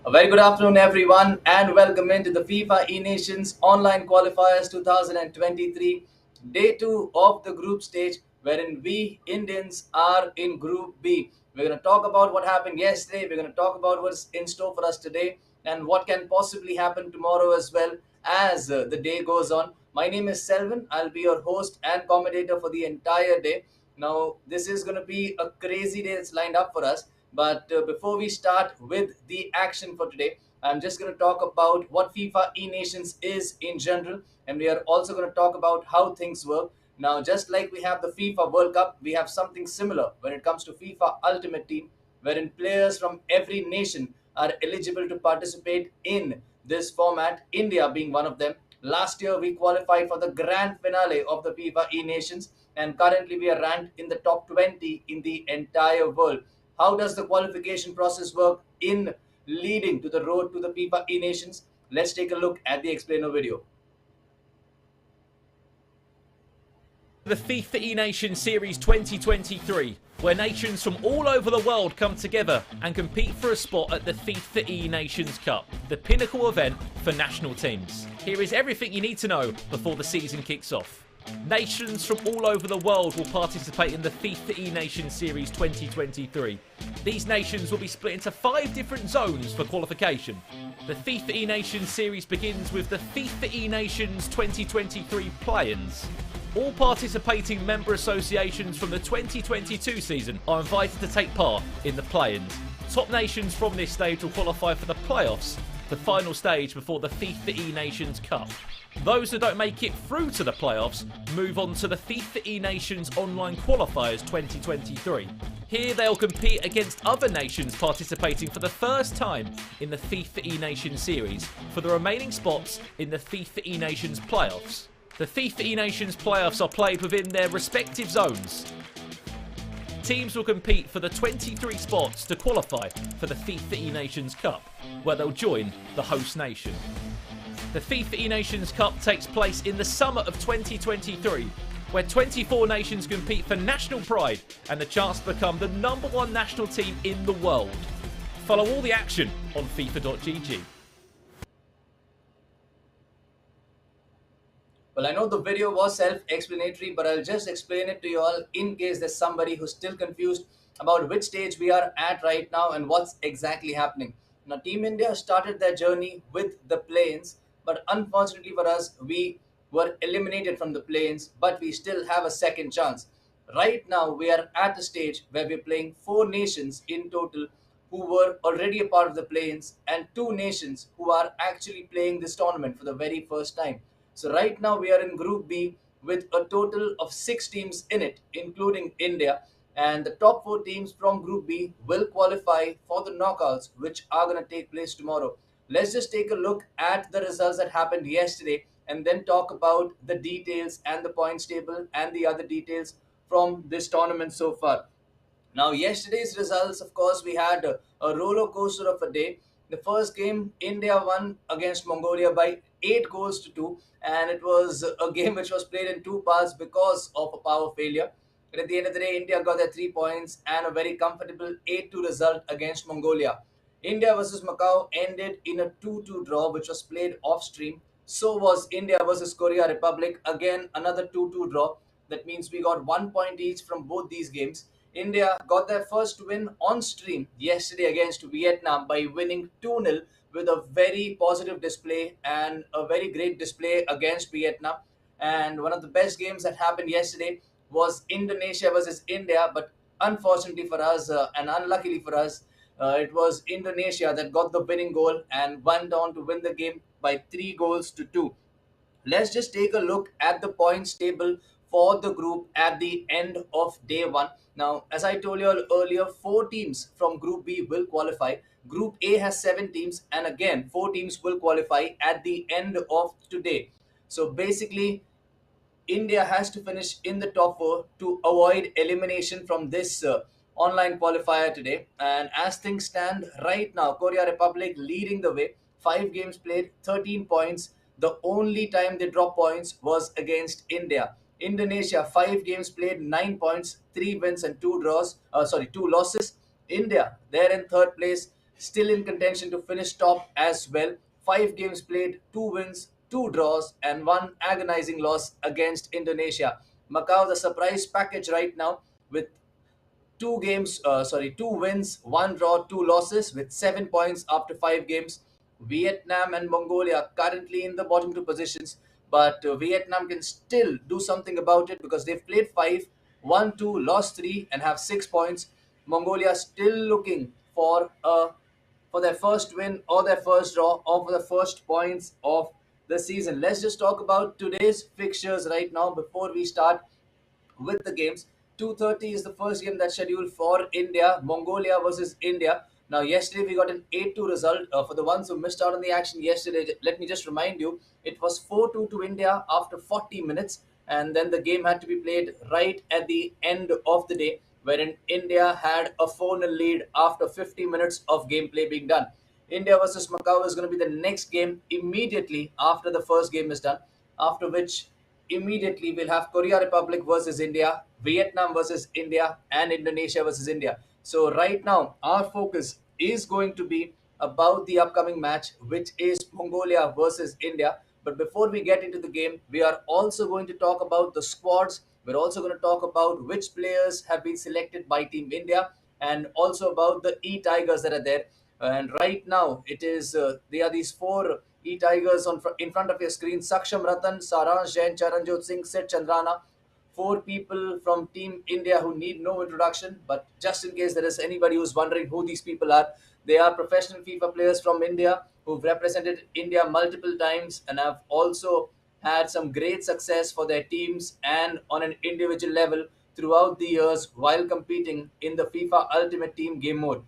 A very good afternoon, everyone, and welcome into the FIFA E-Nations Online Qualifiers 2023, Day 2 of the group stage, wherein we Indians are in Group B. We're going to talk about what happened yesterday, we're going to talk about what's in store for us today, and what can possibly happen tomorrow as well as the day goes on. My name is Selvin, I'll be your host and commentator for the entire day. Now, this is going to be a crazy day that's lined up for us. But before we start with the action for today, I'm just going to talk about what FIFA E-Nations is in general, and we are also going to talk about how things work. Now, just like we have the FIFA World Cup, we have something similar when it comes to FIFA Ultimate Team, wherein players from every nation are eligible to participate in this format, India being one of them. Last year, we qualified for the grand finale of the FIFA E Nations, and currently we are ranked in the top 20 in the entire world. How does the qualification process work in leading to the road to the FIFA E Nations? Let's take a look at the explainer video. The FIFA E-Nation Series 2023, where nations from all over the world come together and compete for a spot at the FIFA E-Nations Cup, the pinnacle event for national teams. Here is everything you need to know before the season kicks off. Nations from all over the world will participate in the FIFA E-Nation Series 2023. These nations will be split into 5 different zones for qualification. The FIFA E-Nation Series begins with the FIFA E-Nations 2023 play-ins. All participating member associations from the 2022 season are invited to take part in the play-ins. Top nations from this stage will qualify for the playoffs, the final stage before the FIFA E-Nations Cup. Those that don't make it through to the playoffs move on to the FIFA E-Nations Online Qualifiers 2023. Here they'll compete against other nations participating for the first time in the FIFA E-Nations series for the remaining spots in the FIFA E-Nations playoffs. The FIFA E-Nations playoffs are played within their respective zones. Teams will compete for the 23 spots to qualify for the FIFA E-Nations Cup, where they'll join the host nation. The FIFA E-Nations Cup takes place in the summer of 2023, where 24 nations compete for national pride and the chance to become the #1 national team in the world. Follow all the action on FIFA.gg. Well, I know the video was self-explanatory, but I'll just explain it to you all in case there's somebody who's still confused about which stage we are at right now and what's exactly happening. Now, Team India started their journey with the play-ins, but unfortunately for us, we were eliminated from the play-ins, but we still have a second chance. Right now, we are at a stage where we're playing 4 nations in total who were already a part of the play-ins and 2 nations who are actually playing this tournament for the very first time. So right now we are in Group B with a total of 6 teams in it, including India. And the top 4 teams from Group B will qualify for the knockouts, which are going to take place tomorrow. Let's just take a look at the results that happened yesterday and then talk about the details and the points table and the other details from this tournament so far. Now, yesterday's results, of course, we had a roller coaster of a day. The first game, India won against Mongolia by 8 goals to 2, and it was a game which was played in 2 parts because of a power failure. But at the end of the day, India got their 3 points and a very comfortable 8-2 result against Mongolia. India versus Macau ended in a 2-2 draw, which was played off stream. So was India versus Korea Republic, again another 2-2 draw. That means we got 1 point each from both these games. India got their first win on stream yesterday against Vietnam by winning 2-0 with a very positive display and a very great display against Vietnam. And one of the best games that happened yesterday was Indonesia versus India, but unfortunately for us and unluckily for us, it was Indonesia that got the winning goal and went on to win the game by 3 goals to 2. Let's just take a look at the points table for the group at the end of day 1. Now, as I told you all earlier, 4 teams from Group B will qualify. Group A has 7 teams, and again, 4 teams will qualify at the end of today. So basically, India has to finish in the top 4 to avoid elimination from this online qualifier today. And as things stand right now, Korea Republic leading the way, 5 games played, 13 points. The only time they dropped points was against India. Indonesia, 5 games played, 9 points, 3 wins and 2 draws. 2 losses. India, they're in third place, still in contention to finish top as well. 5 games played, 2 wins, 2 draws, and one agonizing loss against Indonesia. Macau, the surprise package right now with 2 wins, 1 draw, 2 losses with 7 points after 5 games. Vietnam and Mongolia currently in the bottom two positions, but Vietnam can still do something about it because they've played five, won two, lost three, and have 6 points. Mongolia still looking for their first win or their first draw or for the first points of the season. Let's just talk about today's fixtures right now before we start with the games. 2:30 is the first game that's scheduled for India, Mongolia versus India. Now, yesterday we got an 8-2 result. For the ones who missed out on the action yesterday, let me just remind you, it was 4-2 to India after 40 minutes, and then the game had to be played right at the end of the day, wherein India had a 4-0 lead after 50 minutes of gameplay being done. India versus Macau is going to be the next game immediately after the first game is done, after which immediately we'll have Korea Republic versus India, Vietnam versus India, and Indonesia versus India. So right now our focus is going to be about the upcoming match, which is Mongolia versus India. But before we get into the game, we are also going to talk about the squads. We're also going to talk about which players have been selected by Team India, and also about the E-Tigers that are there. And right now, they are these four E-Tigers in front of your screen: Saksham Ratan, Saransh Jain, Charanjot Singh, Sid Chandrana. Four people from Team India who need no introduction, but just in case there is anybody who's wondering who these people are, they are professional FIFA players from India who've represented India multiple times and have also had some great success for their teams and on an individual level throughout the years while competing in the FIFA Ultimate Team game mode.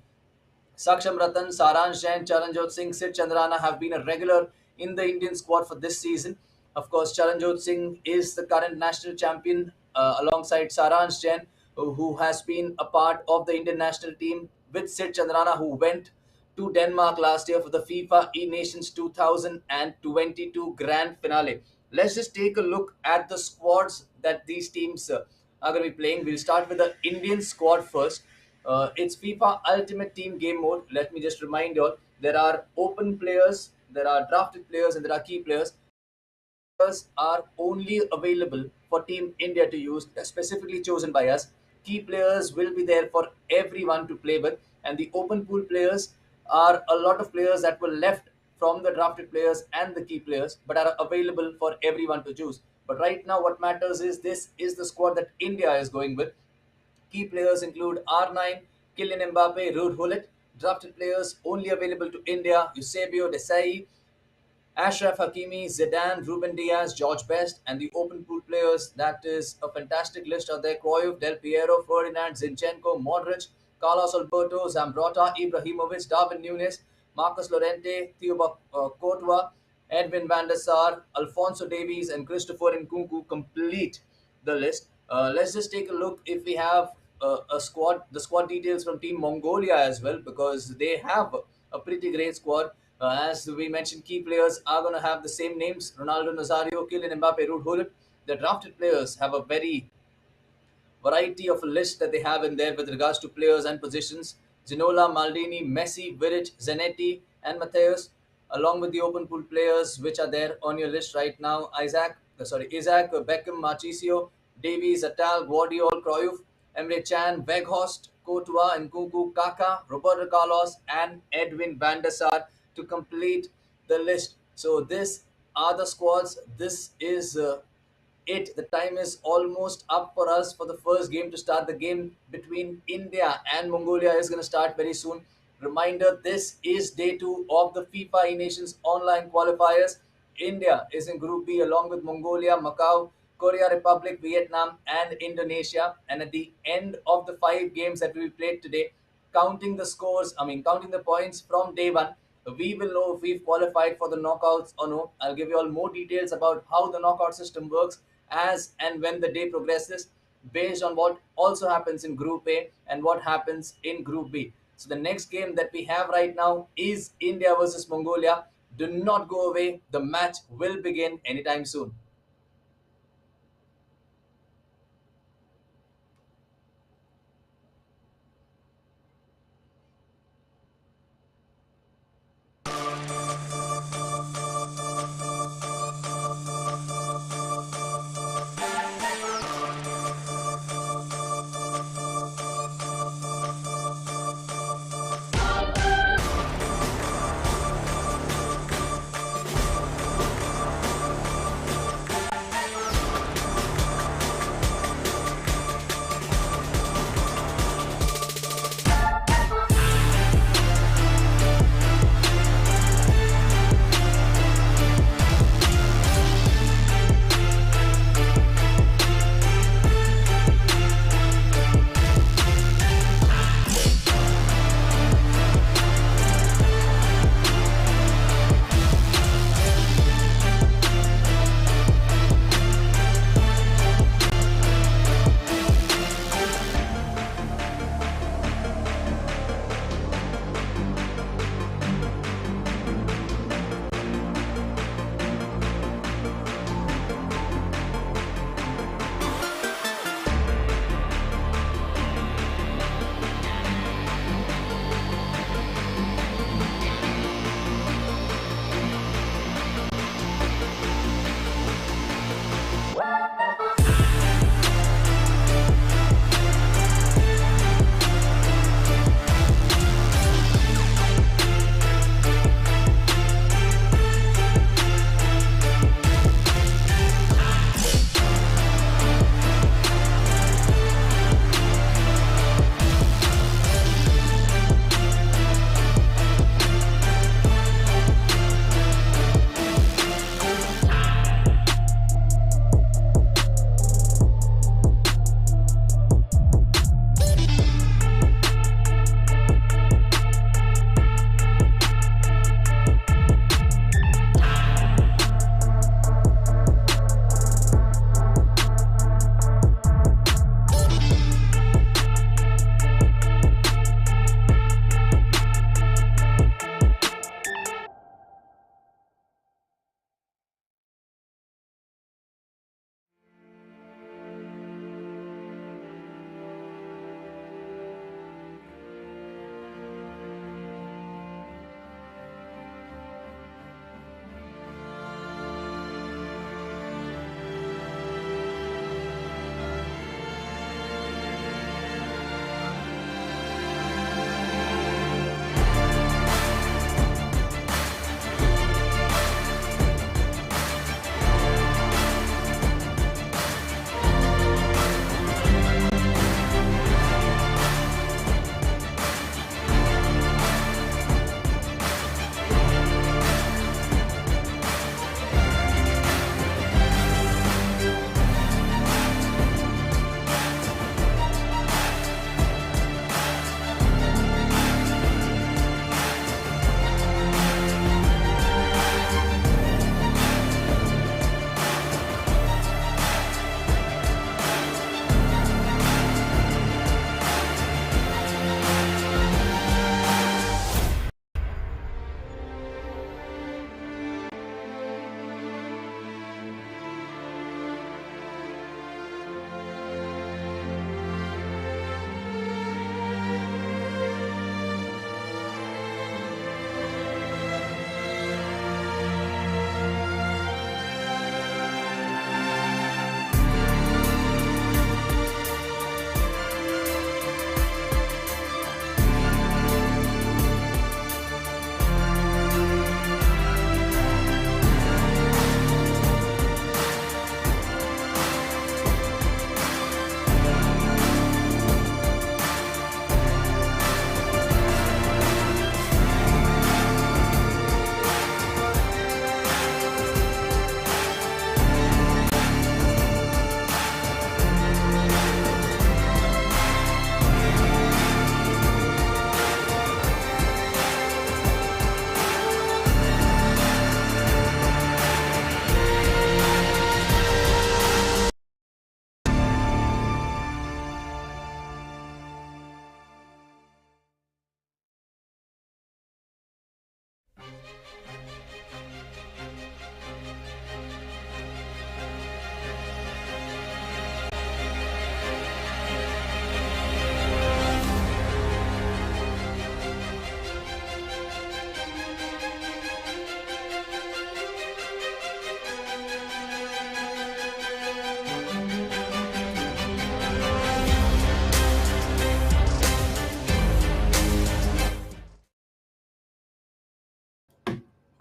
Saksham Ratan, Saransh Jain, Charanjot Singh, Sid Chandrana have been a regular in the Indian squad for this season. Of course, Charanjot Singh is the current national champion alongside Saransh Jain, who has been a part of the Indian national team with Sid Chandrana, who went to Denmark last year for the FIFA E Nations 2022 grand finale. Let's just take a look at the squads that these teams are going to be playing. We'll start with the Indian squad first. It's FIFA Ultimate Team game mode. Let me just remind you all, there are open players, there are drafted players, and there are key players. Players are only available for Team India to use, specifically chosen by us. Key players will be there for everyone to play with, and the open pool players are a lot of players that were left from the drafted players and the key players, but are available for everyone to choose. But right now, what matters is this is the squad that India is going with. Key players include R9, Kylian Mbappe, Ruud Gullit. Drafted players only available to India: Eusebio, Desai, Ashraf Hakimi, Zidane, Ruben Diaz, George Best, and the open pool players. That is a fantastic list out there: Cruyff, Del Piero, Ferdinand, Zinchenko, Modric, Carlos Alberto, Zambrota, Ibrahimovic, Darwin Nunes, Marcus Llorente, Thibaut Courtois, Edwin van der Sar, Alfonso Davies, and Christopher Nkunku complete the list. Let's just take a look if we have the squad details from Team Mongolia as well, because they have a pretty great squad. As we mentioned, key players are going to have the same names: Ronaldo Nazario, Kylian Mbappe, Ruud Gullit. The drafted players have a very variety of a list that they have in there with regards to players and positions. Ginola, Maldini, Messi, Vidic, Zanetti, and Mateus, along with the open pool players which are there on your list right now: Isaac, Beckham, Marchisio, Davies, Atal, Guardiola, Cruyff, Emre Can, Weghorst, Courtois, Nkunku, Kaka, Roberto Carlos, and Edwin van der Sar to complete the list. So this are the squads. This is it. The time is almost up for us for the first game to start. The game between India and Mongolia is going to start very soon. Reminder: this is day two of the FIFA E Nations online qualifiers. India is in Group B along with Mongolia, Macau, Korea Republic, Vietnam, and Indonesia. And at the end of the 5 games that we played today, counting the points from day one, we will know if we've qualified for the knockouts or no. I'll give you all more details about how the knockout system works as and when the day progresses, based on what also happens in Group A and what happens in Group B. So the next game that we have right now is India versus Mongolia. Do not go away. The match will begin anytime soon.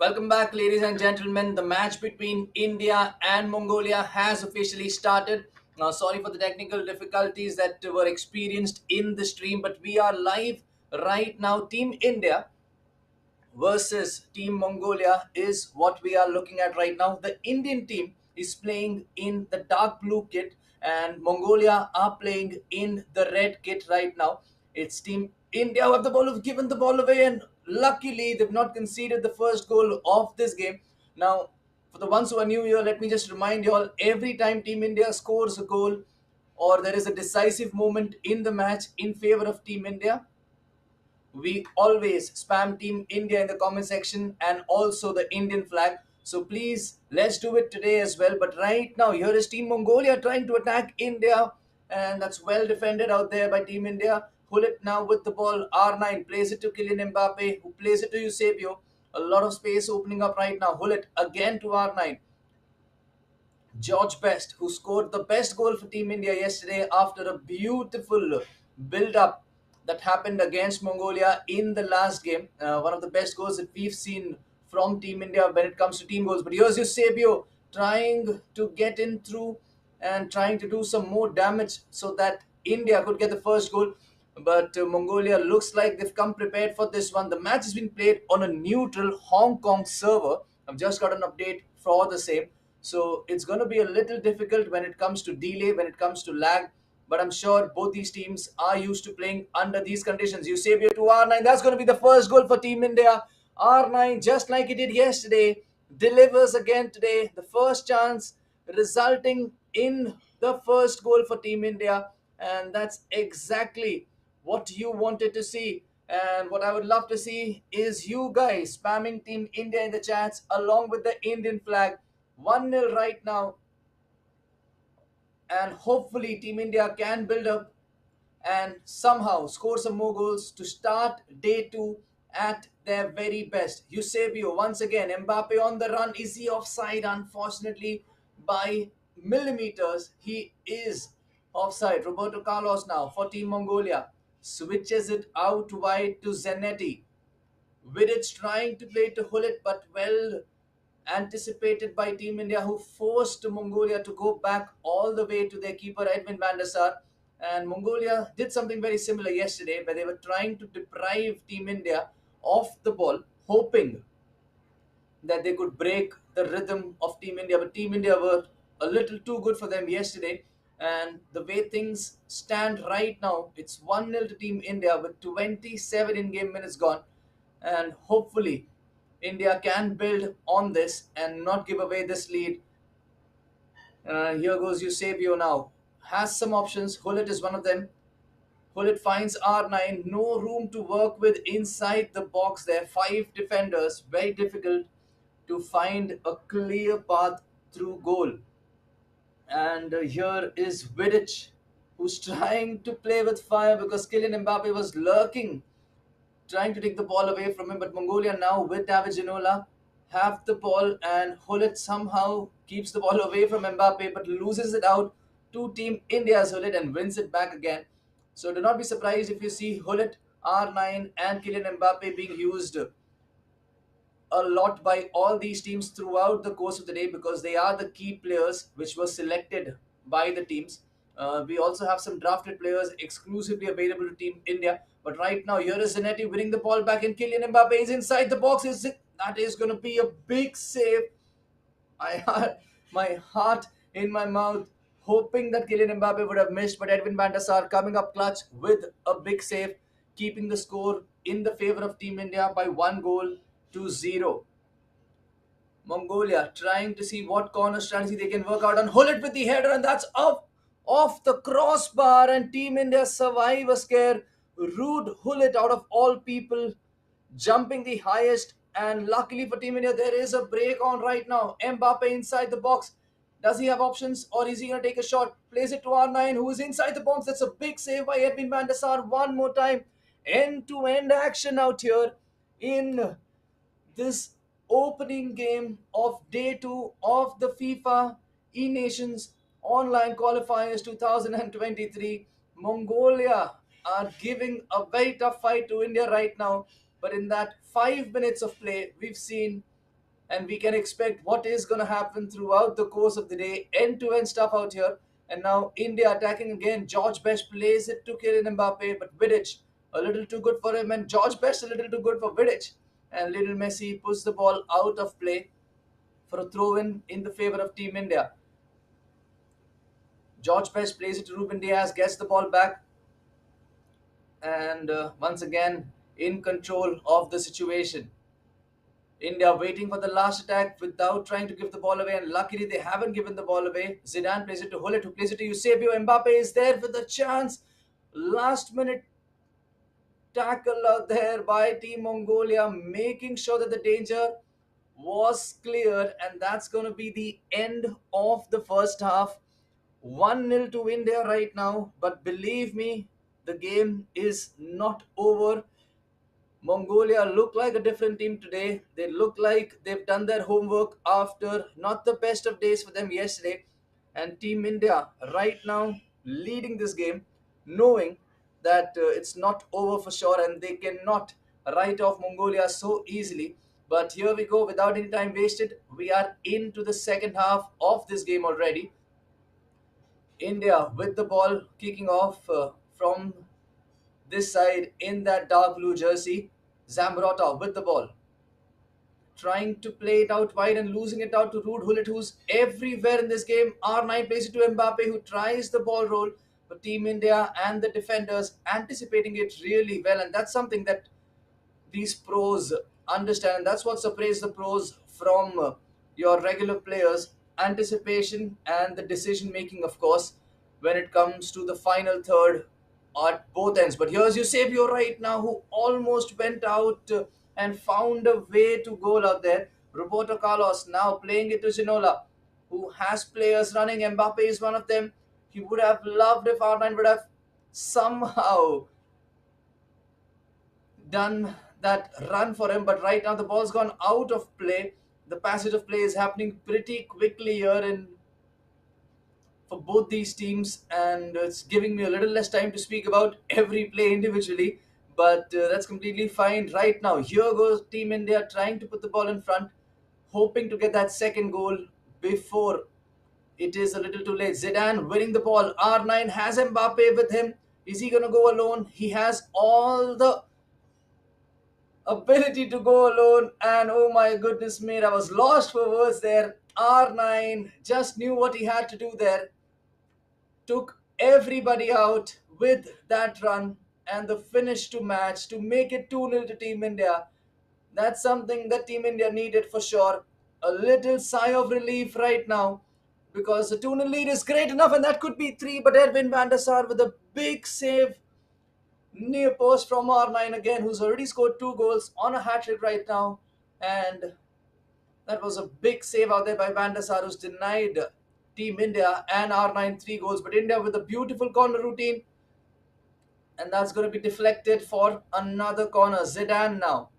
Welcome back, ladies and gentlemen. The match between India and Mongolia has officially started. Now, sorry for the technical difficulties that were experienced in the stream, but we are live right now. Team India versus Team Mongolia is what we are looking at right now. The Indian team is playing in the dark blue kit, and Mongolia are playing in the red kit right now. It's Team India who have the ball, have given the ball away, and luckily they've not conceded the first goal of this game. Now, for the ones who are new here, let me just remind you all, every time Team India scores a goal or there is a decisive moment in the match in favor of Team India, we always spam Team India in the comment section and also the Indian flag. So please, let's do it today as well. But right now, here is Team Mongolia trying to attack India, and that's well defended out there by Team India. Hullet now with the ball. R9 plays it to Kylian Mbappe, who plays it to Eusebio. A lot of space opening up right now. Hullet again to R9. George Best, who scored the best goal for Team India yesterday after a beautiful build up that happened against Mongolia in the last game. One of the best goals that we've seen from Team India when it comes to team goals. But here's Eusebio trying to get in through and trying to do some more damage so that India could get the first goal. But Mongolia looks like they've come prepared for this one. The match has been played on a neutral Hong Kong server. I've just got an update for the same. So it's going to be a little difficult when it comes to delay, when it comes to lag. But I'm sure both these teams are used to playing under these conditions. Eusebio to R9. That's going to be the first goal for Team India. R9, just like he did yesterday, delivers again today. The first chance resulting in the first goal for Team India. And that's exactly what you wanted to see. And what I would love to see is you guys spamming Team India in the chats along with the Indian flag. 1-0 right now, and hopefully Team India can build up and somehow score some more goals to start day two at their very best. Eusebio once again, Mbappe on the run. Is he offside? Unfortunately, by millimeters, he is offside. Roberto Carlos now for Team Mongolia switches it out wide to Zanetti. Vidic trying to play to Hullet, but well anticipated by Team India, who forced Mongolia to go back all the way to their keeper Edwin van der Sar. And Mongolia did something very similar yesterday, where they were trying to deprive Team India of the ball, hoping that they could break the rhythm of Team India. But Team India were a little too good for them yesterday. And the way things stand right now, it's 1-0 to Team India with 27 in-game minutes gone. And hopefully, India can build on this and not give away this lead. Here goes Eusebio now. Has some options. Hullet is one of them. Hullet finds R9. No room to work with inside the box there. 5 defenders. Very difficult to find a clear path through goal. And here is Vidic, who's trying to play with fire because Kylian Mbappe was lurking, trying to take the ball away from him. But Mongolia now with David Ginola have the ball, and Hullet somehow keeps the ball away from Mbappe but loses it out to Team India's Hullet and wins it back again. So do not be surprised if you see Hullet, R9 and Kylian Mbappe being used a lot by all these teams throughout the course of the day because they are the key players which were selected by the teams. We also have some drafted players exclusively available to Team India. But right now, here is Zanetti winning the ball back, and Kylian Mbappe is inside the box. That is going to be a big save. I had my heart in my mouth, hoping that Kylian Mbappe would have missed, but Edwin van der Sar coming up clutch with a big save, keeping the score in the favor of Team India by 1-0. Mongolia trying to see what corner strategy they can work out and hold it with the header, and that's up off the crossbar, and Team India survive a scare. Rude Hullet out of all people, jumping the highest And luckily for Team India, there is a break on right now. Mbappe inside the box. Does he have options or is he going to take a shot? Plays it to R9 who is inside the box. That's a big save by Edwin van der Sar. One more time. End to end action out here in this opening game of day two of the FIFA E Nations online qualifiers 2023. Mongolia are giving a very tough fight to India right now, but in that 5 minutes of play, we've seen and we can expect what is going to happen throughout the course of the day. End to end stuff out here. And now India attacking again. George Best plays it to Kylian Mbappe, but Vidic a little too good for him, and George Best a little too good for Vidic. And little Messi puts the ball out of play for a throw in the favor of Team India. George Best plays it to Ruben Diaz, gets the ball back, and once again in control of the situation. India waiting for the last attack without trying to give the ball away, and luckily they haven't given the ball away. Zidane plays it to Hullet, who plays it to Eusebio. Mbappe is there with the chance. Last minute tackle out there by Team Mongolia, making sure that the danger was cleared, and that's going to be the end of the first half. 1-0 to India right now, but believe me, the game is not over. Mongolia look like a different team today. They look like they've done their homework after not the best of days for them yesterday. And Team India right now leading this game, knowing that it's not over for sure and they cannot write off Mongolia so easily. But here we go, without any time wasted. We are into the second half of this game already. India with the ball kicking off from this side in that dark blue jersey. Zambrota with the ball, trying to play it out wide and losing it out to Ruud Gullit, who's everywhere in this game. R9 plays it to Mbappe, who tries the ball roll, but Team India and the defenders anticipating it really well, and that's something that these pros understand. And that's what separates the pros from your regular players: anticipation and the decision making, of course, when it comes to the final third at both ends. But here's Eusebio right now, who almost went out and found a way to goal out there. Roberto Carlos now playing it to Ginola, who has players running. Mbappe is one of them. He would have loved if R9 would have somehow done that run for him, but right now the ball's gone out of play. The passage of play is happening pretty quickly here in for both these teams, and it's giving me a little less time to speak about every play individually, but that's completely fine. Right now, here goes Team India trying to put the ball in front, hoping to get that second goal before it is a little too late. Zidane winning the ball. R9 has Mbappe with him. Is he going to go alone? He has all the ability to go alone, and oh my goodness me, I was lost for words there. R9 just knew what he had to do there, took everybody out with that run and the finish to match to make it 2-0 to Team India. That's something that Team India needed for sure. A little sigh of relief right now, because the 2-0 lead is great enough, and that could be three, but Edwin van der Sar with a big save near post from R9 again, who's already scored two goals on a hat trick right now. And that was a big save out there by Van der Sar, who's denied Team India and R9 three goals. But India with a beautiful corner routine, and that's going to be deflected for another corner. Zidane now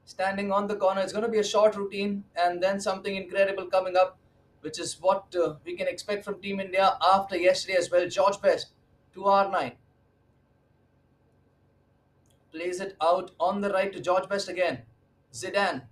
standing on the corner. It's going to be a short routine and then something incredible coming up, which is what we can expect from Team India after yesterday as well. George Best to R9. Plays it out on the right to George Best again. Zidane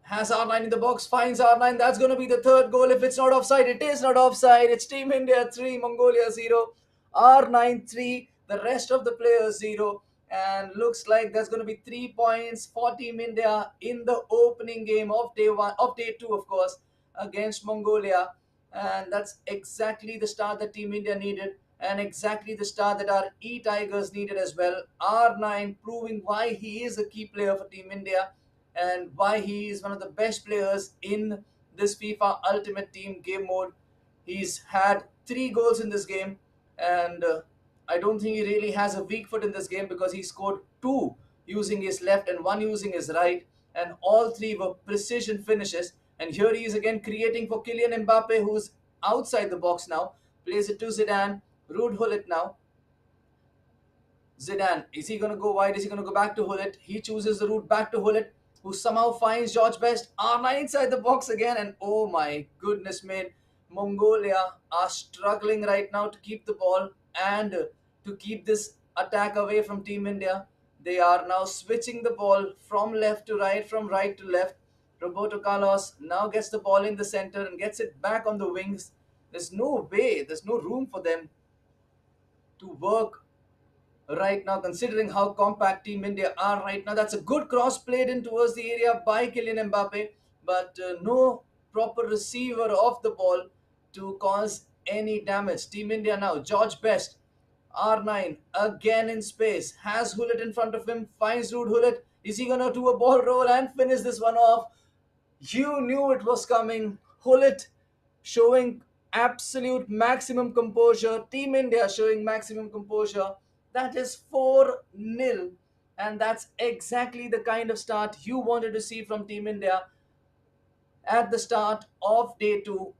has R9 in the box, finds R9. That's going to be the third goal. If it's not offside, it is not offside. It's Team India 3, Mongolia 0. R9 3, the rest of the players 0. And looks like there's going to be 3 points for Team India in the opening game of day one, of day two, of course, against Mongolia. And that's exactly the start that Team India needed, and exactly the start that our E-Tigers needed as well. R9 proving why he is a key player for Team India and why he is one of the best players in this FIFA Ultimate Team game mode. He's had 3 goals in this game, and I don't think he really has a weak foot in this game, because he scored 2 using his left and one using his right, and all three were precision finishes. And here he is again creating for Kylian Mbappe, who's outside the box now. Plays it to Zidane. Rude Hullet now. Zidane, is he going to go wide? Is he going to go back to Hullet? He chooses the route back to Hullet, who somehow finds George Best. R9 inside the box again, and oh my goodness, man. Mongolia are struggling right now to keep the ball and to keep this attack away from Team India. They are now switching the ball from left to right, from right to left. Roberto Carlos now gets the ball in the center and gets it back on the wings. There's no way, there's no room for them to work right now, considering how compact Team India are right now. That's a good cross played in towards the area by Kylian Mbappe, but no proper receiver of the ball to cause any damage. Team India now, George Best, R9 again in space, has Hullet in front of him, finds Rude Hullet. Is he gonna do a ball roll and finish this one off? You knew it was coming. Hullet showing absolute maximum composure. Team India showing maximum composure. That is 4-0. And that's exactly the kind of start you wanted to see from Team India at the start of day two.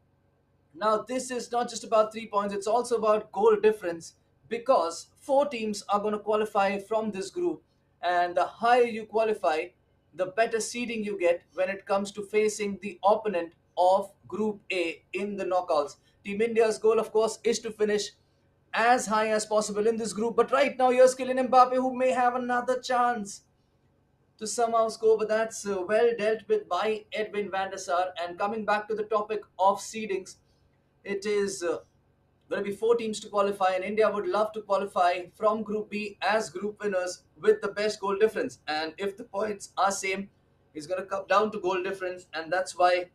Now, this is not just about 3 points, it's also about goal difference, because four teams are going to qualify from this group. And the higher you qualify, the better seeding you get when it comes to facing the opponent of Group A in the knockouts. Team India's goal, of course, is to finish as high as possible in this group. But right now, here's Kylian Mbappe, who may have another chance to somehow score, but that's well dealt with by Edwin van der Sar. And coming back to the topic of seedings, it is going to be four teams to qualify, and India would love to qualify from Group B as group winners with the best goal difference. And if the points are same, it's going to come down to goal difference, and that's why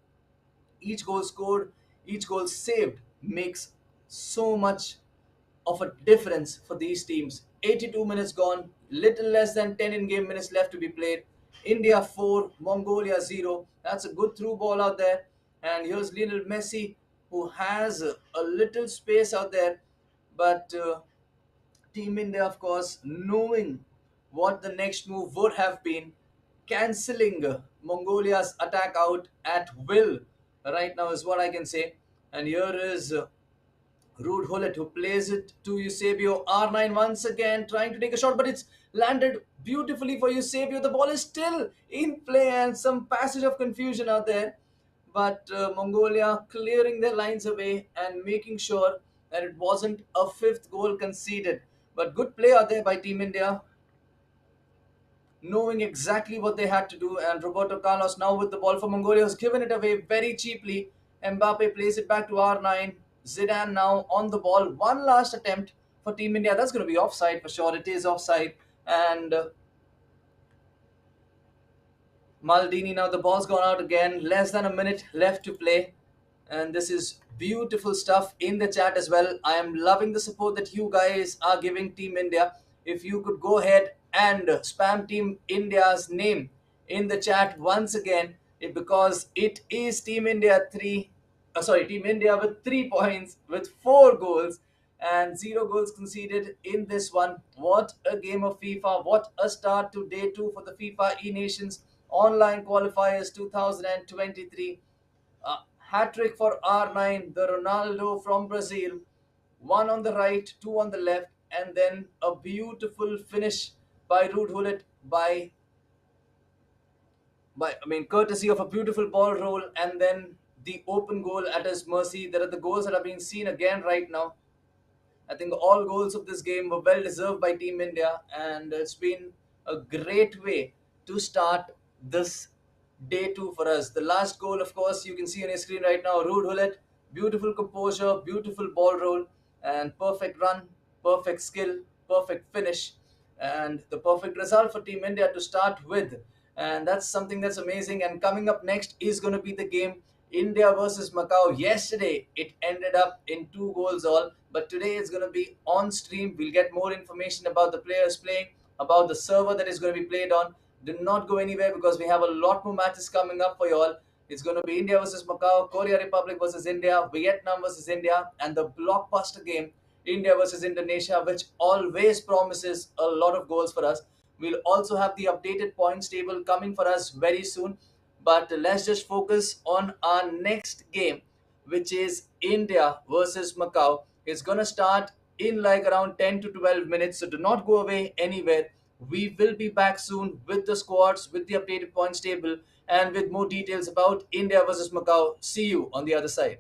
each goal scored, each goal saved makes so much of a difference for these teams. 82 minutes gone, little less than 10 in-game minutes left to be played. India 4, Mongolia 0. That's a good through ball out there. And here's Lionel Messi, who has a little space out there. But Team India, of course, knowing what the next move would have been, cancelling Mongolia's attack out at will right now is what I can say. And here is Rude Hullet, who plays it to Eusebio. R9 once again trying to take a shot, but it's landed beautifully for Eusebio. The ball is still in play, and some passage of confusion out there. But Mongolia clearing their lines away and making sure that it wasn't a fifth goal conceded. But good play out there by Team India, knowing exactly what they had to do. And Roberto Carlos now with the ball for Mongolia has given it away very cheaply. Mbappe plays it back to R9. Zidane now on the ball. One last attempt for Team India. That's going to be offside for sure. It is offside. And Maldini now, the ball's gone out again. Less than a minute left to play. And this is beautiful stuff in the chat as well. I am loving the support that you guys are giving Team India. If you could go ahead and spam Team India's name in the chat once again, because it is Team India Team India with 3 points, with 4 goals and 0 goals conceded in this one. What a game of FIFA! What a start to day two for the FIFA E Nations Online Qualifiers 2023. Hat trick for R9, the Ronaldo from Brazil. One on the right, two on the left, and then a beautiful finish by Ruud Gullit courtesy of a beautiful ball roll, and then the open goal at his mercy. There are the goals that are being seen again right now. I think all goals of this game were well deserved by Team India, and it's been a great way to start this day two for us. The last goal, of course, you can see on your screen right now. Ruud Gullit, beautiful composure, beautiful ball roll, and perfect run, perfect skill, perfect finish, and the perfect result for Team India to start with. And that's something that's amazing. And coming up next is going to be the game India versus Macau. Yesterday it ended up in 2 goals all, but today it's going to be on stream. We'll get more information about the players playing, about the server that is going to be played on. Do not go anywhere, because we have a lot more matches coming up for you all. It's going to be India versus Macau, Korea Republic versus India, Vietnam versus India, and the blockbuster game India versus Indonesia, which always promises a lot of goals for us. We'll also have the updated points table coming for us very soon. But let's just focus on our next game, which is India versus Macau. It's going to start in like around 10 to 12 minutes, so do not go away anywhere. We will be back soon with the squads, with the updated points table, and with more details about India versus Macau. See you on the other side.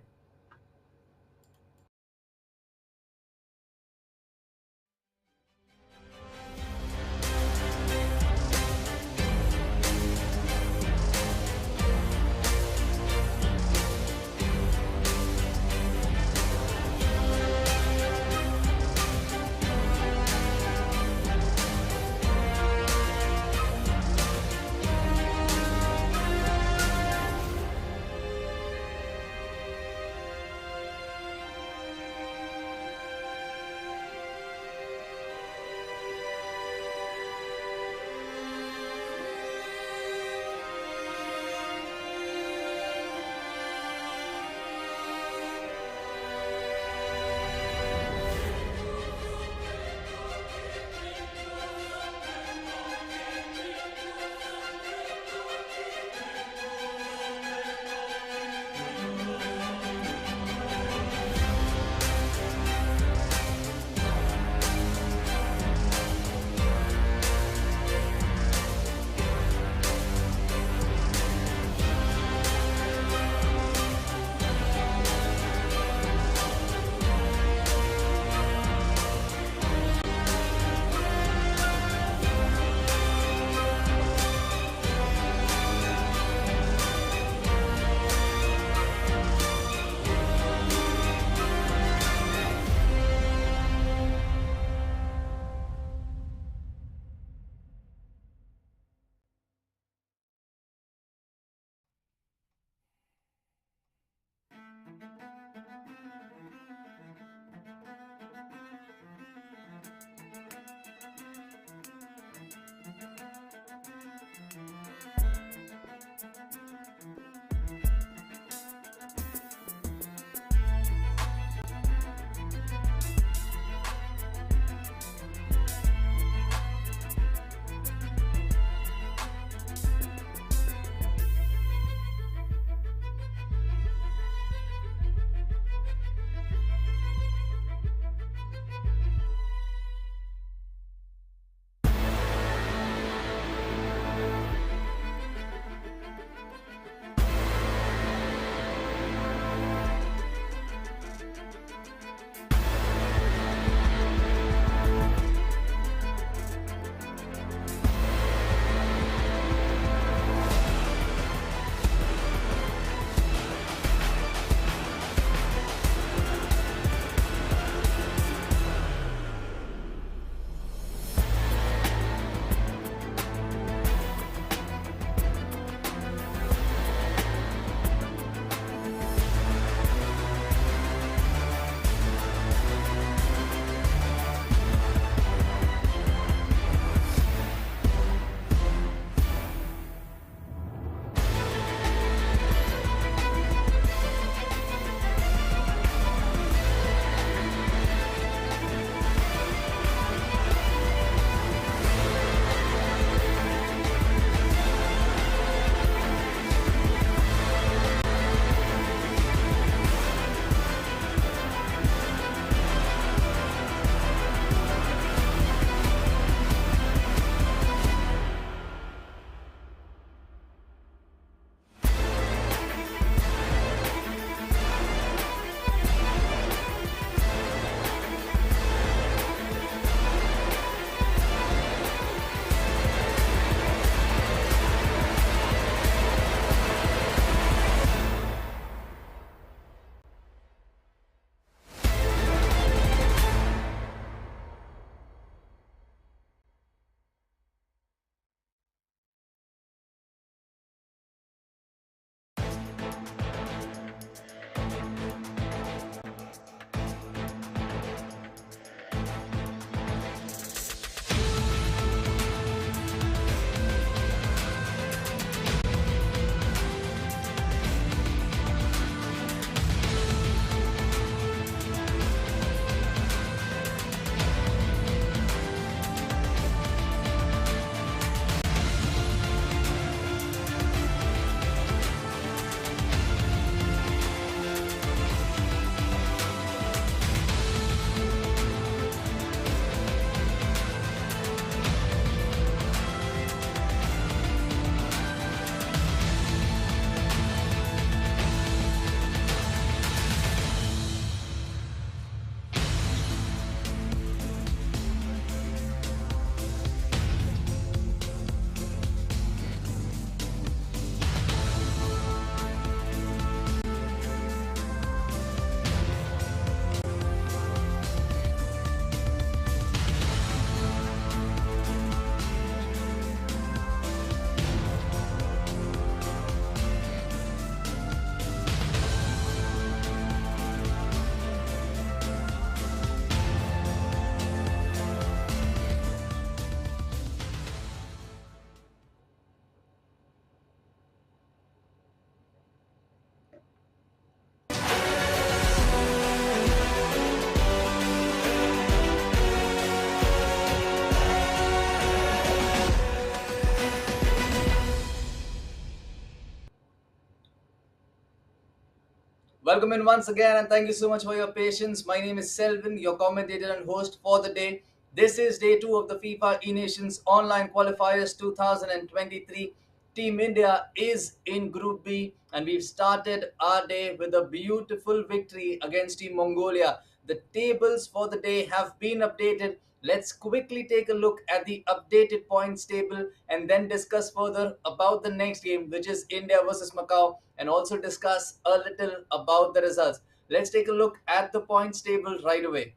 Welcome in once again, and thank you so much for your patience. My name is Selvin, your commentator and host for the day. This is day two of the FIFA E Nations Online Qualifiers 2023. Team India is in Group B, and we've started our day with a beautiful victory against Team Mongolia. The tables for the day have been updated. Let's quickly take a look at the updated points table and then discuss further about the next game, which is India versus Macau, and also discuss a little about the results. Let's take a look at the points table right away.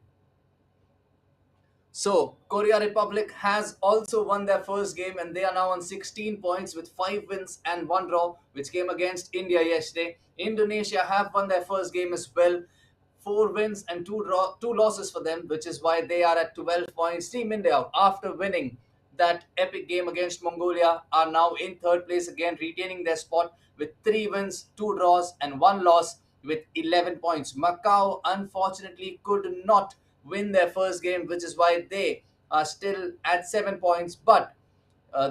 So, Korea Republic has also won their first game and they are now on 16 points with 5 wins and 1 draw, which came against India yesterday. Indonesia have won their first game as well. 4 wins and 2 losses for them, which is why they are at 12 points. Team India, after winning that epic game against Mongolia, are now in third place again, retaining their spot with 3 wins, 2 draws, and 1 loss with 11 points. Macau, unfortunately, could not win their first game, which is why they are still at 7 points, but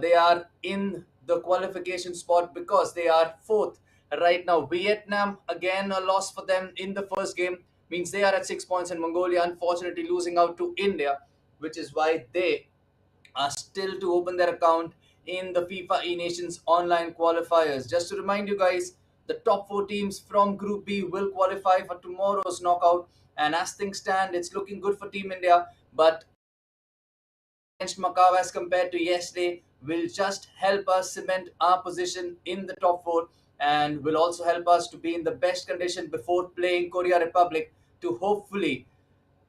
they are in the qualification spot because they are fourth right now. Vietnam, again, a loss for them in the first game, means they are at 6 points, and Mongolia, unfortunately, losing out to India, which is why they are still to open their account in the FIFA E Nations online qualifiers. Just to remind you guys, the top 4 teams from Group B will qualify for tomorrow's knockout. And as things stand, it's looking good for Team India. But against Macau as compared to yesterday will just help us cement our position in the top 4 and will also help us to be in the best condition before playing Korea Republic to hopefully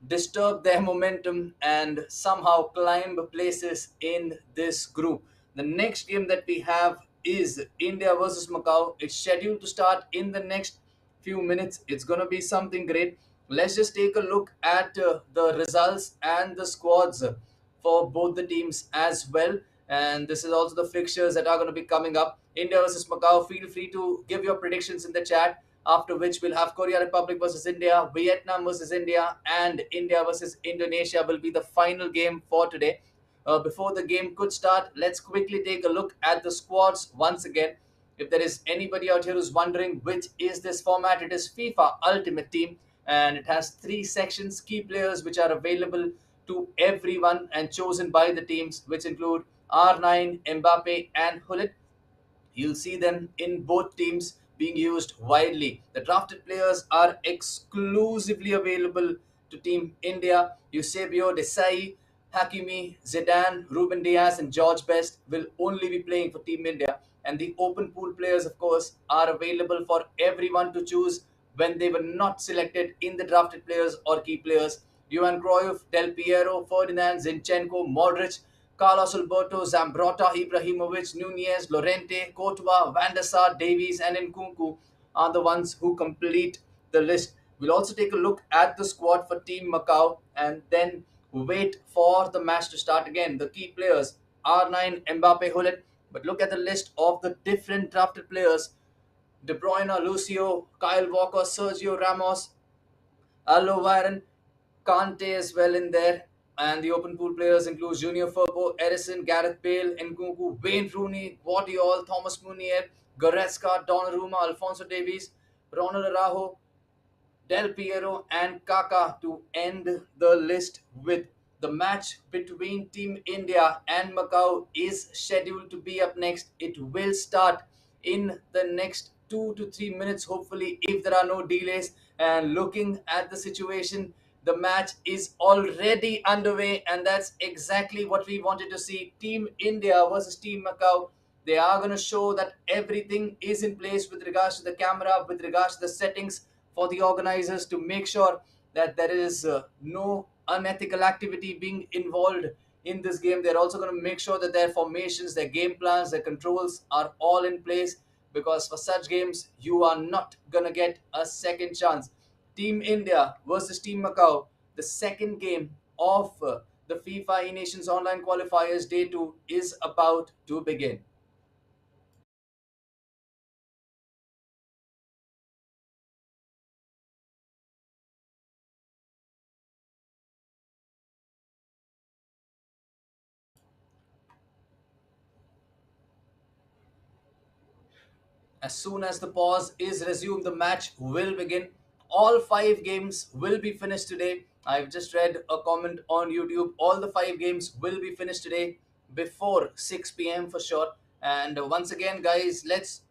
disturb their momentum and somehow climb places in this group. The next game that we have is India versus Macau. It's scheduled to start in the next few minutes. It's going to be something great. Let's just take a look at the results and the squads for both the teams as well. And this is also the fixtures that are going to be coming up. India versus Macau. Feel free to give your predictions in the chat. After which we'll have Korea Republic versus India, Vietnam versus India, and India versus Indonesia will be the final game for today. Before the game could start, let's quickly take a look at the squads once again. If there is anybody out here who's wondering which is this format, it is FIFA Ultimate Team, and it has 3 sections, key players which are available to everyone and chosen by the teams, which include R9, Mbappe, and Hullet. You'll see them in both teams being used widely. The drafted players are exclusively available to Team India. Eusebio, Desai, Hakimi, Zidane, Ruben Diaz, and George Best will only be playing for Team India. And the open pool players, of course, are available for everyone to choose when they were not selected in the drafted players or key players. Johan Cruyff, Del Piero, Ferdinand, Zinchenko, Modric, Carlos Alberto, Zambrotta, Ibrahimovic, Nunez, Lorente, Courtois, Van der Sar, Davies, and Nkunku are the ones who complete the list. We'll also take a look at the squad for Team Macau and then wait for the match to start again. The key players R9, Mbappe, Hullet. But look at the list of the different drafted players: De Bruyne, Lucio, Kyle Walker, Sergio Ramos, Allo Kante as well in there. And the open pool players include Junior Firpo, Edison, Gareth Bale, Nkunku, Wayne Rooney, Guardiola, Thomas Munier, Goretzka, Donnarumma, Alfonso Davies, Ronald Araujo, Del Piero, and Kaka to end the list with. The match between Team India and Macau is scheduled to be up next. It will start in the next 2 to 3 minutes, hopefully, if there are no delays. And looking at the situation, the match is already underway, and that's exactly what we wanted to see. Team India versus Team Macau. They are going to show that everything is in place with regards to the camera, with regards to the settings for the organizers to make sure that there is no unethical activity being involved in this game. They're also going to make sure that their formations, their game plans, their controls are all in place, because for such games, you are not going to get a second chance. Team India versus Team Macau, the second game of the FIFA E Nations Online Qualifiers Day 2 is about to begin. As soon as the pause is resumed, the match will begin. all 5 games will be finished today. I've just read a comment on YouTube. All the 5 games will be finished today before 6 p.m. for sure. And once again, guys, let's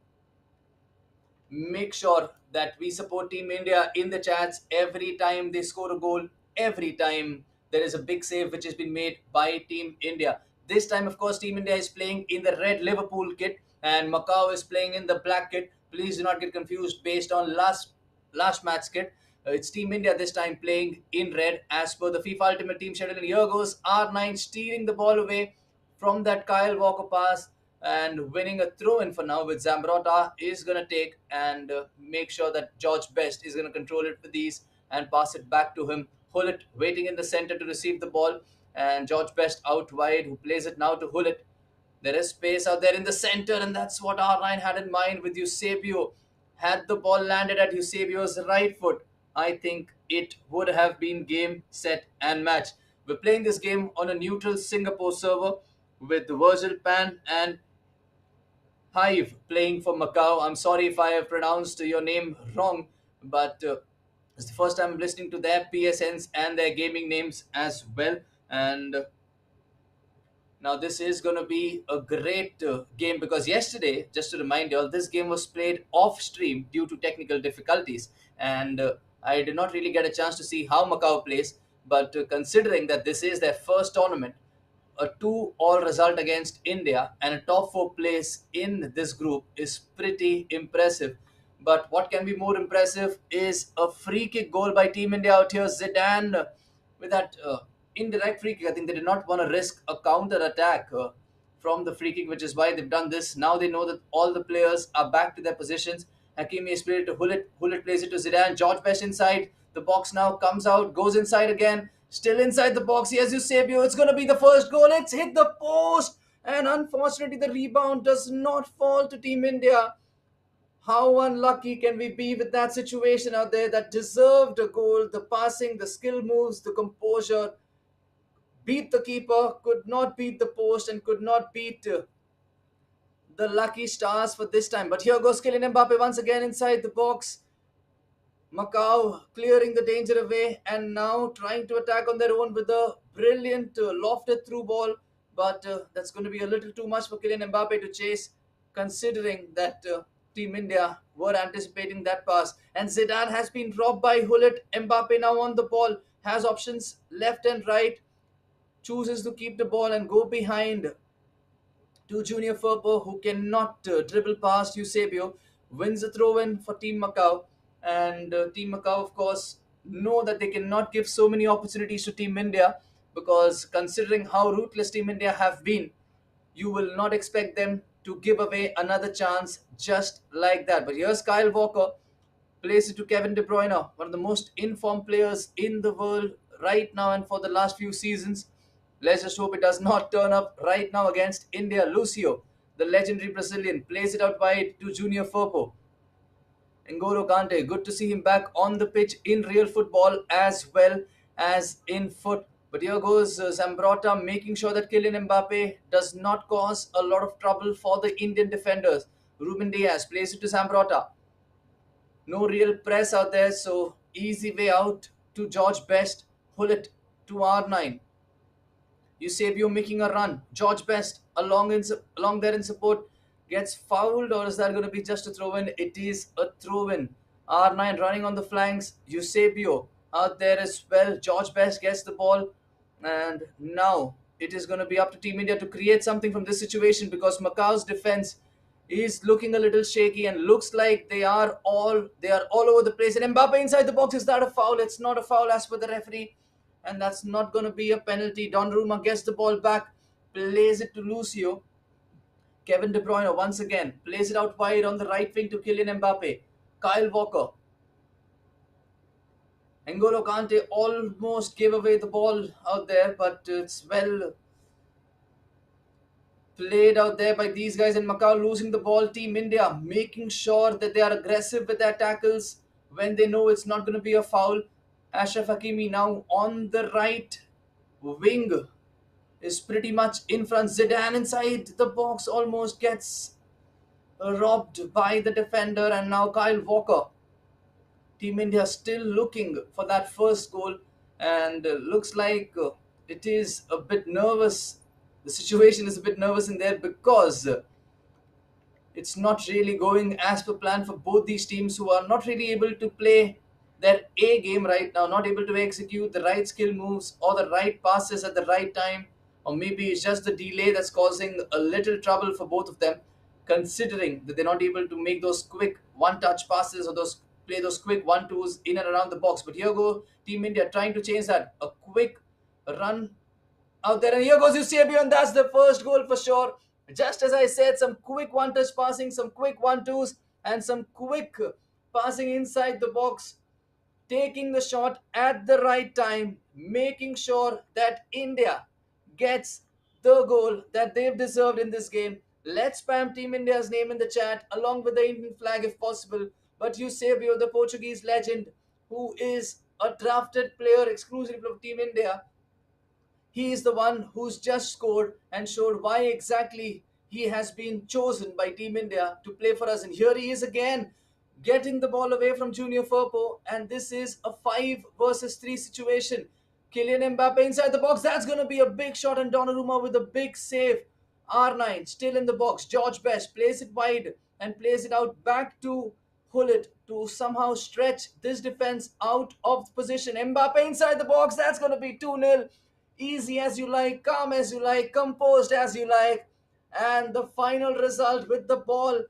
make sure that we support Team India in the chats every time they score a goal, every time there is a big save which has been made by Team India. This time, of course, Team India is playing in the red Liverpool kit and Macau is playing in the black kit. Please do not get confused based on last match kit. It's Team India this time playing in red as per the FIFA Ultimate Team schedule. And here goes R9 stealing the ball away from that Kyle Walker pass and winning a throw in for now with Zambrota is going to take and make sure that George Best is going to control it with these and pass it back to him. Hullet waiting in the center to receive the ball and George Best out wide who plays it now to Hullet. There is space out there in the center, and that's what R9 had in mind with Eusebio. Had the ball landed at Eusebio's right foot, I think it would have been game, set, and match. We're playing this game on a neutral Singapore server with Virgil Pan and Hive playing for Macau. I'm sorry if I have pronounced your name wrong, but it's the first time I'm listening to their PSNs and their gaming names as well. And now, this is going to be a great game because yesterday, just to remind you all, this game was played off stream due to technical difficulties. And I did not really get a chance to see how Macau plays. But considering that this is their first tournament, a 2-all result against India and a top 4 place in this group is pretty impressive. But what can be more impressive is a free kick goal by Team India out here. Zidane with that indirect free kick. I think they did not want to risk a counter attack from the free kick, which is why they've done this. Now they know that all the players are back to their positions. Hakimi is played to Hullet. Hullet plays it to Zidane. George Best inside the box now, comes out, goes inside again. Still inside the box. Here's Eusebio. It's going to be the first goal. It's hit the post. And unfortunately, the rebound does not fall to Team India. How unlucky can we be with that situation out there that deserved a goal? The passing, the skill moves, the composure beat the keeper, could not beat the post, and could not beat the lucky stars for this time. But here goes Kylian Mbappe once again inside the box. Macau clearing the danger away and now trying to attack on their own with a brilliant lofted through ball. But that's going to be a little too much for Kylian Mbappe to chase, considering that Team India were anticipating that pass. And Zidane has been dropped by Hullet. Mbappe now on the ball, has options left and right, chooses to keep the ball and go behind to Junior Firpo, who cannot dribble past Eusebio, wins a throw in for Team Macau. And Team Macau, of course, know that they cannot give so many opportunities to Team India because considering how ruthless Team India have been, you will not expect them to give away another chance just like that. But here's Kyle Walker, plays it to Kevin De Bruyne, one of the most informed players in the world right now and for the last few seasons. Let's just hope it does not turn up right now against India. Lucio, the legendary Brazilian, plays it out wide to Junior Firpo. N'Golo Kante, good to see him back on the pitch in real football as well as in foot. But here goes Zambrota making sure that Kylian Mbappe does not cause a lot of trouble for the Indian defenders. Ruben Diaz plays it to Zambrota. No real press out there, so easy way out to George Best. Pull it to R9. Eusebio making a run. George Best along there in support gets fouled, or is that going to be just a throw in? It is a throw in. R9 running on the flanks. Eusebio out there as well. George Best gets the ball, and now it is going to be up to Team India to create something from this situation because Macau's defense is looking a little shaky and looks like they are all over the place. And Mbappe inside the box, is that a foul? It's not a foul as per the referee, and that's not going to be a penalty. Donnarumma gets the ball back, plays it to Lucio. Kevin De Bruyne once again plays it out wide on the right wing to Kylian Mbappe. Kyle Walker. N'Golo Kante almost gave away the ball out there, but it's well played out there by these guys. And Macau losing the ball. Team India making sure that they are aggressive with their tackles when they know it's not going to be a foul. Ashraf Hakimi now on the right wing is pretty much in front. Zidane inside the box almost gets robbed by the defender, and now Kyle Walker Team India still looking for that first goal, and looks like it is a bit nervous. The situation is a bit nervous in there because it's not really going as per plan for both these teams, who are not really able to play their A game right now, not able to execute the right skill moves or the right passes at the right time, or maybe it's just the delay that's causing a little trouble for both of them, considering that they're not able to make those quick one-touch passes or those play those quick one-twos in and around the box. But here go Team India trying to change that. A quick run out there. And here goes Eusebio, and that's the first goal for sure. Just as I said, some quick one-touch passing, some quick one-twos, and some quick passing inside the box, taking the shot at the right time, making sure that India gets the goal that they've deserved in this game. Let's spam Team India's name in the chat along with the Indian flag if possible. But Eusebio, the Portuguese legend, who is a drafted player exclusively of Team India, he is the one who's just scored and showed why exactly he has been chosen by Team India to play for us. And here he is again, getting the ball away from Junior Firpo. And this is a 5 versus 3 situation. Kylian Mbappe inside the box. That's going to be a big shot. And Donnarumma with a big save. R9 still in the box. George Best plays it wide and plays it out back to Hullet to somehow stretch this defense out of position. Mbappe inside the box. That's going to be 2-0. Easy as you like, calm as you like, composed as you like. And the final result with the ball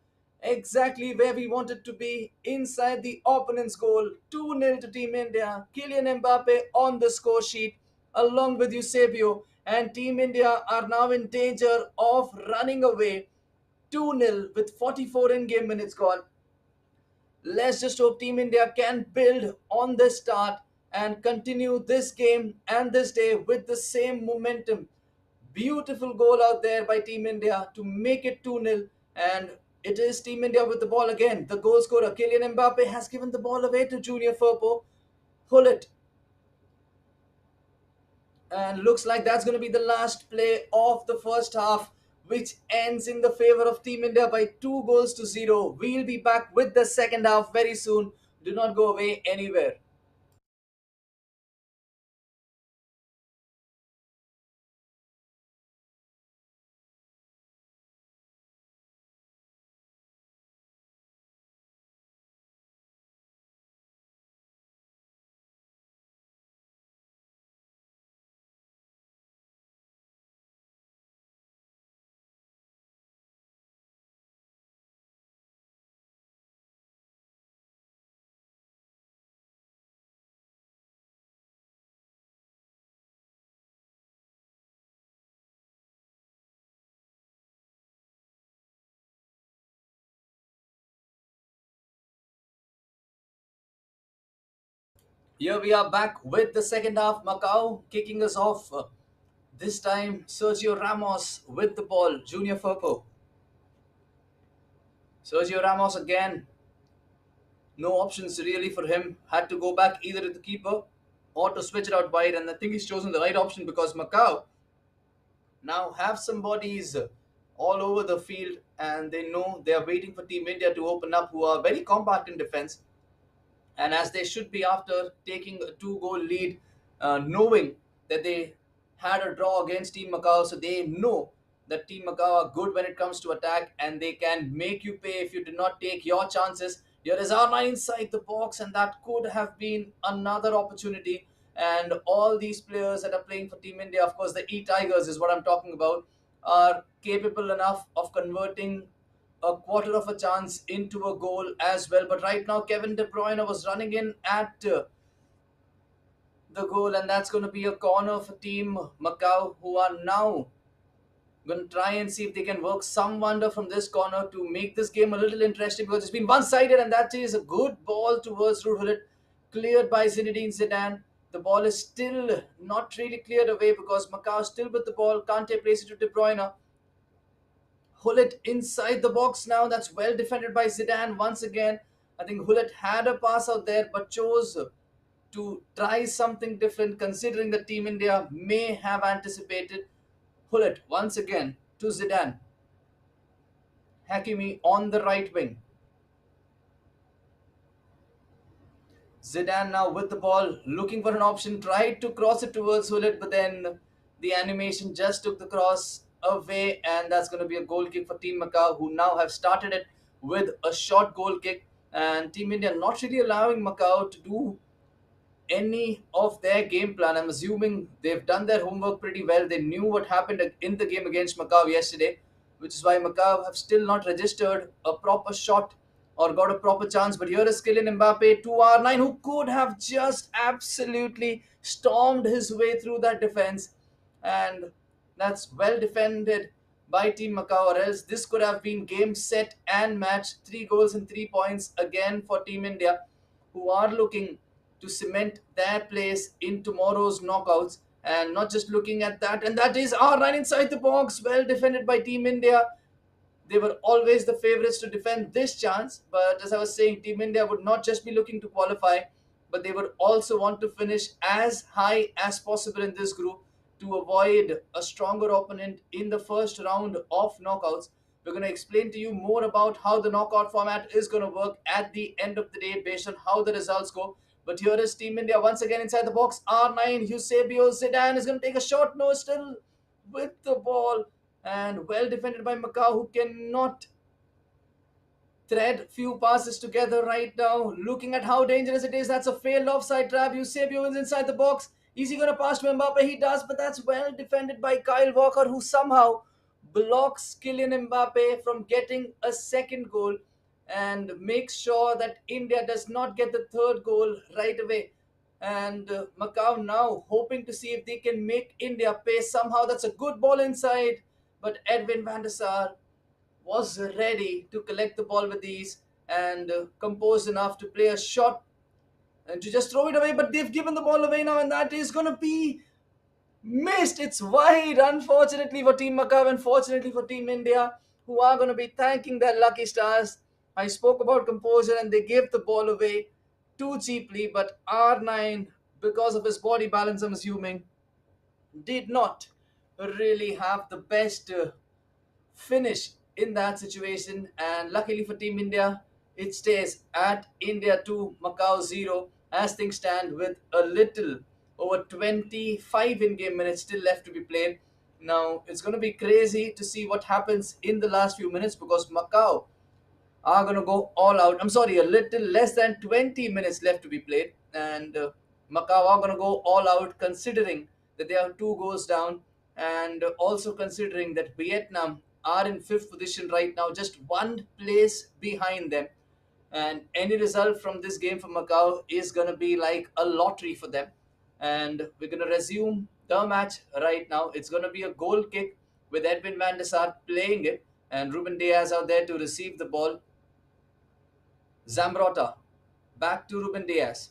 exactly where we wanted to be, inside the opponent's goal. 2-0 to Team India. Kylian Mbappe on the score sheet along with Eusebio. And Team India are now in danger of running away 2-0 with 44 in-game minutes gone. Let's just hope Team India can build on this start and continue this game and this day with the same momentum. Beautiful goal out there by Team India to make it 2-0. And it is Team India with the ball again. The goal scorer, Kylian Mbappe, has given the ball away to Junior Firpo. Hullet, and looks like that's going to be the last play of the first half, which ends in the favor of Team India by 2 goals to 0. We'll be back with the second half very soon. Do not go away anywhere. Here we are back with the second half. Macau kicking us off. This time, Sergio Ramos with the ball. Junior Firpo. Sergio Ramos again. No options really for him. Had to go back either to the keeper or to switch it out wide. And I think he's chosen the right option because Macau now have some bodies all over the field, and they know they are waiting for Team India to open up, who are very compact in defense, and as they should be after taking a 2 goal lead, knowing that they had a draw against Team Macau. So they know that Team Macau are good when it comes to attack, and they can make you pay if you do not take your chances. Here is R9 inside the box, and that could have been another opportunity. And all these players that are playing for Team India, of course, the E Tigers is what I'm talking about, are capable enough of converting a quarter of a chance into a goal as well. But right now, Kevin De Bruyne was running in at the goal, and that's going to be a corner for Team Macau, who are now going to try and see if they can work some wonder from this corner to make this game a little interesting, because it's been one-sided, and that is a good ball towards Ruud, cleared by Zinedine Zidane. The ball is still not really cleared away because Macau is still with the ball. Kante plays it to De Bruyne. Hullet inside the box now. That's well defended by Zidane once again. I think Hullet had a pass out there but chose to try something different, considering the Team India may have anticipated. Hullet once again to Zidane. Hakimi on the right wing. Zidane now with the ball, looking for an option, tried to cross it towards Hullet, but then the animation just took the cross away, and that's going to be a goal kick for Team Macau, who now have started it with a short goal kick. And Team India not really allowing Macau to do any of their game plan. I'm assuming they've done their homework pretty well. They knew what happened in the game against Macau yesterday, which is why Macau have still not registered a proper shot or got a proper chance. But here is Kylian Mbappe to R9, who could have just absolutely stormed his way through that defense. And that's well defended by Team Macau, or else this could have been game, set, and match. 3 goals and 3 points again for Team India, who are looking to cement their place in tomorrow's knockouts. And not just looking at that, and that is R9 inside the box, well defended by Team India. They were always the favourites to defend this chance. But as I was saying, Team India would not just be looking to qualify, but they would also want to finish as high as possible in this group to avoid a stronger opponent in the first round of knockouts. We're going to explain to you more about how the knockout format is going to work at the end of the day based on how the results go. But here is Team India once again inside the box. R9, Eusebio Zidane is going to take a shot. No, still with the ball, and well defended by Macau, who cannot thread few passes together right now. Looking at how dangerous it is, that's a failed offside trap. Eusebio is inside the box. Is he going to pass to Mbappe? He does, but that's well defended by Kyle Walker, who somehow blocks Kylian Mbappe from getting a second goal and makes sure that India does not get the third goal right away. And Macau now hoping to see if they can make India pay somehow. That's a good ball inside, but Edwin van der Sar was ready to collect the ball with ease and composed enough to play a shot and to just throw it away. But they've given the ball away now, and that is going to be missed. It's wide, unfortunately for Team Macau, and fortunately for Team India, who are going to be thanking their lucky stars. I spoke about composure, and they gave the ball away too cheaply. But R9, because of his body balance, I'm assuming, did not really have the best finish in that situation. And luckily for Team India, it stays at India 2, Macau 0 as things stand, with a little over 25 in-game minutes still left to be played. Now it's going to be crazy to see what happens in the last few minutes, because Macau are going to go all out. I'm sorry, a little less than 20 minutes left to be played, and Macau are going to go all out, considering that they are 2 goals down, and also considering that Vietnam are in fifth position right now, just one place behind them. And any result from this game for Macau is going to be like a lottery for them. And we're going to resume the match right now. It's going to be a goal kick with Edwin van der Sar playing it, and Ruben Diaz out there to receive the ball. Zambrota back to Ruben Diaz.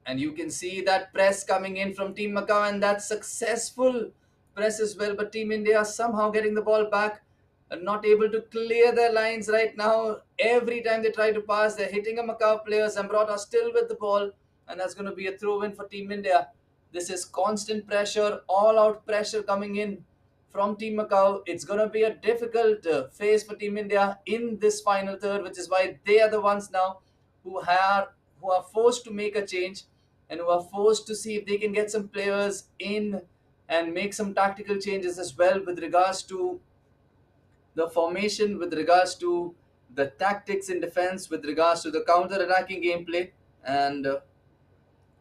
And you can see that press coming in from Team Macau, and that successful press as well. But Team India somehow getting the ball back and not able to clear their lines right now. Every time they try to pass, they're hitting a Macau player. Zambrota still with the ball, and that's going to be a throw in for Team India. This is constant pressure, all out pressure coming in from Team Macau. It's going to be a difficult phase for Team India in this final third, which is why they are the ones now who are forced to make a change, and who are forced to see if they can get some players in and make some tactical changes as well with regards to the formation, with regards to the tactics in defense, with regards to the counter-attacking gameplay. And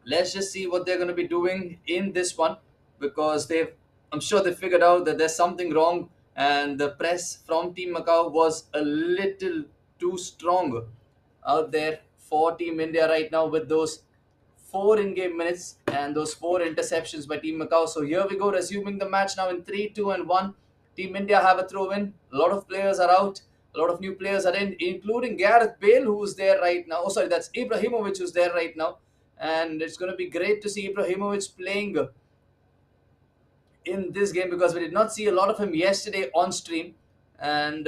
let's just see what they're going to be doing in this one, because I'm sure they figured out that there's something wrong, and the press from Team Macau was a little too strong out there for Team India right now, with those 4 in-game minutes and those 4 interceptions by Team Macau. So here we go, resuming the match now in 3, 2, and 1. Team India have a throw in. A lot of players are out. A lot of new players are in, including Gareth Bale, who's there right now. Oh, sorry, that's Ibrahimovic who's there right now. And it's going to be great to see Ibrahimovic playing in this game, because we did not see a lot of him yesterday on stream. And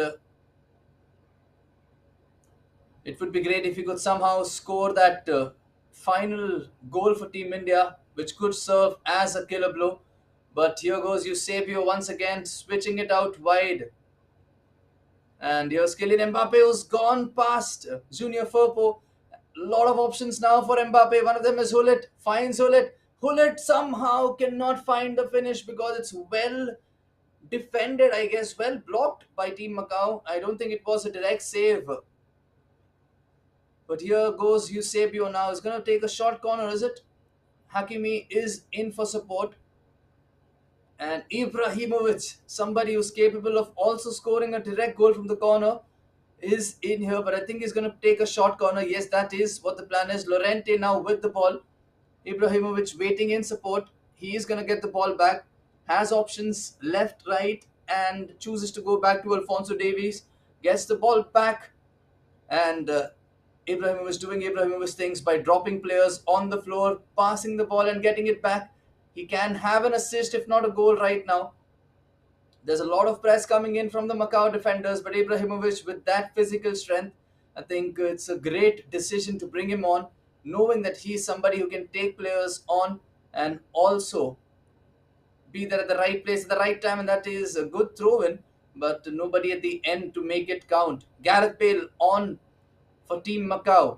it would be great if he could somehow score that final goal for Team India, which could serve as a killer blow. But here goes Eusebio once again, switching it out wide. And here's Kylian Mbappe, who's gone past Junior Firpo. Lot of options now for Mbappe. One of them is Hullet. Finds Hullet. Hullet somehow cannot find the finish because it's well defended, I guess, well blocked by Team Macau. I don't think it was a direct save. But here goes Eusebio now. He's going to take a short corner, is it? Hakimi is in for support. And Ibrahimovic, somebody who's capable of also scoring a direct goal from the corner, is in here. But I think he's going to take a short corner. Yes, that is what the plan is. Lorente now with the ball. Ibrahimovic waiting in support. He is going to get the ball back. Has options left, right, and chooses to go back to Alfonso Davies. Gets the ball back. And Ibrahimovic doing Ibrahimovic things by dropping players on the floor, passing the ball and getting it back. He can have an assist, if not a goal right now. There's a lot of press coming in from the Macau defenders, but Ibrahimovic, with that physical strength, I think it's a great decision to bring him on, knowing that he's somebody who can take players on and also be there at the right place at the right time, and that is a good throw in, but nobody at the end to make it count. Gareth Bale on for Team Macau.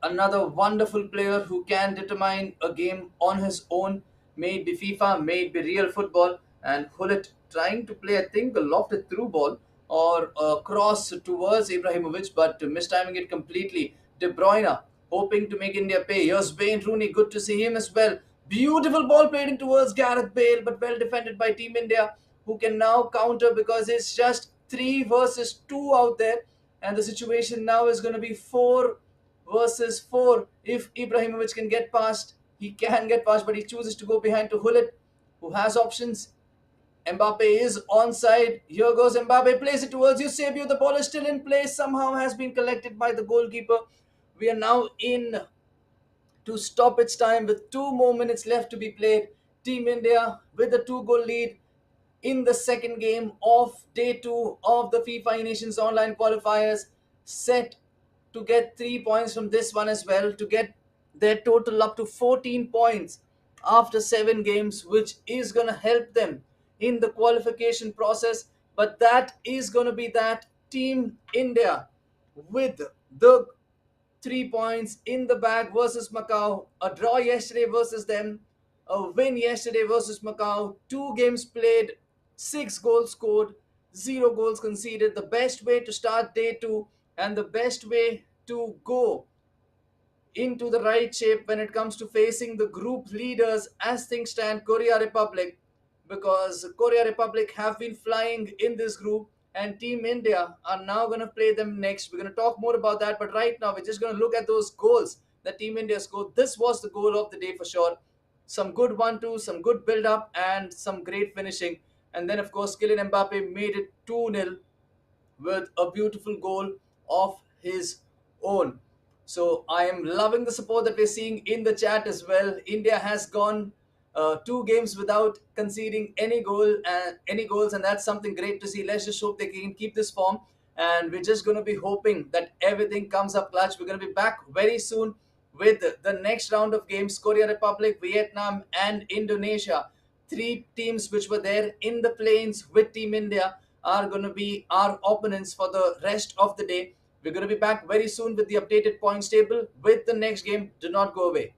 Another wonderful player who can determine a game on his own, may it be FIFA, may it be real football. And Hullet trying to play, I think, a lofted through ball or a cross towards Ibrahimovic, but mistiming it completely. De Bruyne hoping to make India pay. Here's Wayne Rooney, good to see him as well. Beautiful ball played in towards Gareth Bale, but well defended by Team India, who can now counter because it's just 3 versus 2 out there. And the situation now is going to be 4 versus 4. If Ibrahimovic can get past, he can get past, but he chooses to go behind to Hullet, who has options. Mbappe is onside. Here goes Mbappe, plays it towards Eusebio. The ball is still in place, somehow has been collected by the goalkeeper. We are now in to stoppage time with 2 more minutes left to be played. Team India with a 2-goal lead in the second game of day 2 of the FIFA Nations Online Qualifiers, set to get 3 points from this one as well, to get their total up to 14 points after 7 games, which is going to help them in the qualification process. But that is going to be that. Team India with the 3 points in the bag versus Macau. A draw yesterday versus them, a win yesterday versus Macau. 2 games played, 6 goals scored, 0 goals conceded. The best way to start day 2 and the best way to go into the right shape when it comes to facing the group leaders as things stand, Korea Republic, because Korea Republic have been flying in this group and Team India are now going to play them next. We're going to talk more about that, but right now we're just going to look at those goals that Team India scored. This was the goal of the day for sure. Some good 1-2, some good build up and some great finishing. And then of course Kylian Mbappe made it 2-0 with a beautiful goal of his own. So I am loving the support that we're seeing in the chat as well. India has gone 2 games without conceding any goals, and that's something great to see. Let's just hope they can keep this form, and we're just going to be hoping that everything comes up clutch. We're going to be back very soon with the next round of games. Korea Republic, Vietnam and Indonesia, 3 teams which were there in the plains with Team India, are going to be our opponents for the rest of the day. We're going to be back very soon with the updated points table with the next game. Do not go away.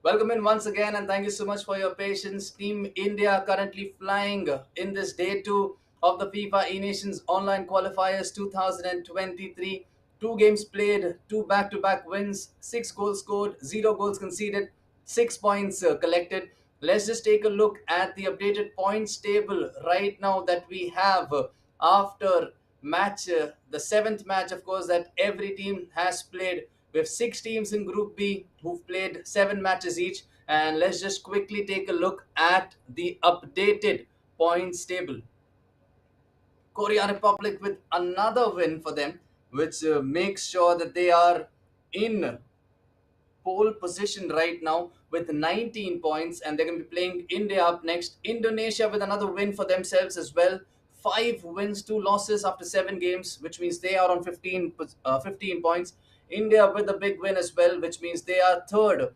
Welcome in once again, and thank you so much for your patience. Team India currently flying in this day two of the FIFA E Nations Online Qualifiers 2023. Two games played, two back to back wins, 6 goals scored, 0 goals conceded, 6 points collected. Let's just take a look at the updated points table right now that we have after the seventh match, of course, that every team has played. We have 6 teams in Group B who've played 7 matches each. And let's just quickly take a look at the updated points table. Korea Republic with another win for them, which makes sure that they are in pole position right now with 19 points, and they're going to be playing India up next. Indonesia with another win for themselves as well. 5 wins, 2 losses after 7 games, which means they are on 15 points. India with a big win as well, which means they are third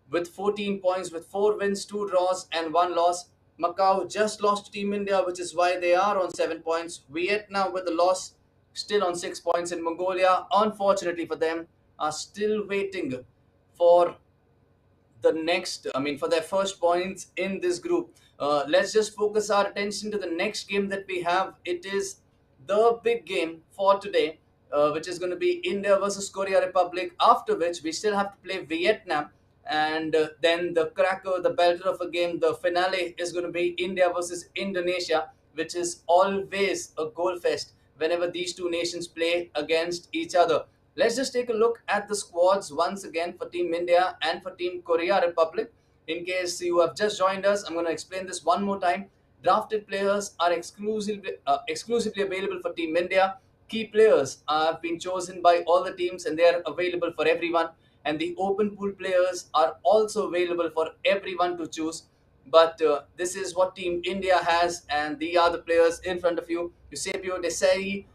with 14 points with 4 wins, 2 draws, and 1 loss. Macau just lost to Team India, which is why they are on 7 points. Vietnam with a loss, still on 6 points. In Mongolia, unfortunately for them, are still waiting for for their first points in this group. Let's just focus our attention to the next game that we have. It is the big game for today, which is going to be India versus Korea Republic. After which we still have to play Vietnam, and then the cracker, the belter of a game, the finale is going to be India versus Indonesia, which is always a goal fest whenever these two nations play against each other. Let's just take a look at the squads once again for Team India and for Team Korea Republic. In case you have just joined us, I'm going to explain this one more time. Drafted players are exclusively available for Team India. Key players have been chosen by all the teams and they are available for everyone. And the open pool players are also available for everyone to choose. But this is what Team India has, and these are the players in front of you. Eusebio Desai,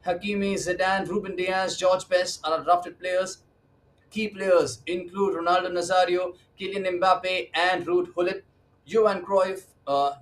Hakimi, Zidane, Ruben Diaz, George Best are drafted players. Key players include Ronaldo Nazario, Kylian Mbappe, and Ruud Gullit. Johan Cruyff,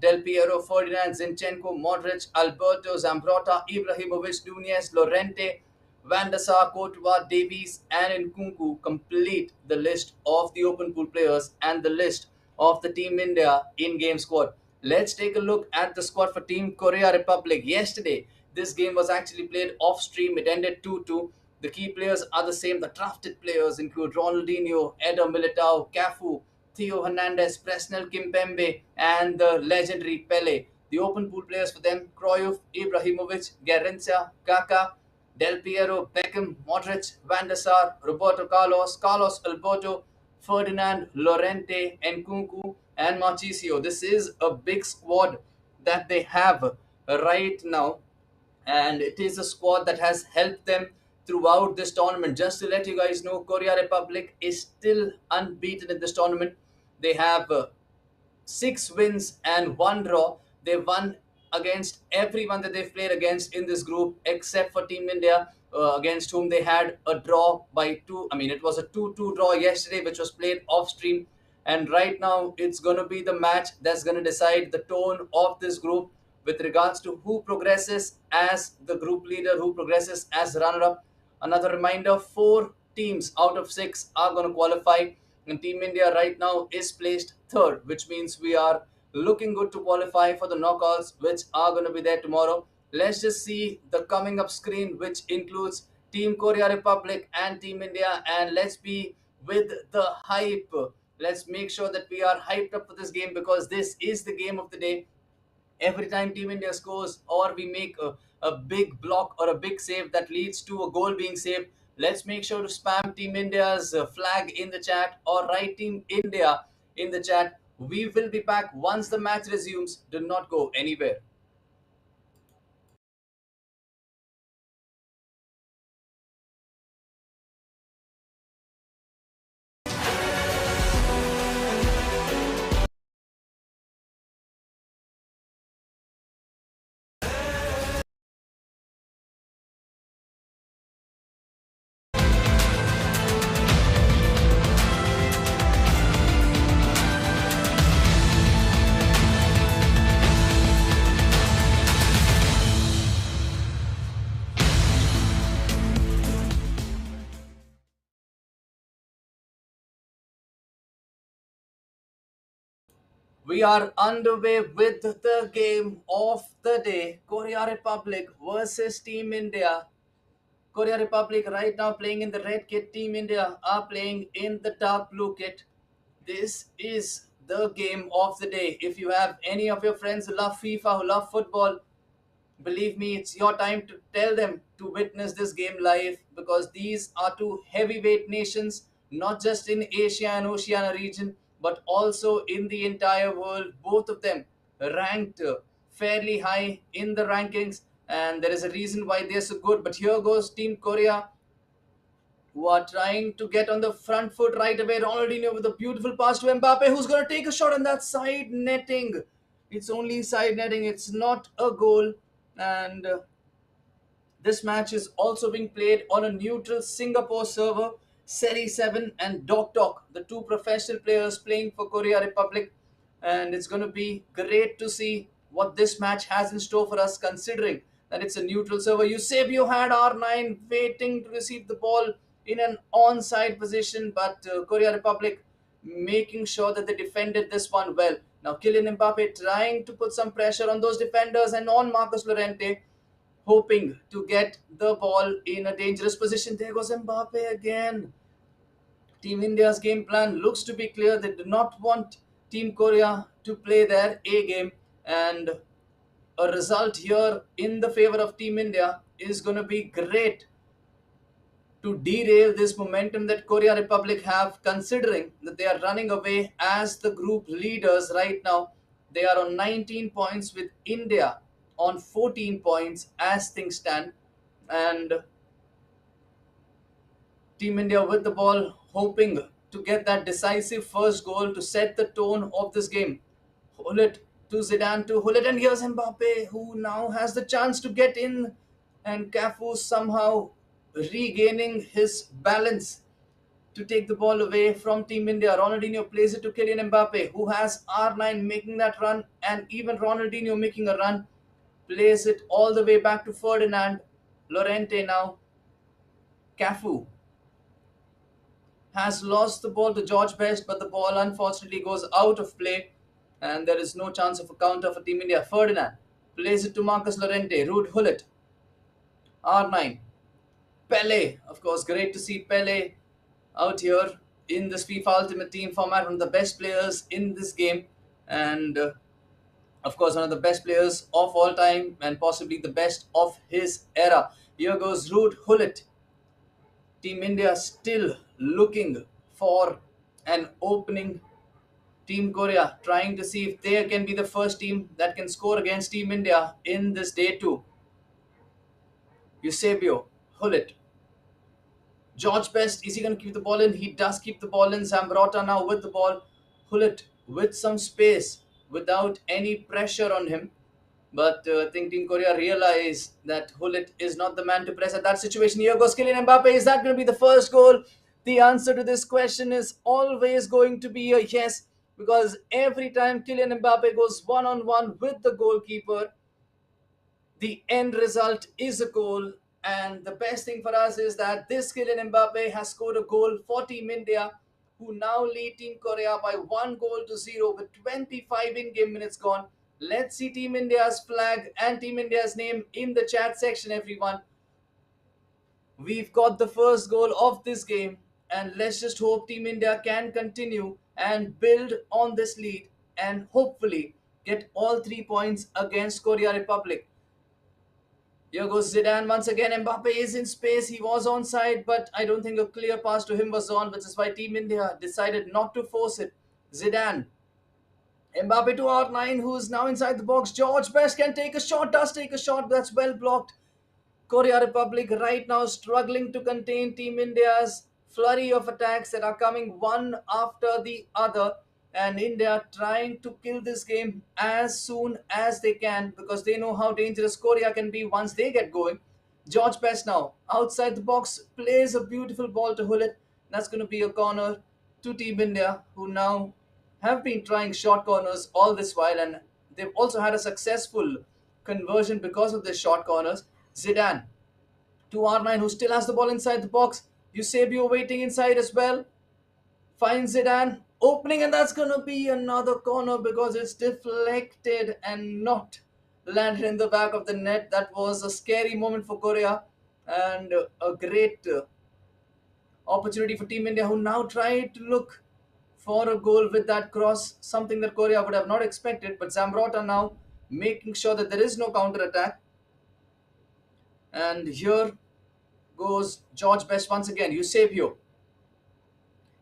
Del Piero, Ferdinand, Zinchenko, Modric, Alberto, Zambrotta, Ibrahimovic, Nunez, Lorente, Van der Sar, Courtois, Davies, and Nkunku complete the list of the open pool players and the list of the Team India in-game squad. Let's take a look at the squad for Team Korea Republic. Yesterday, this game was actually played off stream. It ended 2-2. The key players are the same. The drafted players include Ronaldinho, Eder Militao, Cafu, Theo Hernandez, Presnel Kimpembe, and the legendary Pele. The open pool players for them: Cruyff, Ibrahimovic, Garrincha, Kaká, Del Piero, Beckham, Modric, Van der Sar, Roberto Carlos, Carlos Alberto, Ferdinand, Lorente, Nkunku, and Marchisio. This is a big squad that they have right now, and it is a squad that has helped them throughout this tournament. Just to let you guys know, Korea Republic is still unbeaten in this tournament. They have 6 wins and 1 draw. They won against everyone that they've played against in this group, except for Team India, against whom they had a draw by 2. It was a 2-2 draw yesterday, which was played off stream. And right now, it's going to be the match that's going to decide the tone of this group with regards to who progresses as the group leader, who progresses as runner up. Another reminder: 4 teams out of 6 are going to qualify, and Team India right now is placed third, which means we are looking good to qualify for the knockouts, which are going to be there tomorrow. Let's just see the coming up screen, which includes Team Korea Republic and Team India, and let's be with the hype. Let's make sure that we are hyped up for this game, because this is the game of the day. Every time Team India scores or we make a big block or a big save that leads to a goal being saved, let's make sure to spam Team India's flag in the chat or write Team India in the chat. We will be back once the match resumes. Do not go anywhere. We are underway with the game of the day, Korea Republic versus Team India. Korea Republic right now playing in the red kit. Team India are playing in the dark blue kit. This is the game of the day. If you have any of your friends who love FIFA, who love football, believe me, it's your time to tell them to witness this game live, because these are two heavyweight nations, not just in Asia and Oceania region, but also in the entire world. Both of them ranked fairly high in the rankings, and there is a reason why they're so good. But here goes Team Korea, who are trying to get on the front foot right away. Ronaldinho with a beautiful pass to Mbappe, who's going to take a shot on that side netting. It's only side netting, it's not a goal. And this match is also being played on a neutral Singapore server. Seri 7 and Dok Tok, the two professional players playing for Korea Republic. And it's going to be great to see what this match has in store for us, considering that it's a neutral server. Eusebio had R9 waiting to receive the ball in an onside position, but Korea Republic making sure that they defended this one well. Now Kylian Mbappe trying to put some pressure on those defenders and on Marcus Llorente, hoping to get the ball in a dangerous position. There goes Mbappe again. Team India's game plan looks to be clear. They do not want Team Korea to play their A game, and a result here in the favor of Team India is going to be great to derail this momentum that Korea Republic have, considering that they are running away as the group leaders right now. They are on 19 points with India on 14 points as things stand. And Team India with the ball, hoping to get that decisive first goal to set the tone of this game. Hullet to Zidane to Hullet, and here's Mbappe, who now has the chance to get in, and Cafu somehow regaining his balance to take the ball away from Team India. Ronaldinho plays it to Kylian Mbappe, who has R9 making that run, and even Ronaldinho making a run, plays it all the way back to Ferdinand. Llorente now. Cafu has lost the ball to George Best, but the ball unfortunately goes out of play, and there is no chance of a counter for Team India. Ferdinand plays it to Marcus Llorente. Ruud Hullet, R9. Pele, of course, great to see Pele out here in this FIFA Ultimate Team format, one of the best players in this game, and of course, one of the best players of all time, and possibly the best of his era. Here goes Ruud Hullet. Team India still looking for an opening. Team Korea trying to see if they can be the first team that can score against Team India in this day two. Eusebio, Hullet. George Best, is he going to keep the ball in? He does keep the ball in. Zambrota now with the ball. Hullet with some space without any pressure on him. But I think Team Korea realized that Hullet is not the man to press at that situation. Here goes Kylian Mbappe. Is that going to be the first goal? The answer to this question is always going to be a yes, because every time Kylian Mbappe goes one-on-one with the goalkeeper, the end result is a goal. And the best thing for us is that this Kylian Mbappe has scored a goal for Team India, who now lead Team Korea by 1-0 with 25 in-game minutes gone. Let's see Team India's flag and Team India's name in the chat section, everyone. We've got the first goal of this game, and let's just hope Team India can continue and build on this lead and hopefully get all 3 points against Korea Republic. Here goes Zidane once again. Mbappe is in space. He was onside, but I don't think a clear pass to him was on, which is why Team India decided not to force it. Zidane. Mbappe to R9, who is now inside the box. George Best can take a shot, does take a shot. That's well blocked. Korea Republic right now struggling to contain Team India's flurry of attacks that are coming one after the other, and India trying to kill this game as soon as they can, because they know how dangerous Korea can be once they get going. George Best now outside the box plays a beautiful ball to Hullet. That's going to be a corner to Team India, who now have been trying short corners all this while, and they've also had a successful conversion because of their short corners. Zidane to R9, who still has the ball inside the box. Eusebio waiting inside as well. Finds Zidane. opening, and that's gonna be another corner because it's deflected and not landed in the back of the net. That was a scary moment for Korea, and a great opportunity for Team India, who now tried to look for a goal with that cross, something that Korea would have not expected. But Zambrota now making sure that there is no counter attack. And here goes George Best once again. Eusebio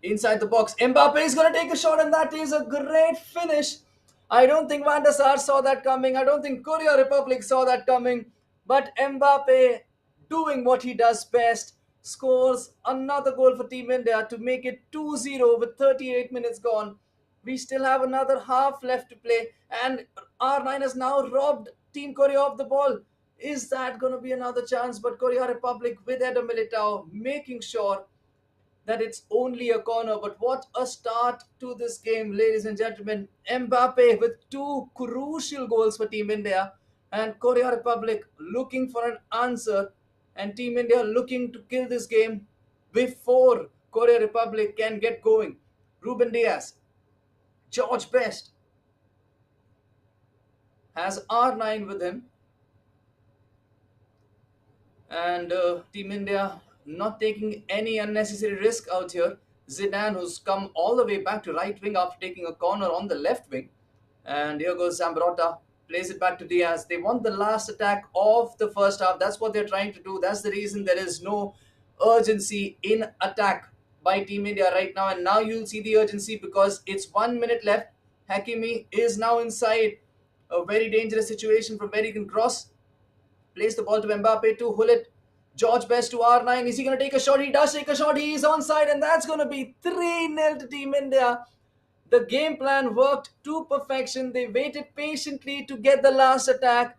inside the box. Mbappe is going to take a shot, and that is a great finish. I don't think Van der Sar saw that coming. I don't think Korea Republic saw that coming. But Mbappe, doing what he does best, scores another goal for Team India to make it 2-0 with 38 minutes gone. We still have another half left to play, and R9 has now robbed Team Korea of the ball. Is that going to be another chance? But Korea Republic with Eder Militao making sure that it's only a corner. But what a start to this game, ladies and gentlemen. Mbappe with two crucial goals for Team India, and Korea Republic looking for an answer, and Team India looking to kill this game before Korea Republic can get going. Ruben Diaz, George Best has R9 with him, and Team India not taking any unnecessary risk out here. Zidane, who's come all the way back to right wing after taking a corner on the left wing, and here goes Zambrota, plays it back to Diaz. They want the last attack of the first half. That's what they're trying to do. That's the reason there is no urgency in attack by Team India right now. And now you'll see the urgency because it's 1 minute left. Hakimi is now inside a very dangerous situation from where he can cross. Plays the ball to Mbappe to Hullet. George Best to R9. Is he going to take a shot? He does take a shot. He is onside, and that's going to be 3-0 to Team India. The game plan worked to perfection. They waited patiently to get the last attack.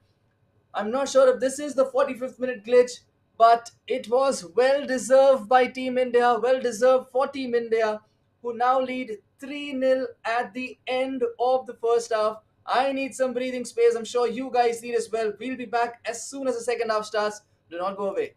I'm not sure if this is the 45th minute glitch, but it was well deserved by Team India, well deserved for Team India, who now lead 3-0 at the end of the first half. I need some breathing space. I'm sure you guys need as well. We'll be back as soon as the second half starts. Do not go away.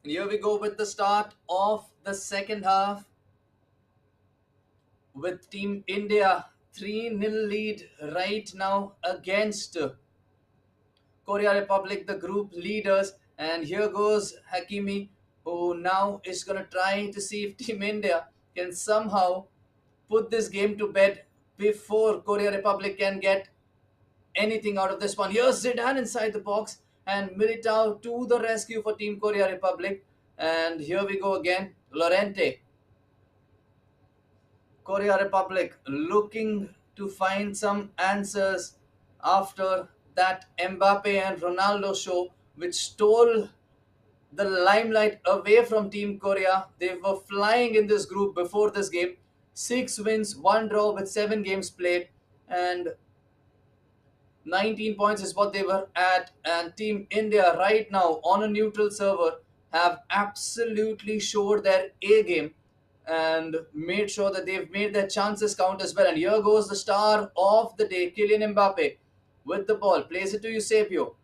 And here we go with the start of the second half with Team India 3-0 lead right now against Korea Republic, the group leaders. And here goes Hakimi, who now is going to try to see if Team India can somehow put this game to bed before Korea Republic can get anything out of this one. Here's Zidane inside the box, and Militao to the rescue for Team Korea Republic. And here we go again. Lorente, Korea Republic looking to find some answers after that Mbappe and Ronaldo show, which stole the limelight away from Team Korea. They were flying in this group before this game. 6 wins, 1 draw with 7 games played, and 19 points is what they were at. And Team India right now on a neutral server have absolutely showed their A game and made sure that they've made their chances count as well. And here goes the star of the day, Kylian Mbappe, with the ball, plays it to Eusebio.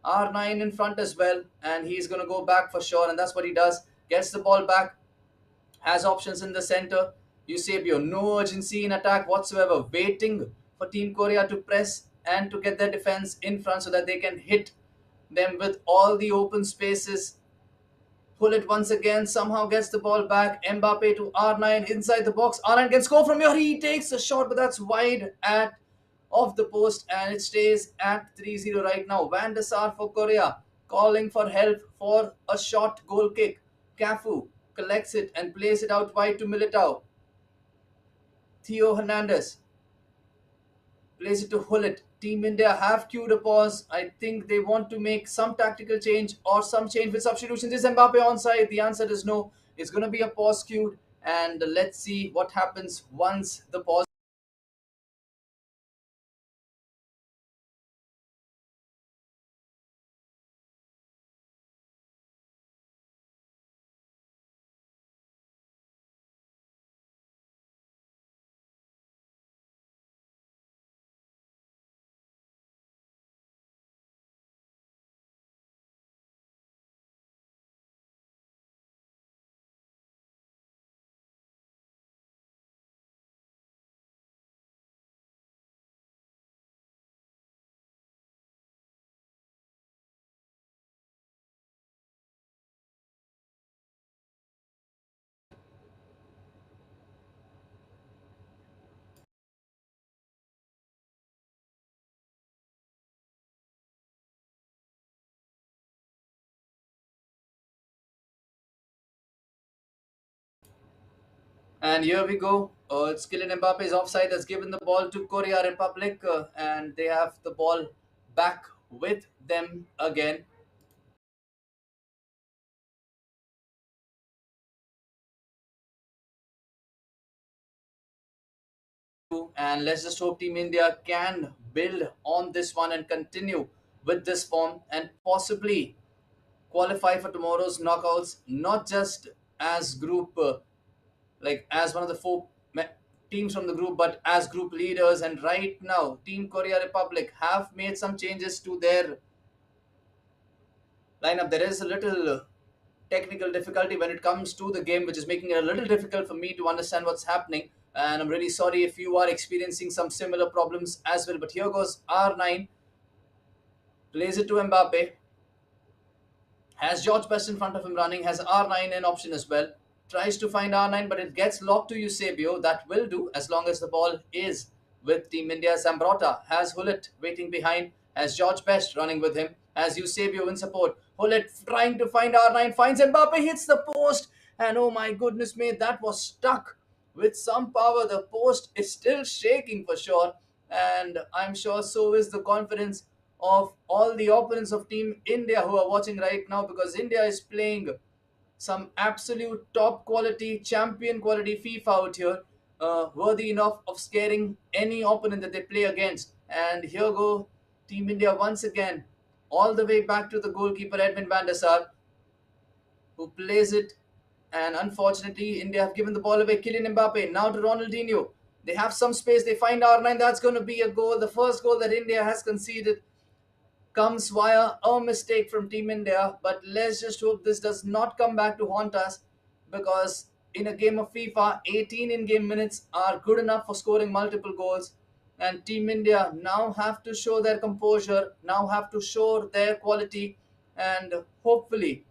R9 in front as well, and he's going to go back for sure, and that's what he does. Gets the ball back, has options in the center, Eusebio, no urgency in attack whatsoever, waiting for Team Korea to press and to get their defense in front so that they can hit them with all the open spaces. Pull it once again, somehow gets the ball back. Mbappe to R9 inside the box. R9 can score from here. He takes a shot, but that's wide at off the post and it stays at 3-0 right now. Van der Sar for Korea calling for help for a short goal kick. Cafu collects it and plays it out wide to Militao. Theo Hernandez plays it to Hullet. Team India have queued a pause. I think they want to make some tactical change or some change with substitutions. Is Mbappe onside? The answer is no. It's going to be a pause queued, and let's see what happens once the pause. And here we go. It's Kylian Mbappe's offside has given the ball to Korea Republic, and they have the ball back with them again. And let's just hope Team India can build on this one and continue with this form and possibly qualify for tomorrow's knockouts, not just as group, like as one of the teams from the group, but as group leaders. And right now, Team Korea Republic have made some changes to their lineup. There is a little technical difficulty when it comes to the game, which is making it a little difficult for me to understand what's happening. And I'm really sorry if you are experiencing some similar problems as well. But here goes R9, plays it to Mbappe, has George Best in front of him running, has R9 in option as well. Tries to find R9, but it gets locked to Eusebio. That will do as long as the ball is with Team India. Zambrota has Hullet waiting behind, has George Best running with him, has Eusebio in support. Hullet trying to find R9, finds Mbappe, hits the post, and oh my goodness me, that was stuck with some power. The post is still shaking for sure, and I'm sure so is the confidence of all the opponents of Team India who are watching right now, because India is playing some absolute top quality, champion quality FIFA out here, worthy enough of scaring any opponent that they play against. And here go Team India once again, all the way back to the goalkeeper Edwin van der Sar, who plays it. And unfortunately, India have given the ball away. Kylian Mbappe now to Ronaldinho. They have some space. They find R9. That's going to be a goal. The first goal that India has conceded comes via a mistake from Team India. But let's just hope this does not come back to haunt us, because in a game of FIFA, 18 in-game minutes are good enough for scoring multiple goals. And Team India now have to show their composure, now have to show their quality, and hopefully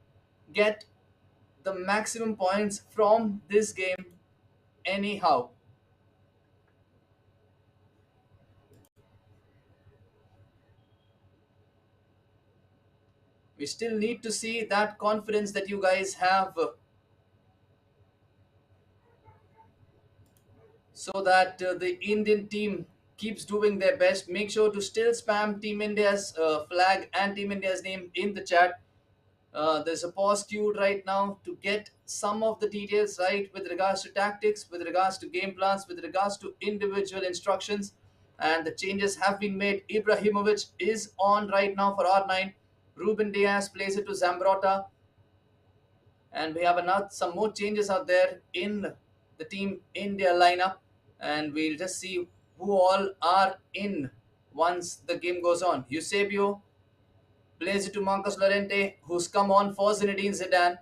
get the maximum points from this game anyhow. We still need to see that confidence that you guys have, so that the Indian team keeps doing their best. Make sure to still spam Team India's flag and Team India's name in the chat. There's a pause queued right now to get some of the details right with regards to tactics, with regards to game plans, with regards to individual instructions. And the changes have been made. Ibrahimovic is on right now for R9. Ruben Diaz plays it to Zambrota. And we have another some more changes out there in the Team India lineup, and we'll just see who all are in once the game goes on. Eusebio plays it to Marcos Llorente, who's come on for Zinedine Zidane.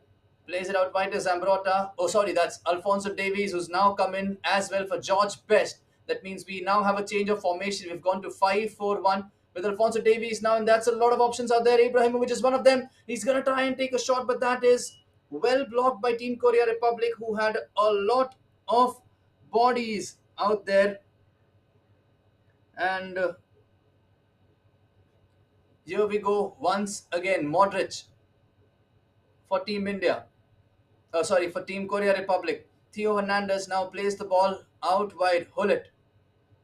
Plays it out wide to Zambrota. Oh, sorry, that's Alfonso Davies, who's now come in as well for George Best. That means we now have a change of formation. We've gone to 5-4-1 with Alfonso Davies now, and that's a lot of options out there. Ibrahimovic is one of them. He's going to try and take a shot, but that is well blocked by Team Korea Republic, who had a lot of bodies out there. And here we go once again. Modric for Team India. Sorry, for Team Korea Republic. Theo Hernandez now plays the ball out wide. Hullet,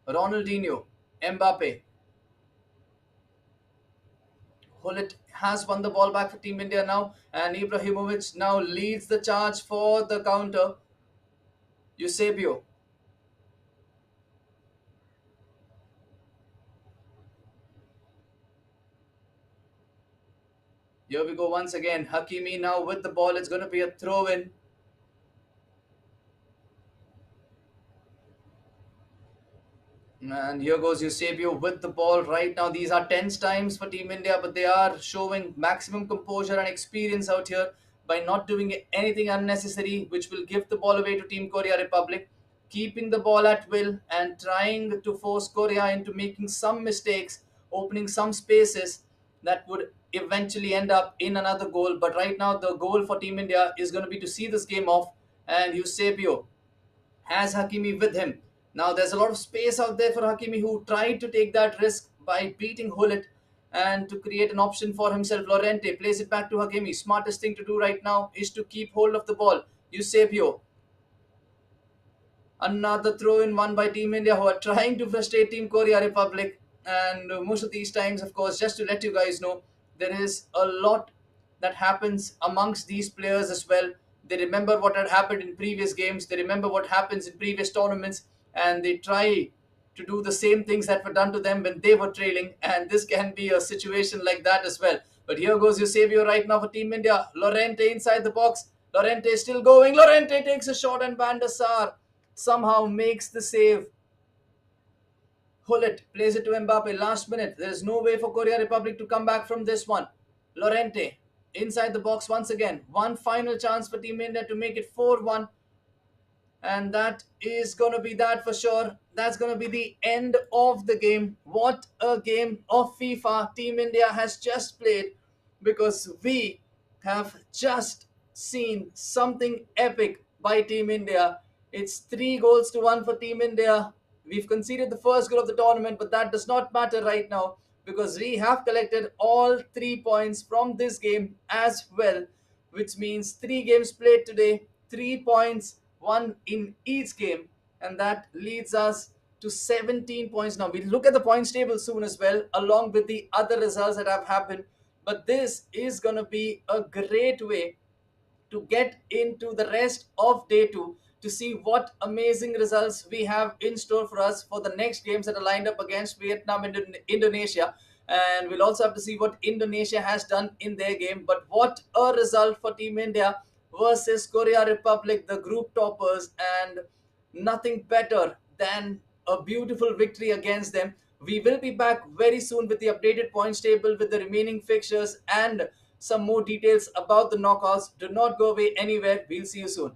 Ronaldinho, Mbappe. Hullet has won the ball back for Team India now, and Ibrahimovic now leads the charge for the counter. Eusebio. Here we go once again. Hakimi now with the ball. It's going to be a throw in. And here goes Eusebio with the ball right now. These are tense times for Team India, but they are showing maximum composure and experience out here by not doing anything unnecessary, which will give the ball away to Team Korea Republic, keeping the ball at will and trying to force Korea into making some mistakes, opening some spaces that would eventually end up in another goal. But right now, the goal for Team India is going to be to see this game off, and Eusebio has Hakimi with him. Now there's a lot of space out there for Hakimi, who tried to take that risk by beating Hullet and to create an option for himself. Lorente plays it back to Hakimi. Smartest thing to do right now is to keep hold of the ball. Eusebio. Another throw in one by Team India, who are trying to frustrate Team Korea Republic. And most of these times, of course, just to let you guys know, there is a lot that happens amongst these players as well. They remember what had happened in previous games, they remember what happens in previous tournaments, and they try to do the same things that were done to them when they were trailing. And this can be a situation like that as well. But here goes Eusebio right now for Team India. Lorente inside the box. Lorente is still going. Lorente takes a shot, and Van der Sar somehow makes the save. Hullet plays it to Mbappe last minute. There is no way for Korea Republic to come back from this one. Lorente inside the box once again. One final chance for Team India to make it 4-1. And that is going to be that for sure. That's going to be the end of the game. What a game of FIFA Team India has just played, because we have just seen something epic by Team India. It's 3 goals to 1 for Team India. We've conceded the first goal of the tournament, but that does not matter right now, because we have collected all 3 points from this game as well, which means 3 games played today, 3 points, one in each game, and that leads us to 17 points now. We'll look at the points table soon as well, along with the other results that have happened. But this is going to be a great way to get into the rest of day 2, to see what amazing results we have in store for us for the next games that are lined up against Vietnam and Indonesia. And we'll also have to see what Indonesia has done in their game. But what a result for Team India versus Korea Republic, the group toppers, and nothing better than a beautiful victory against them. We will be back very soon with the updated points table, with the remaining fixtures and some more details about the knockouts. Do not go away anywhere. We'll see you soon.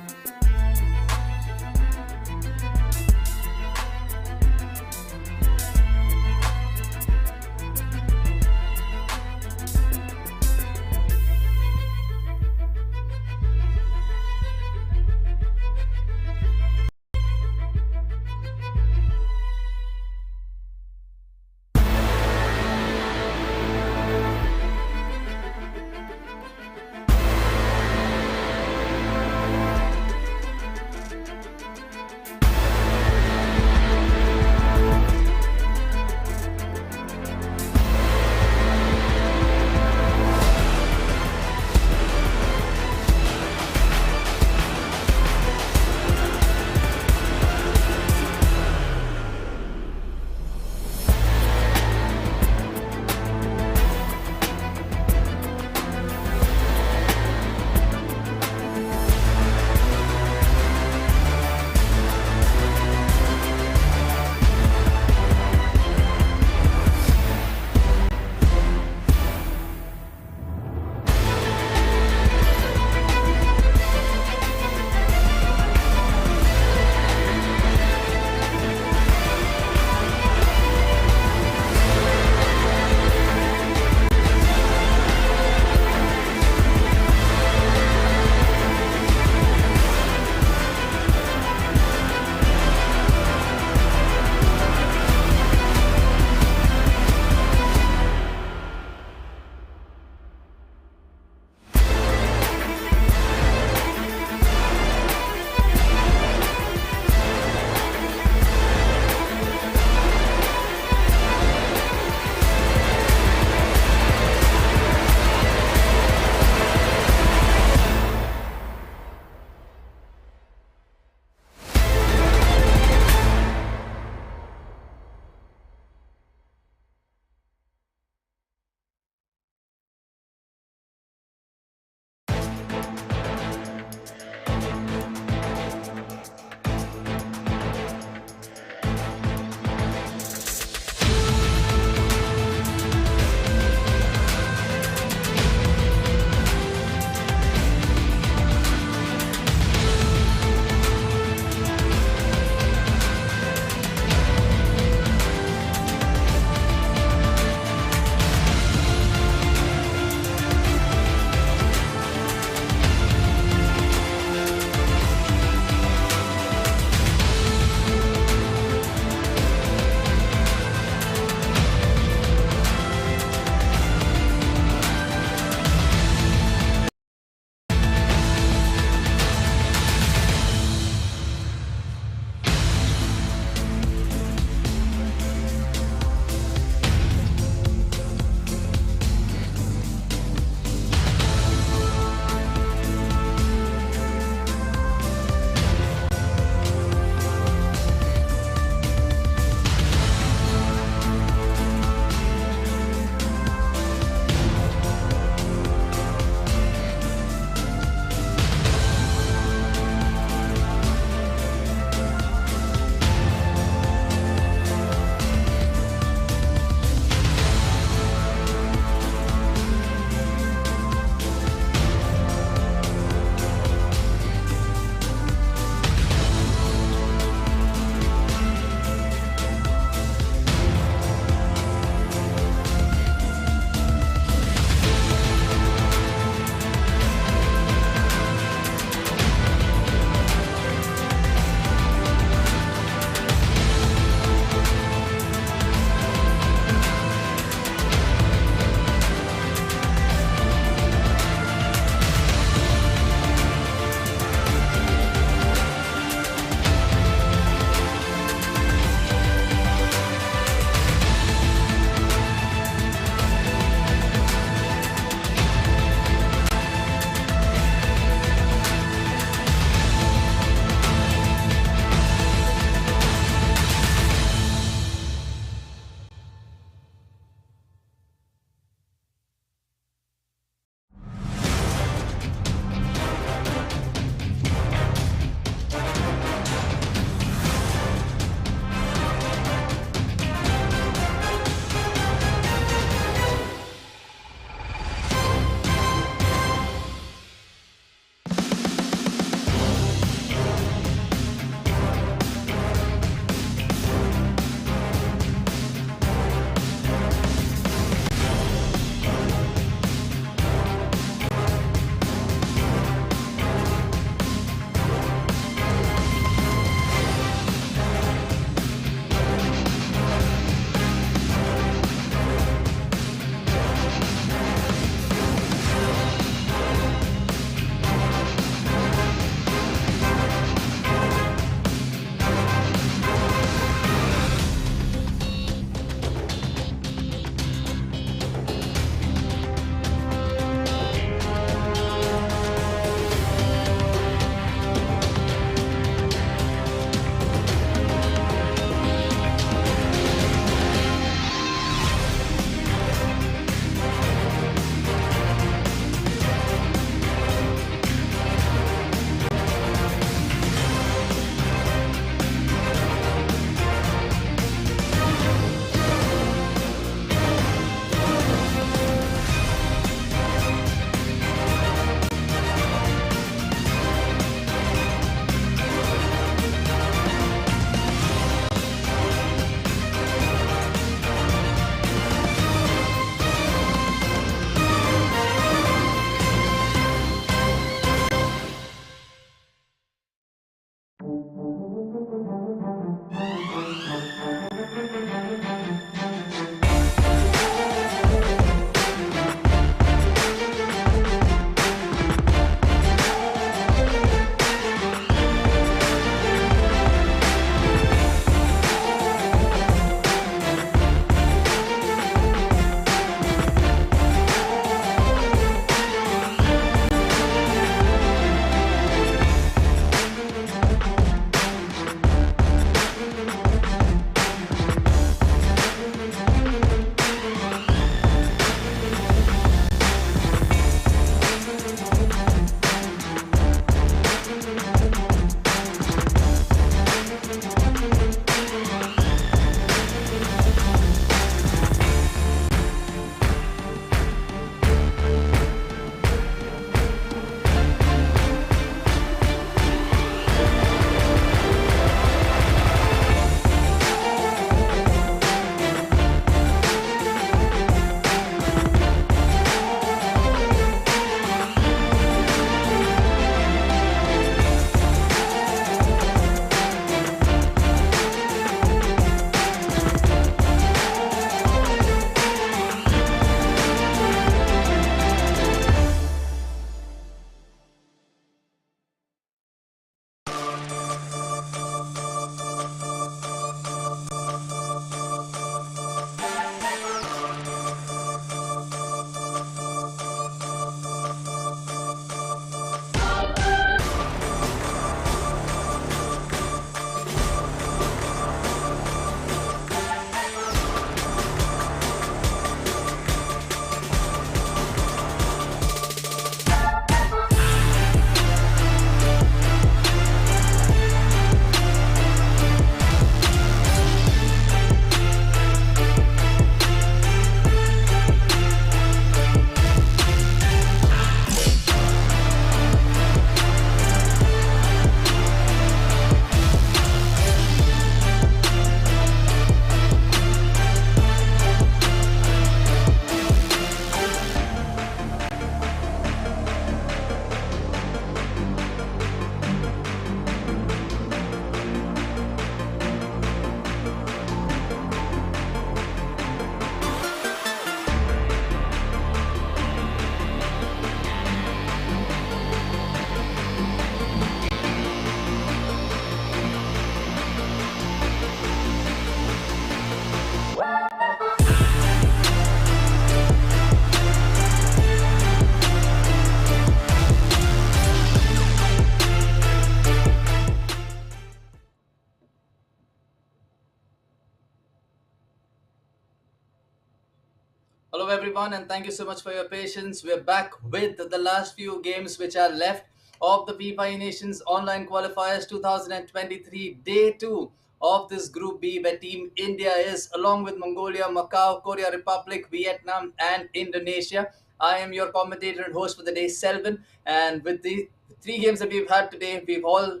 Hello, everyone, and thank you so much for your patience. We're back with the last few games which are left of the FIFA Nations Online Qualifiers 2023 Day 2 of this Group B, where Team India is along with Mongolia, Macau, Korea Republic, Vietnam, and Indonesia. I am your commentator and host for the day, Selvin, and with the three games that we've had today, we've all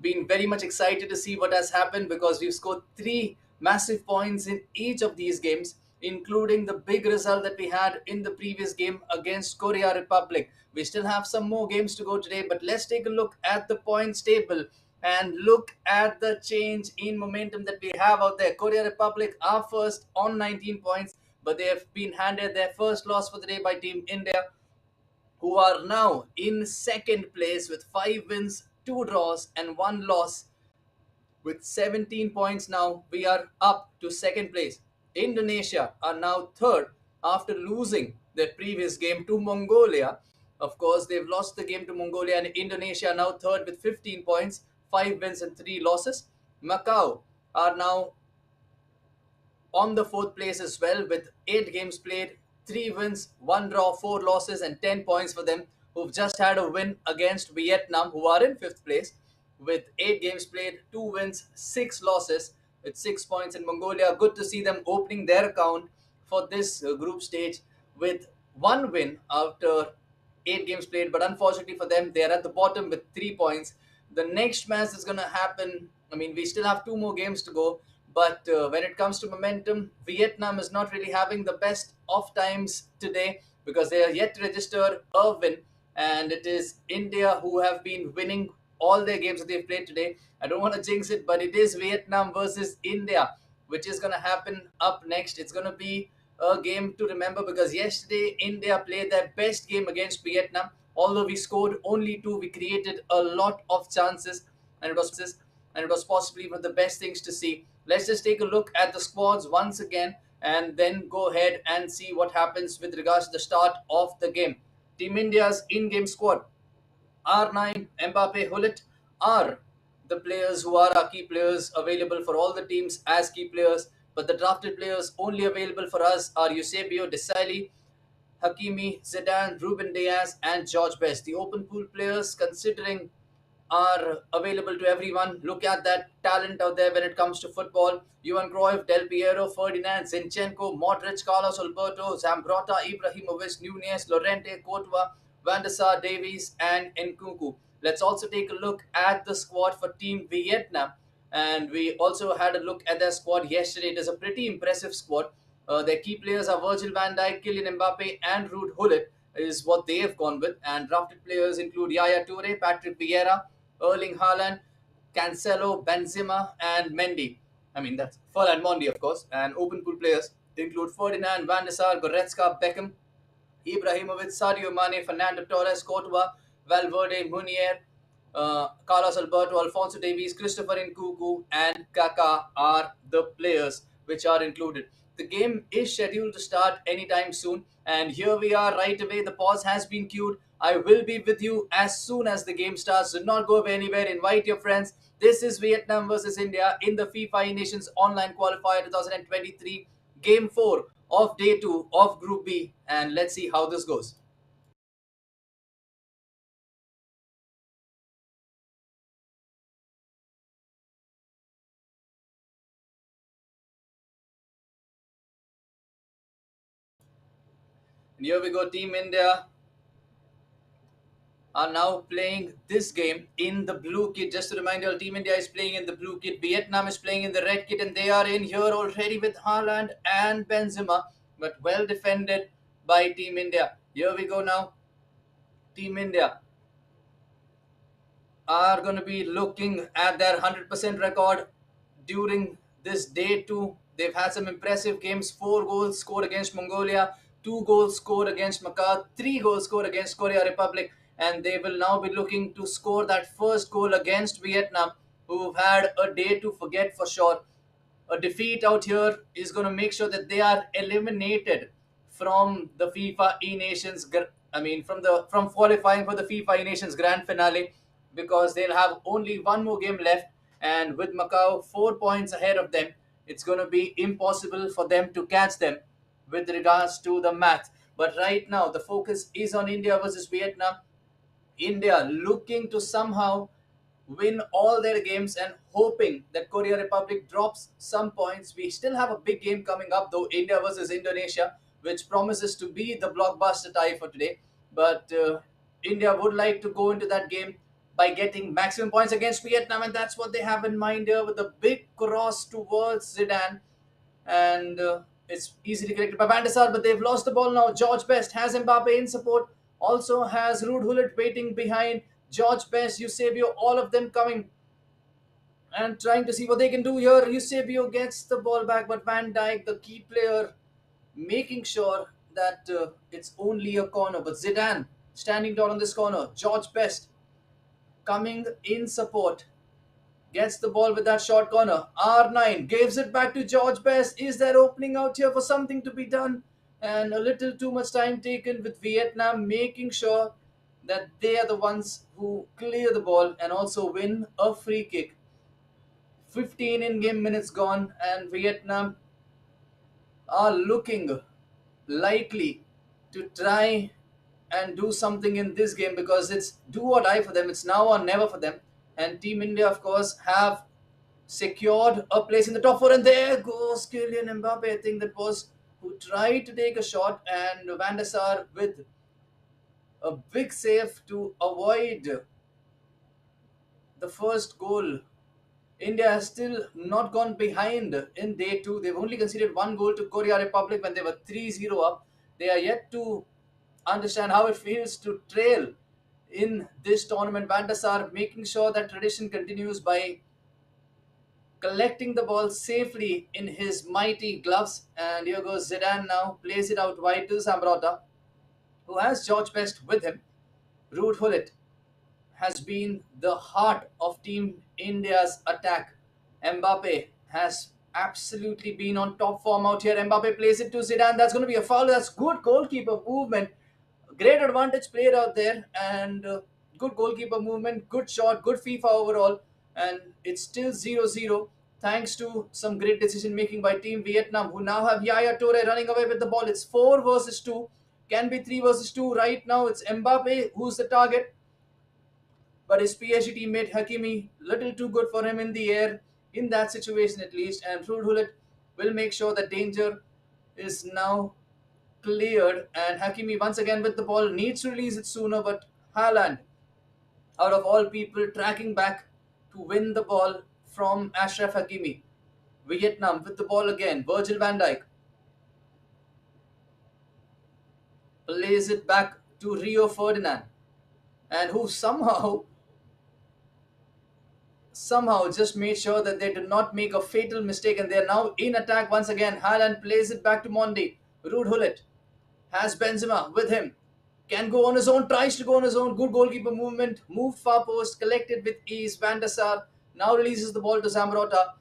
been very much excited to see what has happened because we've scored three massive points in each of these games, including the big result that we had in the previous game against Korea Republic. We still have some more games to go today, but let's take a look at the points table and look at the change in momentum that we have out there. Korea Republic are first on 19 points, but they have been handed their first loss for the day by Team India, who are now in second place with 5 wins, 2 draws, and 1 loss. With 17 points now, we are up to second place. Indonesia are now third after losing their previous game to Mongolia. Of course, they've lost the game to Mongolia, and Indonesia are now third with 15 points, 5 wins, and 3 losses. Macau are now on the fourth place as well with 8 games played, 3 wins, 1 draw, 4 losses, and 10 points for them, who've just had a win against Vietnam, who are in fifth place with 8 games played, 2 wins, 6 losses, with 6 points. In Mongolia, good to see them opening their account for this group stage with 1 win after 8 games played, but unfortunately for them, they are at the bottom with 3 points. The next match is going to happen. I mean, we still have 2 more games to go, but when it comes to momentum, Vietnam is not really having the best of times today because they are yet to register a win, and it is India who have been winning all their games that they've played today. I don't want to jinx it, but it is Vietnam versus India, which is going to happen up next. It's going to be a game to remember because yesterday India played their best game against Vietnam. Although we scored only two, we created a lot of chances, and it was possibly one of the best things to see. Let's just take a look at the squads once again and then go ahead and see what happens with regards to the start of the game. Team India's in-game squad: R9, Mbappe, Hullet are the players who are our key players available for all the teams as key players. But the drafted players only available for us are Eusebio, Desailly, Hakimi, Zidane, Ruben Diaz, and George Best. The open pool players, considering, are available to everyone. Look at that talent out there when it comes to football. Johan Cruyff, Del Piero, Ferdinand, Zinchenko, Modric, Carlos Alberto, Zambrotta, Ibrahimovic, Nunez, Lorente, Courtois, Van der Sar, Davies, and Nkunku. Let's also take a look at the squad for Team Vietnam. And we also had a look at their squad yesterday. It is a pretty impressive squad. Their key players are Virgil van Dijk, Kylian Mbappe, and Ruud Gullit is what they have gone with. And drafted players include Yaya Toure, Patrick Vieira, Erling Haaland, Cancelo, Benzema, and Mendy. I mean, that's Ferland Mondi, of course. And open pool players include Ferdinand, Van der Sar, Goretzka, Beckham, Ibrahimovic, Sadio Mane, Fernando Torres, Courtois, Valverde, Munier, Carlos Alberto, Alfonso Davies, Christopher Nkunku, and Kaká are the players which are included. The game is scheduled to start anytime soon, and here we are right away. The pause has been queued. I will be with you as soon as the game starts. Do not go anywhere. Invite your friends. This is Vietnam versus India in the FIFA Nations Online Qualifier 2023, Game 4 of Day 2 of Group B, and let's see how this goes. And here we go. Team India are now playing this game in the blue kit. Just to remind you, all, Team India is playing in the blue kit. Vietnam is playing in the red kit, and they are in here already with Haaland and Benzema, but well defended by Team India. Here we go now. Team India are going to be looking at their 100% record during this day two. They've had some impressive games: 4 goals scored against Mongolia, 2 goals scored against Macau, 3 goals scored against Korea Republic, and they will now be looking to score that first goal against Vietnam, who've had a day to forget for sure. A defeat out here is going to make sure that they are eliminated from the FIFA E Nations. I mean, from qualifying for the FIFA E Nations Grand Finale, because they'll have only one more game left, and with Macau 4 points ahead of them, it's going to be impossible for them to catch them. with regards to the math. But right now, the focus is on India versus Vietnam. India looking to somehow win all their games and hoping that Korea Republic drops some points. We still have a big game coming up, though, India versus Indonesia, which promises to be the blockbuster tie for today. But India would like to go into that game by getting maximum points against Vietnam, and that's what they have in mind here with a big cross towards Zidane, and it's easily corrected by Van der Sar, but they've lost the ball now. George Best has Mbappe in support, also has Ruud Gullit waiting behind. George Best, Eusebio, all of them coming and trying to see what they can do here. Eusebio gets the ball back, but Van Dijk, the key player, making sure that it's only a corner. But Zidane standing down on this corner. George Best coming in support. Gets the ball with that short corner. R9 gives it back to George Best. Is there opening out here for something to be done? And a little too much time taken with Vietnam making sure that they are the ones who clear the ball and also win a free kick. 15 in-game minutes gone, and Vietnam are looking likely to try and do something in this game because it's do or die for them. It's now or never for them. And Team India, of course, have secured a place in the top four. And there goes Kylian Mbappe. I think that was who tried to take a shot, and Van der Sar with a big save to avoid the first goal. India has still not gone behind in day two. They've only conceded one goal to Korea Republic when they were 3-0 up. They are yet to understand how it feels to trail in this tournament. Van der Sar making sure that tradition continues by collecting the ball safely in his mighty gloves. And here goes Zidane now, plays it out wide to Zambrota, who has George Best with him. Ruud Gullit has been the heart of Team India's attack. Mbappe has absolutely been on top form out here. Mbappe plays it to Zidane. That's going to be a foul. That's good goalkeeper movement. Great advantage played out there, and good goalkeeper movement, good shot, good FIFA overall. And it's still 0-0 thanks to some great decision making by Team Vietnam, who now have Yaya Toure running away with the ball. It's 4 versus 2, can be 3 versus 2. Right now, it's Mbappe who's the target, but his PSG teammate Hakimi, little too good for him in the air, in that situation at least. And Ruud Gullit will make sure that danger is now cleared. And Hakimi once again with the ball, needs to release it sooner, but Haaland, out of all people, tracking back to win the ball from Ashraf Hakimi. Vietnam with the ball again. Virgil van Dijk plays it back to Rio Ferdinand, and who somehow just made sure that they did not make a fatal mistake, and they are now in attack once again. Haaland plays it back to Mondi. Ruud Gullit has Benzema with him. Can go on his own, tries to go on his own. Good goalkeeper movement. Moved far post, collected with ease. Van der Sar now releases the ball to Zambrota.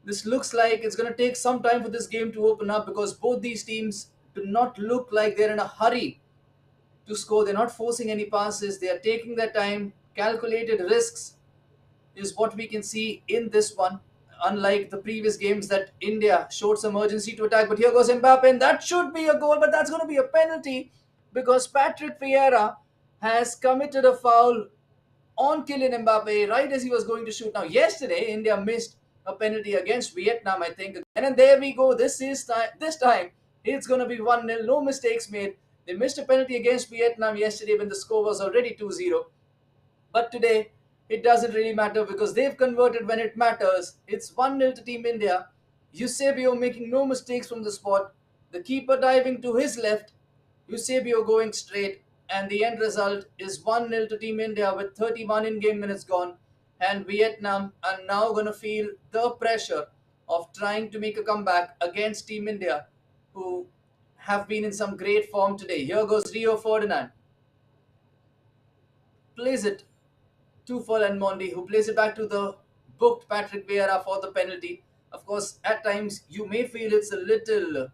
This looks like it's going to take some time for this game to open up because both these teams do not look like they're in a hurry to score. They're not forcing any passes. They are taking their time. Calculated risks is what we can see in this one. Unlike the previous games that India showed some urgency to attack. But here goes Mbappe, and that should be a goal, but that's going to be a penalty because Patrick Vieira has committed a foul on Kylian Mbappe right as he was going to shoot. Now, yesterday, India missed a penalty against Vietnam, I think. And there we go. This time, it's going to be 1-0. No mistakes made. They missed a penalty against Vietnam yesterday when the score was already 2-0. But today, it doesn't really matter because they've converted when it matters. It's 1-0 to Team India. Eusebio making no mistakes from the spot. The keeper diving to his left. Eusebio going straight. And the end result is 1-0 to Team India with 31 in-game minutes gone. And Vietnam are now going to feel the pressure of trying to make a comeback against Team India, who have been in some great form today. Here goes Rio Ferdinand. Plays it to Ferland Mondi, who plays it back to the booked Patrick Vieira for the penalty. Of course, at times you may feel it's a little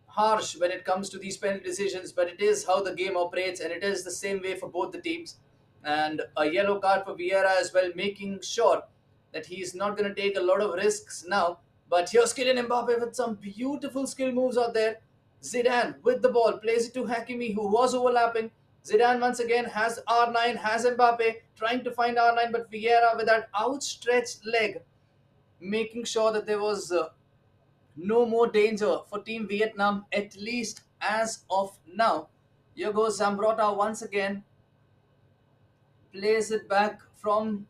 harsh when it comes to these penalty decisions, but it is how the game operates, and it is the same way for both the teams. And a yellow card for Vieira as well, making sure that he's not going to take a lot of risks now But here's Kylian Mbappe with some beautiful skill moves out there. Zidane with the ball plays it to Hakimi, who was overlapping. Zidane once again has R9, has Mbappe trying to find R9, but Vieira with that outstretched leg, making sure that there was no more danger for Team Vietnam, at least as of now. Here goes Zambrota once again, plays it back from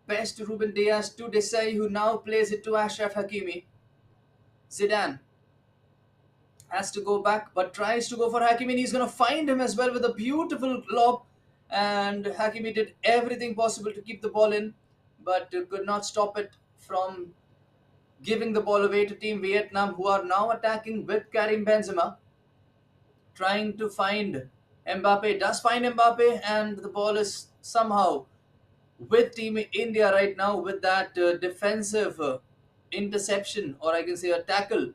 Best to Ruben Diaz to Desai, who now plays it to Ashraf Hakimi. Zidane has to go back, but tries to go for Hakimi, and he's going to find him as well with a beautiful lob. And Hakimi did everything possible to keep the ball in, but could not stop it from giving the ball away to Team Vietnam, who are now attacking with Karim Benzema, trying to find Mbappe. Does find Mbappe, and the ball is somehow with Team India right now with that defensive interception, or I can say a tackle,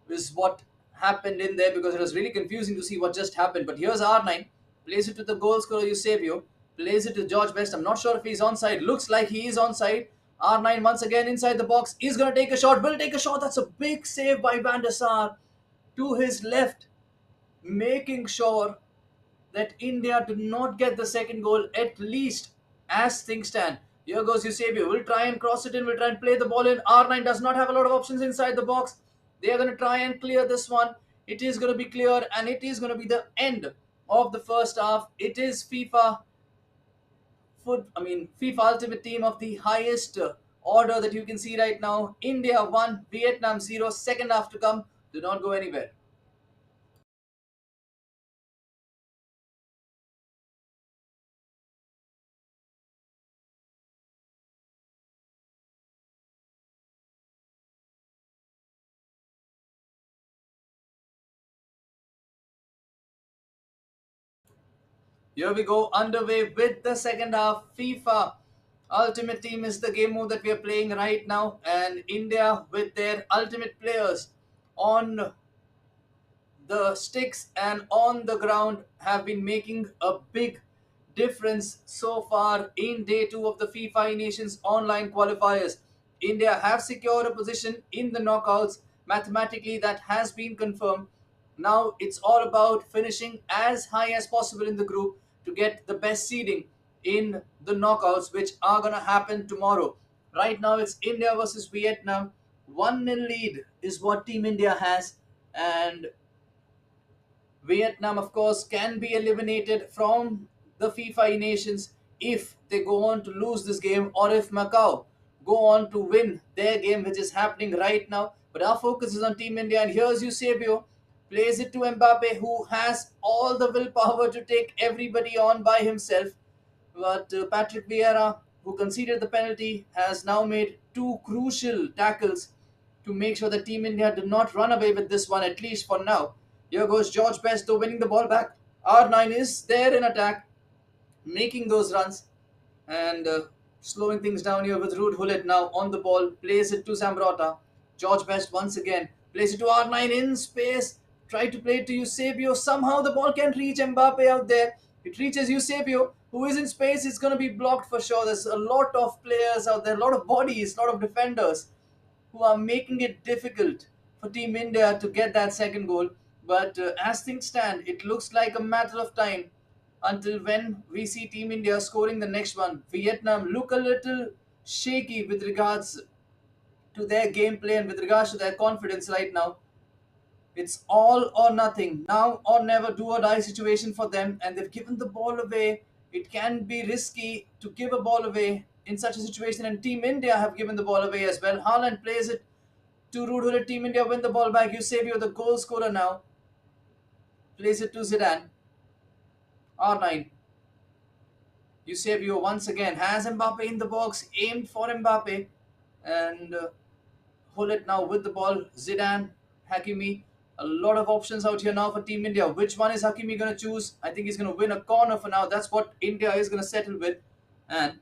is what happened in there, because it was really confusing to see what just happened. But here's R9, plays it to the goal scorer Eusebio, plays it to George Best. I'm not sure if he's onside. Looks like he is onside. R9 once again inside the box. He's going to take a shot. Will take a shot. That's a big save by Van der Sar to his left, making sure that India did not get the second goal, at least as things stand. Here goes Eusebio. Will try and cross it in, will try and play the ball in. R9 does not have a lot of options inside the box. They are going to try and clear this one. It is going to be cleared, and it is going to be the end of the first half. It is FIFA Ultimate Team of the highest order that you can see right now. India 1, Vietnam 0. Second half to come. Do not go anywhere. Here we go, underway with the second half. FIFA Ultimate Team is the game mode that we are playing right now, and India with their ultimate players on the sticks and on the ground have been making a big difference so far in day two of the FIFA Nations online qualifiers. India have secured a position in the knockouts. Mathematically, that has been confirmed. Now it's all about finishing as high as possible in the group to get the best seeding in the knockouts, which are going to happen tomorrow. Right now, it's India versus Vietnam. 1-0 lead is what Team India has, and Vietnam, of course, can be eliminated from the FIFA Nations if they go on to lose this game, or if Macau go on to win their game, which is happening right now. But our focus is on Team India, and here's Eusebio, plays it to Mbappe, who has all the willpower to take everybody on by himself. But Patrick Vieira, who conceded the penalty, has now made two crucial tackles to make sure that Team India did not run away with this one, at least for now. Here goes George Best, though, winning the ball back. R9 is there in attack, making those runs, and slowing things down here with Rude Hullet now on the ball. Plays it to Zambrota. George Best once again plays it to R9 in space. Try to play it to Eusebio. Somehow the ball can't reach Mbappe out there. It reaches Eusebio, who is in space. It's going to be blocked for sure. There's a lot of players out there, a lot of bodies, a lot of defenders who are making it difficult for Team India to get that second goal. But as things stand, it looks like a matter of time until when we see Team India scoring the next one. Vietnam look a little shaky with regards to their gameplay and with regards to their confidence right now. It's all or nothing, now or never, do or die situation for them, and they've given the ball away. It can be risky to give a ball away in such a situation, and Team India have given the ball away as well. Haaland plays it to Ruud. Team India win the ball back. Eusebio, the goal scorer now, plays it to Zidane. R9. Eusebio once again has Mbappe in the box, aimed for Mbappe, and Hullet now with the ball. Zidane, Hakimi. A lot of options out here now for Team India. Which one is Hakimi going to choose? I think he's going to win a corner for now. That's what India is going to settle with. And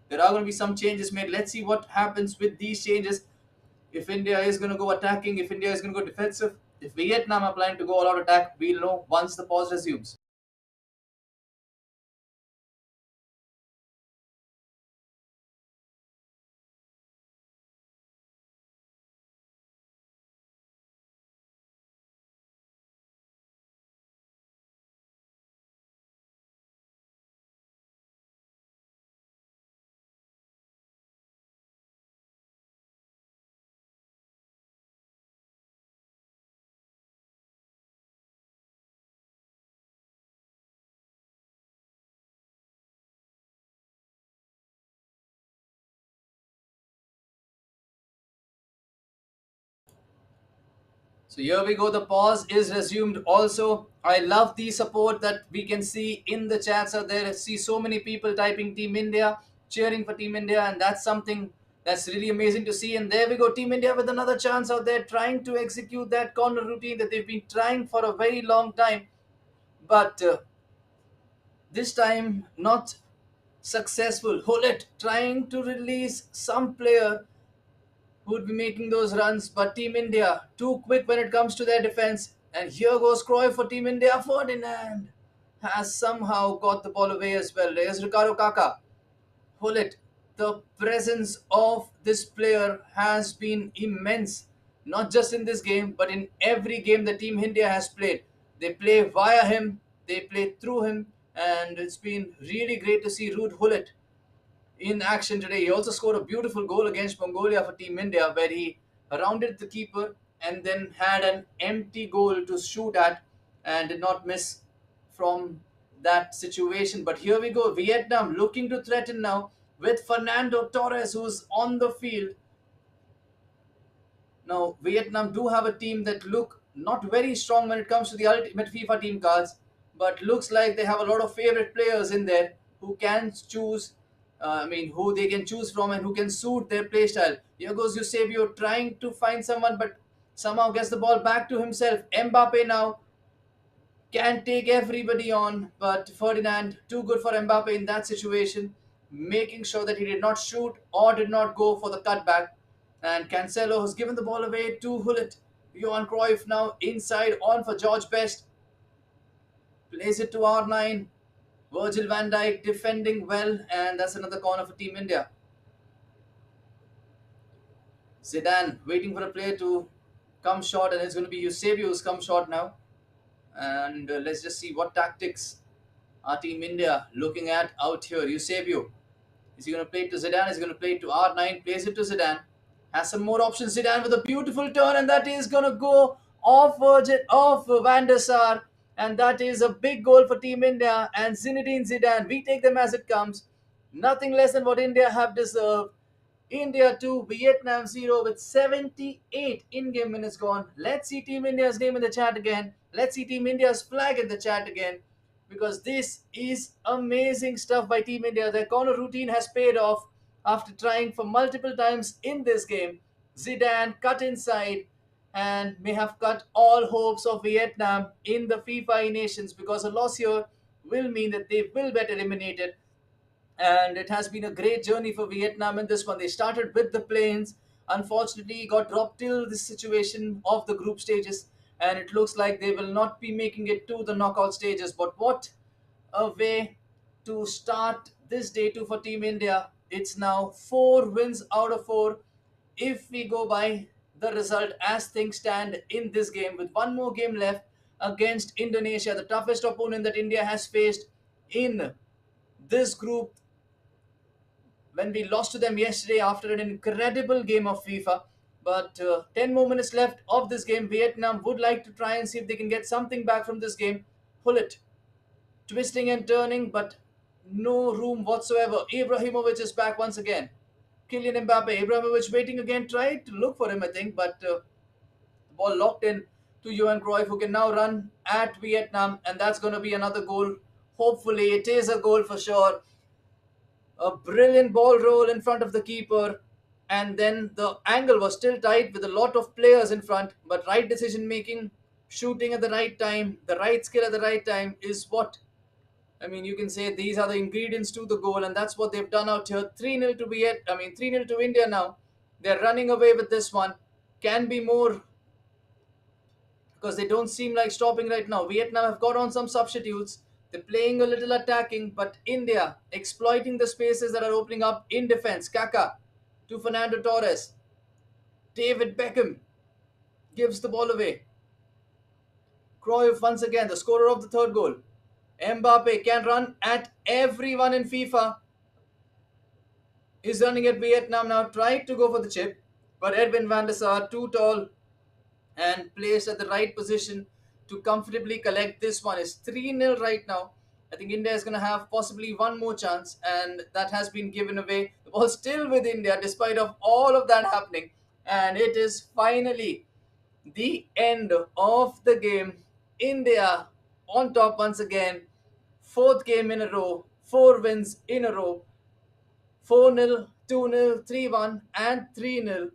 there are going to be some changes made. Let's see what happens with these changes. If India is going to go attacking, if India is going to go defensive, if Vietnam are planning to go all out attack, we'll know once the pause resumes. So here we go. The pause is resumed. Also, I love the support that we can see in the chats out there. I see so many people typing Team India, cheering for Team India, and that's something that's really amazing to see. And there we go, Team India with another chance out there, trying to execute that corner routine that they've been trying for a very long time, but this time not successful. Hullet trying to release some player who would be making those runs, but Team India too quick when it comes to their defense. And here goes Croy for Team India. Ferdinand has somehow got the ball away as well. There's Ricardo Kaka. Hullet. The presence of this player has been immense, not just in this game, but in every game the Team India has played. They play via him, they play through him, and it's been really great to see Ruud Hullet in action today. He also scored a beautiful goal against Mongolia for Team India, where he rounded the keeper and then had an empty goal to shoot at and did not miss from that situation. But here we go, Vietnam looking to threaten now with Fernando Torres, who's on the field. Now, Vietnam do have a team that look not very strong when it comes to the ultimate FIFA team cards, but looks like they have a lot of favorite players in there who can choose. Who they can choose from and who can suit their play style. Here goes Eusebio trying to find someone, but somehow gets the ball back to himself. Mbappe now can take everybody on, but Ferdinand too good for Mbappe in that situation, making sure that he did not shoot or did not go for the cutback. And Cancelo has given the ball away to Hullet. Johan Cruyff now inside on for George Best. Plays it to R9. Virgil van Dijk defending well, and that's another corner for Team India. Zidane waiting for a player to come short, and it's going to be Eusebio who's come short now. And let's just see what tactics our Team India looking at out here. Eusebio. Is he going to play it to Zidane? Is he going to play it to R9? Plays it to Zidane. Has some more options. Zidane with a beautiful turn, and that is going to go off Van der Sar. And that is a big goal for Team India and Zinedine Zidane. We take them as it comes. Nothing less than what India have deserved. India 2, Vietnam 0 with 78 in-game minutes gone. Let's see Team India's name in the chat again. Let's see Team India's flag in the chat again. Because this is amazing stuff by Team India. Their corner routine has paid off after trying for multiple times in this game. Zidane cut inside and may have cut all hopes of Vietnam in the FIFA Nations, because a loss here will mean that they will get eliminated. And it has been a great journey for Vietnam in this one. They started with the planes, unfortunately got dropped till this situation of the group stages, and it looks like they will not be making it to the knockout stages. But what a way to start this day two for Team India. It's now 4 wins out of 4 if we go by the result as things stand in this game, with one more game left against Indonesia, the toughest opponent that India has faced in this group, when we lost to them yesterday after an incredible game of FIFA. But 10 more minutes left of this game. Vietnam would like to try and see if they can get something back from this game. Pull it. Twisting and turning, but no room whatsoever. Ibrahimovic is back once again. Kylian Mbappe. Ibrahimovic waiting again. Tried to look for him, I think, but the ball locked in to Johan Cruyff, who can now run at Vietnam, and that's going to be another goal. Hopefully, it is a goal for sure. A brilliant ball roll in front of the keeper, and then the angle was still tight with a lot of players in front, but right decision making, shooting at the right time, the right skill at the right time is what, you can say these are the ingredients to the goal, and that's what they've done out here. 3-0 to Viet, 3-0 to India now. They're running away with this one. Can be more, because they don't seem like stopping right now. Vietnam have got on some substitutes. They're playing a little attacking, but India exploiting the spaces that are opening up in defense. Kaka to Fernando Torres. David Beckham gives the ball away. Cruyff once again, the scorer of the third goal. Mbappe can run at everyone in FIFA. Is running at Vietnam now. Tried to go for the chip, but Edwin van der Sar, too tall and placed at the right position to comfortably collect this one. Is 3-0 right now. I think India is going to have possibly one more chance, and that has been given away. The ball still with India despite of all of that happening, and it is finally The end of the game. India on top once again. Fourth game in a row, four wins in a row. 4-0, 2-0, 3-1, and 3-0.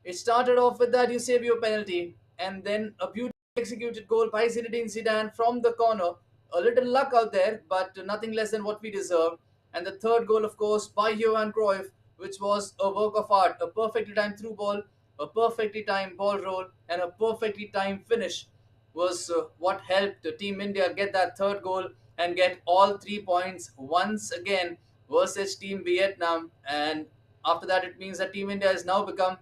It started off with that Eusebio penalty, and then a beautifully executed goal by Zinedine Zidane from the corner. A little luck out there, but nothing less than what we deserve. And the third goal, of course, by Johan Cruyff, which was a work of art, a perfectly timed through ball, a perfectly timed ball roll, and a perfectly timed finish was what helped Team India get that third goal and get all 3 points once again versus Team Vietnam. And after that, it means that Team India has now become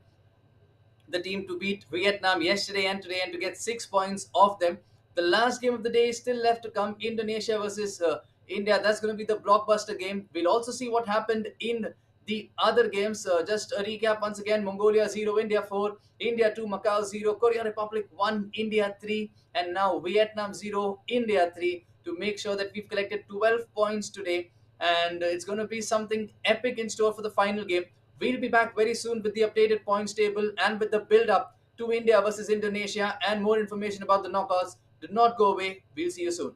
the team to beat Vietnam yesterday and today and to get 6 points off them. The last game of the day is still left to come, Indonesia versus India. That's going to be the blockbuster game. We'll also see what happened in the other games. Just a recap once again: Mongolia 0, India 4, India 2, Macau 0, Korea Republic 1, India 3, and now Vietnam 0, India 3, to make sure that we've collected 12 points today. And it's going to be something epic in store for the final game. We'll be back very soon with the updated points table and with the build up to India versus Indonesia and more information about the knockouts. Do not go away. We'll see you soon.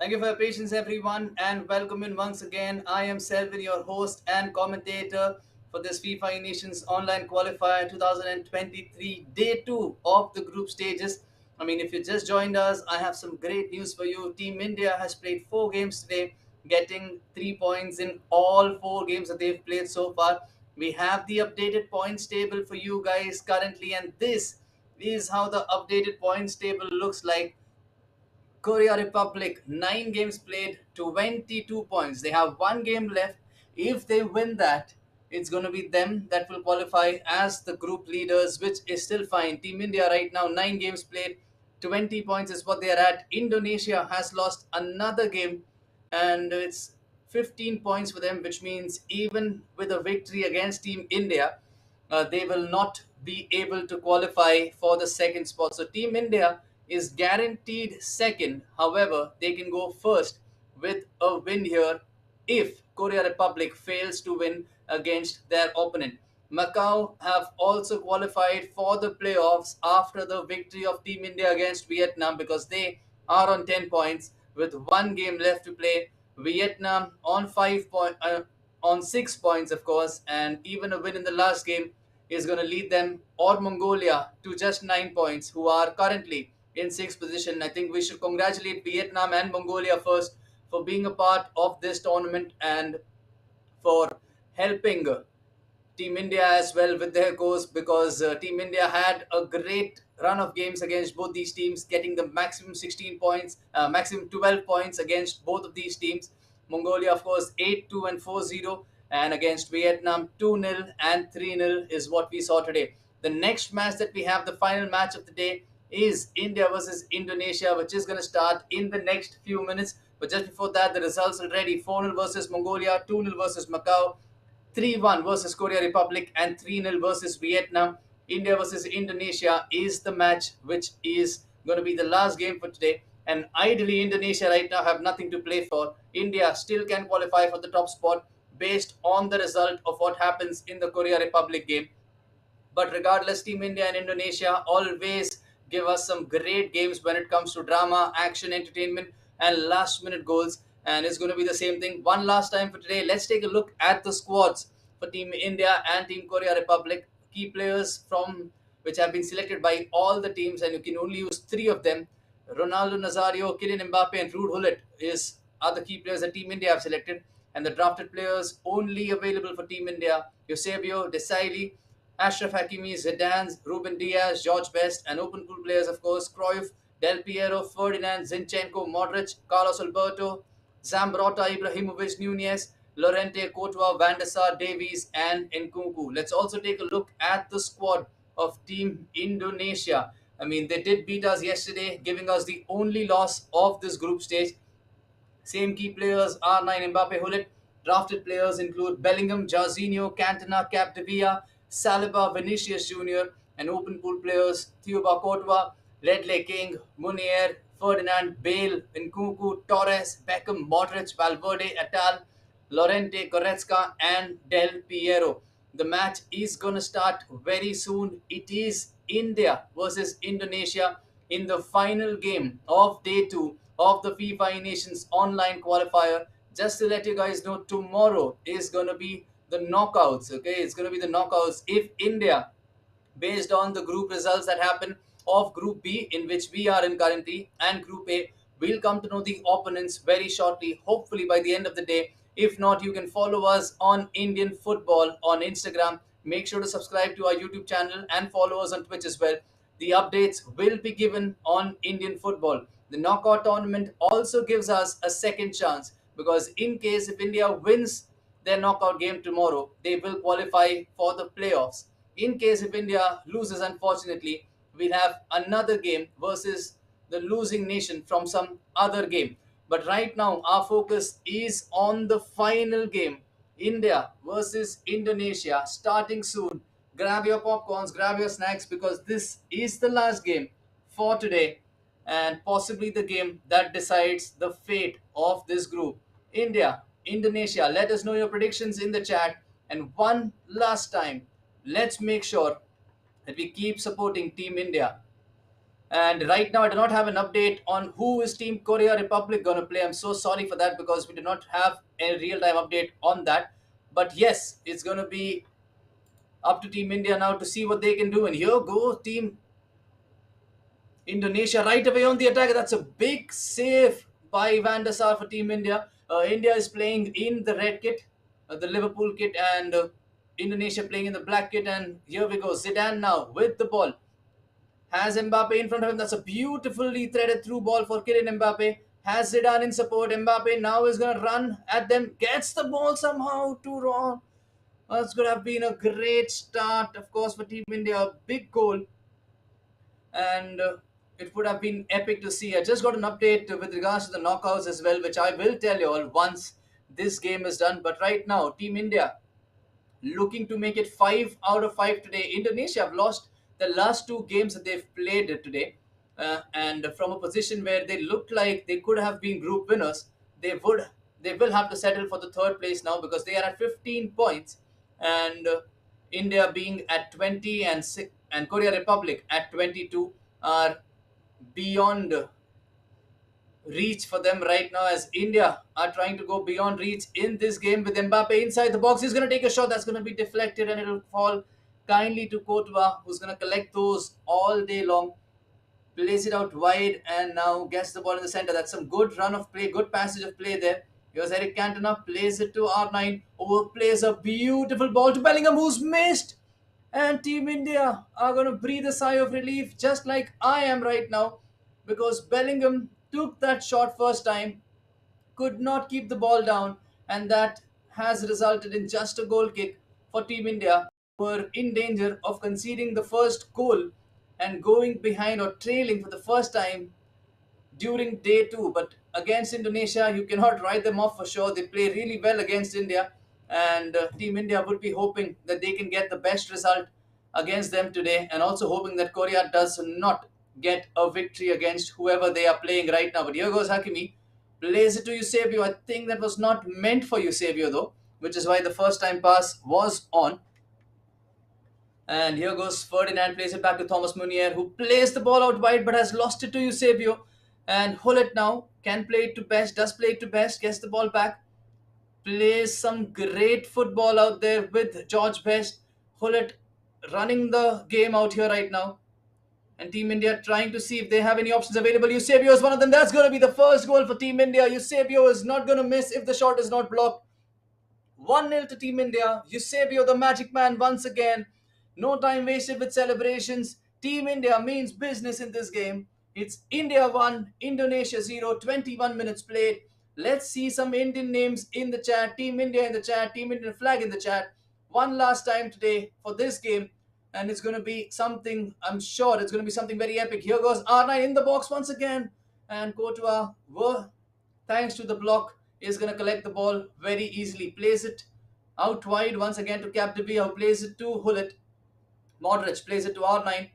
Thank you for your patience, everyone, and welcome in once again. I am Selvin, your host and commentator for this FIFA Nations Online Qualifier 2023, day two of the group stages. I mean, if you just joined us, I have some great news for you. Team India has played 4 games today, getting 3 points in all 4 games that they've played so far. We have the updated points table for you guys currently, and this is how the updated points table looks like. Korea Republic, 9 games played, 22 points. They have 1 game left. If they win that, it's going to be them that will qualify as the group leaders, which is still fine. Team India right now, 9 games played, 20 points is what they are at. Indonesia has lost another game, and it's 15 points for them, which means even with a victory against Team India, they will not be able to qualify for the second spot. So Team India is guaranteed second. However, they can go first with a win here if Korea Republic fails to win against their opponent. Macau have also qualified for the playoffs after the victory of Team India against Vietnam because they are on 10 points with 1 game left to play. Vietnam on 6 points, of course, and even a win in the last game is going to lead them or Mongolia to just 9 points, who are currently in sixth position. I think we should congratulate Vietnam and Mongolia first for being a part of this tournament and for helping Team India as well with their course because Team India had a great run of games against both these teams, getting the maximum 16 points, maximum 12 points against both of these teams. Mongolia, of course, 8-2 and 4-0, and against Vietnam, 2-0 and 3-0 is what we saw today. The next match that we have, the final match of the day, is India versus Indonesia, which is going to start in the next few minutes. But just before that, the results are ready. 4-0 versus Mongolia, 2-0 versus Macau, 3-1 versus Korea Republic, and 3-0 versus Vietnam. India versus Indonesia is the match which is going to be the last game for today. And ideally, Indonesia right now have nothing to play for. India still can qualify for the top spot based on the result of what happens in the Korea Republic game. But regardless, Team India and Indonesia always give us some great games when it comes to drama, action, entertainment, and last minute goals. And it's going to be the same thing one last time for today. Let's take a look at the squads for Team India and Team Korea Republic. Key players from which have been selected by all the teams, and you can only use three of them. Ronaldo Nazario, Kylian Mbappe, and Ruud Gullit are the key players that Team India have selected. And the drafted players only available for Team India: Eusebio, Desailly, Ashraf Hakimi, Zidane, Ruben Diaz, George Best, and open pool players, of course, Cruyff, Del Piero, Ferdinand, Zinchenko, Modric, Carlos Alberto, Zambrotta, Ibrahimovic, Nunez, Lorente, Courtois, Van der Sar, Davies, and Nkunku. Let's also take a look at the squad of Team Indonesia. I mean, they did beat us yesterday, giving us the only loss of this group stage. Same key players: R9, Mbappe, Hullet. Drafted players include Bellingham, Jarzinho, Cantona, Capdevia, Saliba, Vinicius Jr., and open pool players: Thiago Courtois, Ledley King, Munier, Ferdinand, Bale, Nkunku, Torres, Beckham, Modric, Valverde, Atal, Lorente, Goretzka, and Del Piero. The match is going to start very soon. It is India versus Indonesia in the final game of day two of the FIFA Nations online qualifier. Just to let you guys know, tomorrow is going to be the knockouts. Okay, it's going to be the knockouts. If India, based on the group results that happen of Group B, in which we are in currently, and Group A, we'll come to know the opponents very shortly, hopefully by the end of the day. If not, you can follow us on Indian Football on Instagram. Make sure to subscribe to our YouTube channel and follow us on Twitch as well. The updates will be given on Indian Football. The knockout tournament also gives us a second chance because, in case if India wins their knockout game tomorrow, they will qualify for the playoffs. In case if India loses, unfortunately, we'll have another game versus the losing nation from some other game. But right now, our focus is on the final game: India versus Indonesia, starting soon. Grab your popcorns, grab your snacks, because this is the last game for today and possibly the game that decides the fate of this group. India, Indonesia, let us know your predictions in the chat. And one last time, let's make sure that we keep supporting Team India. And right now, I do not have an update on who is Team Korea Republic going to play. I'm so sorry for that because we do not have a real time update on that. But yes, it's going to be up to Team India now to see what they can do. And here goes Team Indonesia right away on the attack. That's a big save by Van der Sar for Team India. India is playing in the red kit, the Liverpool kit, and Indonesia playing in the black kit. And here we go. Zidane now with the ball. Has Mbappe in front of him. That's a beautifully threaded through ball for Kylian Mbappe. Has Zidane in support. Mbappe now is going to run at them. Gets the ball somehow to Ron. That's going to have been a great start, of course, for Team India. A big goal, and it would have been epic to see. I just got an update with regards to the knockouts as well, which I will tell you all once this game is done. But right now, Team India looking to make it 5 out of 5 today. Indonesia have lost the last two games that they've played today, and from a position where they looked like they could have been group winners, they would they will have to settle for the third place now because they are at 15 points, and India being at 20 and Korea Republic at 22 are beyond reach for them right now as India are trying to go beyond reach in this game with Mbappe inside the box. He's going to take a shot that's going to be deflected and it'll fall kindly to Courtois, who's going to collect those all day long, plays it out wide, and now gets the ball in the center. That's some good run of play, good passage of play there. Here's Eric Cantona, plays it to R9, overplays a beautiful ball to Bellingham, who's missed. And Team India are going to breathe a sigh of relief, just like I am right now, because Bellingham took that shot first time, could not keep the ball down, and that has resulted in just a goal kick for Team India, who were in danger of conceding the first goal and going behind or trailing for the first time during day two. But against Indonesia, you cannot write them off for sure. They play really well against India, and Team India would be hoping that they can get the best result against them today, and also hoping that Korea does not get a victory against whoever they are playing right now. But here goes Hakimi, plays it to Eusebio. I think that was not meant for Eusebio though, which is why the first time pass was on. And here goes Ferdinand, plays it back to Thomas Munier, who plays the ball out wide but has lost it to Eusebio. And Hullet now can play it to best, does play it to best, gets the ball back, plays some great football out there with George Best. Hullet running the game out here right now. And Team India trying to see if they have any options available. Eusebio is one of them. That's going to be the first goal for Team India. Eusebio is not going to miss if the shot is not blocked. 1-0 to Team India. Eusebio, the magic man, once again. No time wasted with celebrations. Team India means business in this game. It's India 1, Indonesia 0, 21 minutes played. Let's see some Indian names in the chat. Team India in the chat, Team Indian flag in the chat. One last time today for this game. And it's going to be something, I'm sure it's going to be something very epic. Here goes R9 in the box once again. And Courtois, thanks to the block, is going to collect the ball very easily. Plays it out wide once again to Capdevia, who plays it to Hullet. Modric plays it to R9.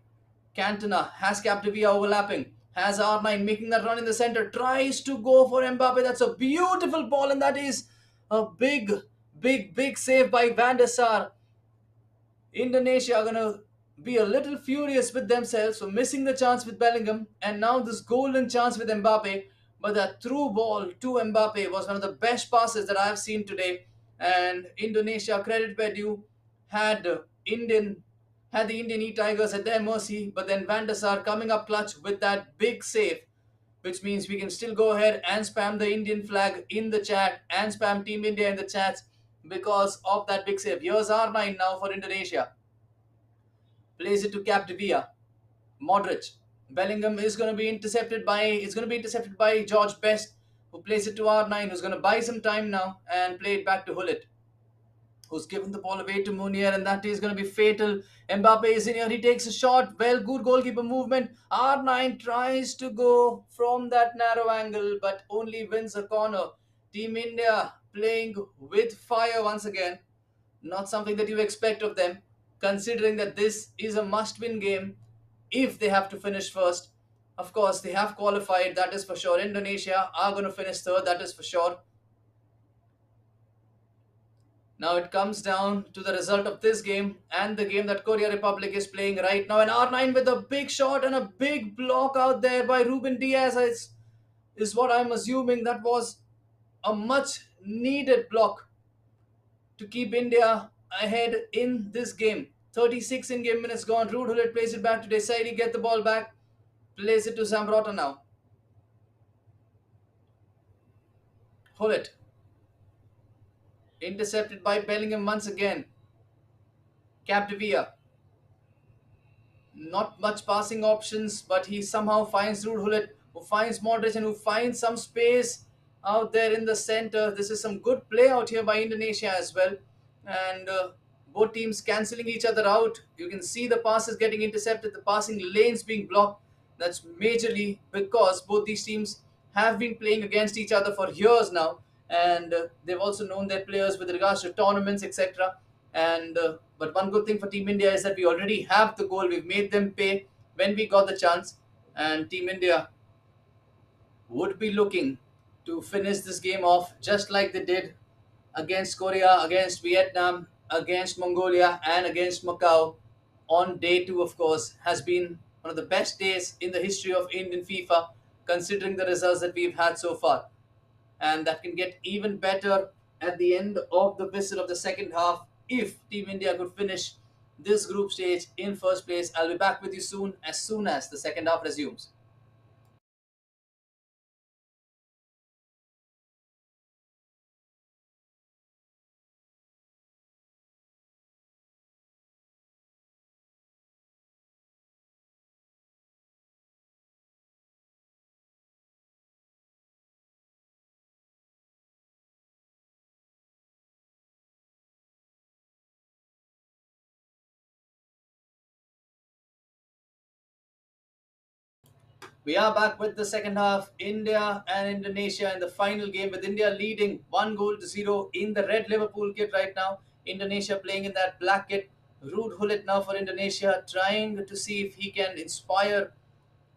Cantona has Capdevia overlapping. Has R9 making that run in the center. Tries to go for Mbappe. That's a beautiful ball, and that is a big save by Van der Sar. Indonesia are going to be a little furious with themselves for missing the chance with Bellingham and now this golden chance with Mbappe. But that through ball to Mbappe was one of the best passes that I have seen today. And Indonesia, credit where due, had the Indian E-Tigers at their mercy. But then Van der Sar coming up clutch with that big save, which means we can still go ahead and spam the Indian flag in the chat and spam Team India in the chats because of that big save. Here's R9 now for Indonesia. Plays it to Capdevia. Modric. Bellingham is going to be intercepted by George Best, who plays it to R9, who's going to buy some time now and play it back to Hullet, who's given the ball away to Munier, and that is going to be fatal. Mbappe is in here. He takes a shot. Well, good goalkeeper movement. R9 tries to go from that narrow angle, but only wins a corner. Team India playing with fire once again. Not something that you expect of them, considering that this is a must-win game if they have to finish first. Of course, they have qualified, that is for sure. Indonesia are going to finish third, that is for sure. Now it comes down to the result of this game and the game that Korea Republic is playing right now. And R9 with a big shot and a big block out there by Ruben Diaz is what I'm assuming. That was a much needed block to keep India ahead in this game. 36 in-game minutes gone. Rude Hullet plays it back to Desai. Get the ball back. Plays it to Zambrota now. Hullet intercepted by Bellingham once again. Capdevia. Not much passing options, but he somehow finds Ruud Hullet, who finds Modric and who finds some space out there in the center. This is some good play out here by Indonesia as well. And both teams cancelling each other out. You can see the passes getting intercepted, the passing lanes being blocked. That's majorly because both these teams have been playing against each other for years now, and they've also known their players with regards to tournaments, etc. And but one good thing for Team India is that we already have the goal. We've made them pay when we got the chance, and Team India would be looking to finish this game off just like they did against Korea, against Vietnam, against Mongolia, and against Macau on day two, of course, has been one of the best days in the history of Indian FIFA, considering the results that we've had so far. And that can get even better at the end of the whistle of the second half if Team India could finish this group stage in first place. I'll be back with you soon as the second half resumes. We are back with the second half. India and Indonesia in the final game, with India leading 1 goal to 0 in the red Liverpool kit right now. Indonesia playing in that black kit. Ruud Hullet now for Indonesia, trying to see if he can inspire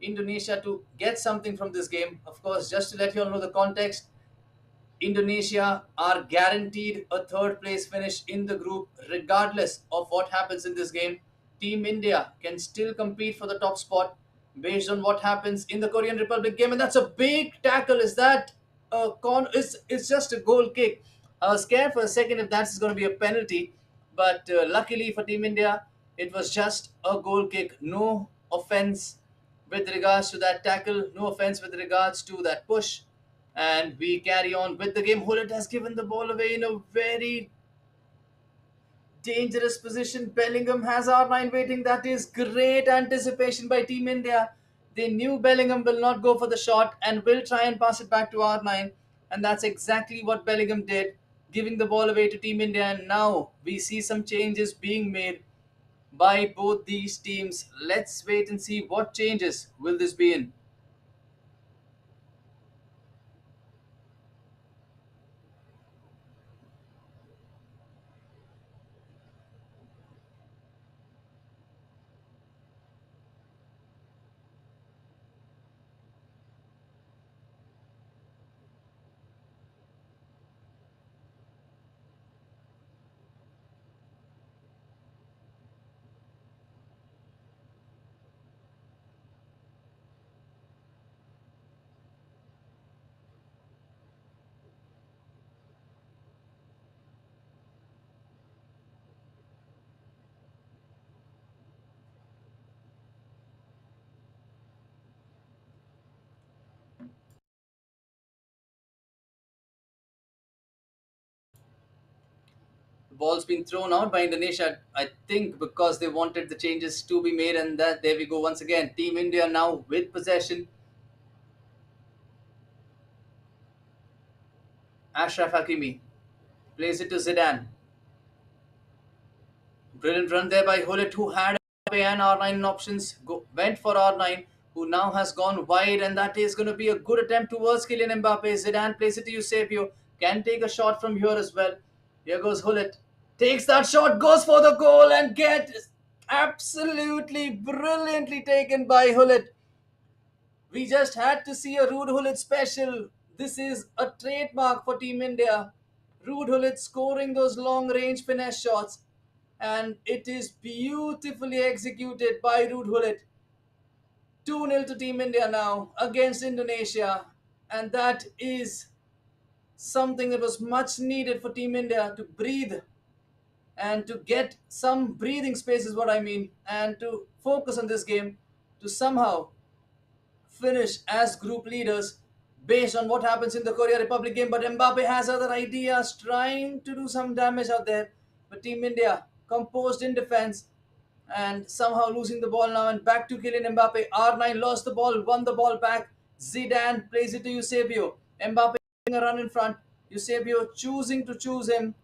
Indonesia to get something from this game. Of course, just to let you all know the context, Indonesia are guaranteed a third place finish in the group regardless of what happens in this game. Team India can still compete for the top spot based on what happens in the Korean Republic game. And that's a big tackle. Is that a it's just a goal kick. I was scared for a second if that's going to be a penalty, but luckily for Team India, it was just a goal kick. No offense with regards to that tackle, no offense with regards to that push, and we carry on with the game. Hullet has given the ball away in a very dangerous position. Bellingham has R9 waiting. That is great anticipation by Team India. They knew Bellingham will not go for the shot and will try and pass it back to R9. And that's exactly what Bellingham did, giving the ball away to Team India. And now we see some changes being made by both these teams. Let's wait and see what changes will this be in. The ball's being thrown out by Indonesia, I think, because they wanted the changes to be made, and that there we go once again. Team India now with possession. Ashraf Hakimi plays it to Zidane. Brilliant run there by Hullet, who had Mbappe and R9 options. Went for R9, who now has gone wide, and that is going to be a good attempt towards Kylian Mbappe. Zidane plays it to Eusebio. Can take a shot from here as well. Here goes Hullet. Takes that shot, goes for the goal, and gets absolutely brilliantly taken by Hullet. We just had to see a Ruud Hullet special. This is a trademark for Team India. Ruud Gullit scoring those long range finesse shots, and it is beautifully executed by Ruud Gullit. 2-0 to Team India now against Indonesia, and that is something that was much needed for Team India to breathe and to get some breathing space, is what I mean, and to focus on this game to somehow finish as group leaders based on what happens in the Korea Republic game. But Mbappe has other ideas, trying to do some damage out there. But Team India composed in defense and somehow losing the ball now. And back to Kylian Mbappe. R9 lost the ball, won the ball back. Zidane plays it to Eusebio. Mbappe a run in front. Eusebio choosing to choose him,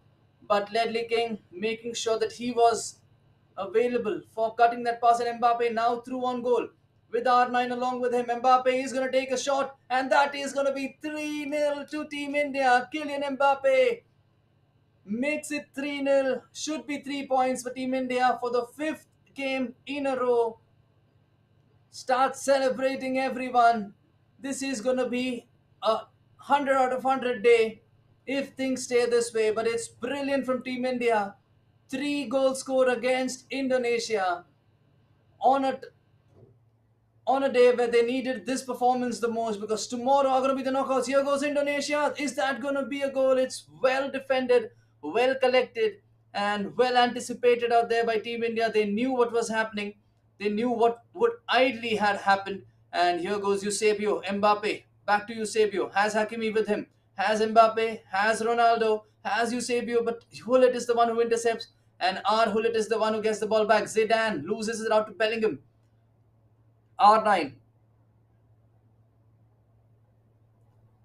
but Ledley King making sure that he was available for cutting that pass, and Mbappe now through on goal with R9 along with him. Mbappe is going to take a shot, and that is going to be 3-0 to Team India. Kylian Mbappe makes it 3-0. Should be 3 points for Team India for the fifth game in a row. Start celebrating, everyone. This is going to be a 100 out of 100 day if things stay this way. But it's brilliant from Team India. 3 goals scored against Indonesia on a day where they needed this performance the most, because tomorrow are going to be the knockouts. Here goes Indonesia. Is that going to be a goal? It's well defended, well collected, and well anticipated out there by Team India. They knew what was happening. They knew what would ideally had happened. And here goes Eusebio. Mbappe. Back to Eusebio. Has Hakimi with him. Has Mbappe. Has Ronaldo. Has Eusebio. But Hullet is the one who intercepts. And R. Hullet is the one who gets the ball back. Zidane loses it out to Bellingham. R9.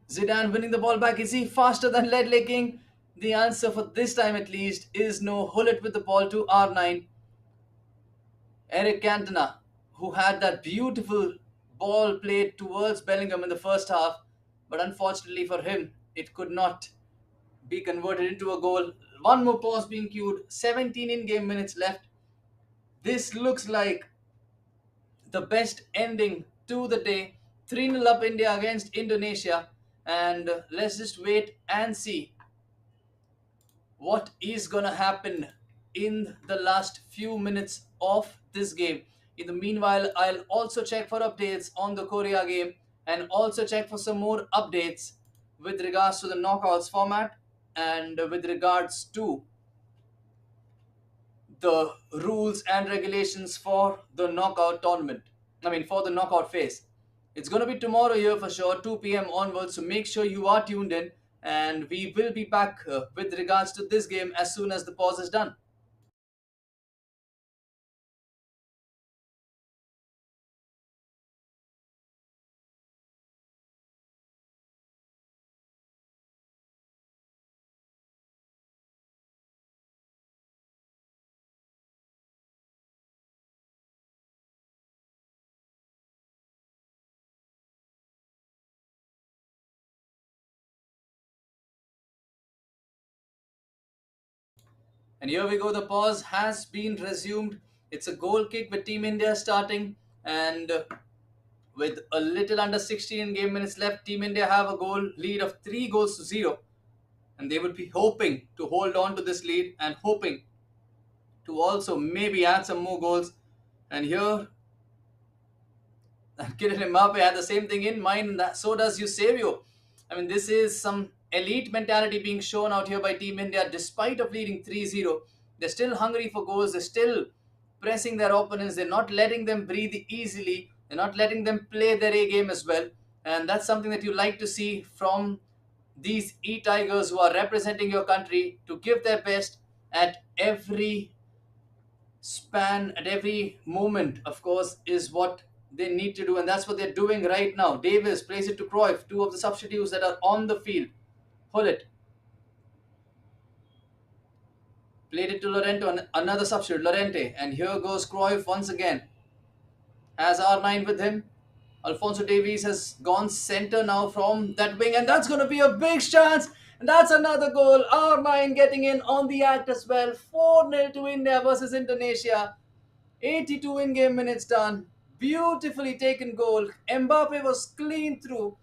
Zidane winning the ball back. Is he faster than Ledley King? The answer for this time at least is no. Hullet with the ball to R9. Eric Cantona, who had that beautiful ball played towards Bellingham in the first half, but unfortunately for him, it could not be converted into a goal. One more pause being queued. 17 in-game minutes left. This looks like the best ending to the day. 3-0 up India against Indonesia. And let's just wait and see what is going to happen in the last few minutes of this game. In the meanwhile, I'll also check for updates on the Korea game and also check for some more updates with regards to the knockouts format and with regards to the rules and regulations for the knockout tournament. I mean, for the knockout phase. It's going to be tomorrow here for sure, 2 p.m. onwards. So make sure you are tuned in, and we will be back with regards to this game as soon as the pause is done. And here we go. The pause has been resumed. It's a goal kick with Team India starting, and with a little under 16 game minutes left, Team India have a goal lead of 3 goals to 0, and they would be hoping to hold on to this lead and hoping to also maybe add some more goals. And here, Kylian Mbappe had the same thing in mind, and so does Eusebio. I mean, this is some elite mentality being shown out here by Team India. Despite of leading 3-0, they're still hungry for goals. They're still pressing their opponents. They're not letting them breathe easily. They're not letting them play their A game as well. And that's something that you like to see from these E-Tigers who are representing your country, to give their best at every span, at every moment, of course, is what they need to do, and that's what they're doing right now. Davis plays it to Cruyff, two of the substitutes that are on the field. Hullet played it to Lorente, another substitute, Lorente, and here goes Cruyff once again. Has R9 with him. Alfonso Davies has gone center now from that wing, and that's going to be a big chance. And that's another goal. R9 getting in on the act as well. 4-0 to India versus Indonesia. 82 in-game minutes done. Beautifully taken goal. Mbappe was clean through.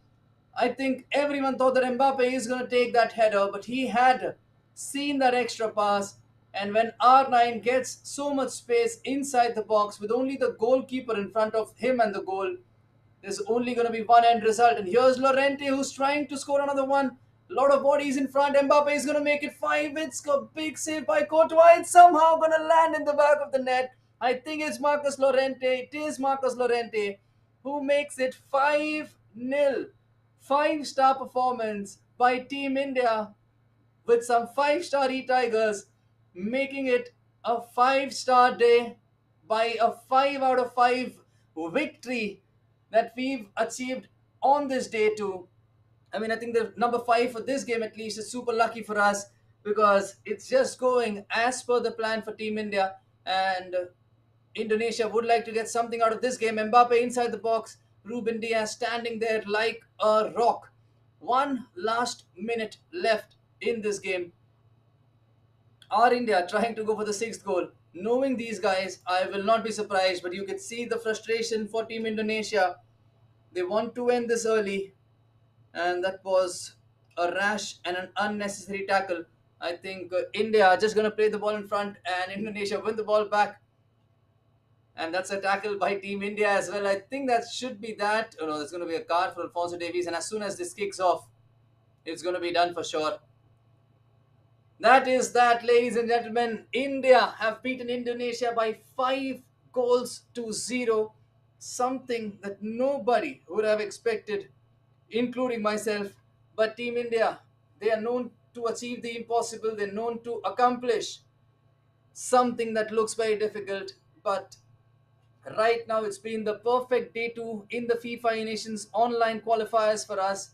I think everyone thought that Mbappe is going to take that header, but he had seen that extra pass. And when R9 gets so much space inside the box with only the goalkeeper in front of him and the goal, there's only going to be one end result. And here's Lorente who's trying to score another one. A lot of bodies in front. Mbappe is going to make it five. It's a big save by Courtois. It's somehow going to land in the back of the net. I think it's Marcus Lorente. It is Marcus Lorente who makes it 5-0. Five-star performance by Team India with some five-star Tigers, making it a five-star day by a 5 out of 5 victory that we've achieved on this day too. I mean, I think the number 5 for this game at least is super lucky for us because it's just going as per the plan for Team India, and Indonesia would like to get something out of this game. Mbappe inside the box, Ruben Diaz standing there like a rock. One last minute left in this game. Our India trying to go for the sixth goal. Knowing these guys, I will not be surprised, but you can see the frustration for Team Indonesia. They want to end this early, and that was a rash and an unnecessary tackle. I think India are just going to play the ball in front and Indonesia win the ball back. And that's a tackle by Team India as well. I think that should be that. Oh no, there's going to be a card for Alfonso Davies, and as soon as this kicks off, it's going to be done for sure. That is that, ladies and gentlemen. India have beaten Indonesia by 5 goals to 0. Something that nobody would have expected, including myself. But Team India, they are known to achieve the impossible. They're known to accomplish something that looks very difficult. But right now, it's been the perfect day two in the FIFAe Nations online qualifiers for us.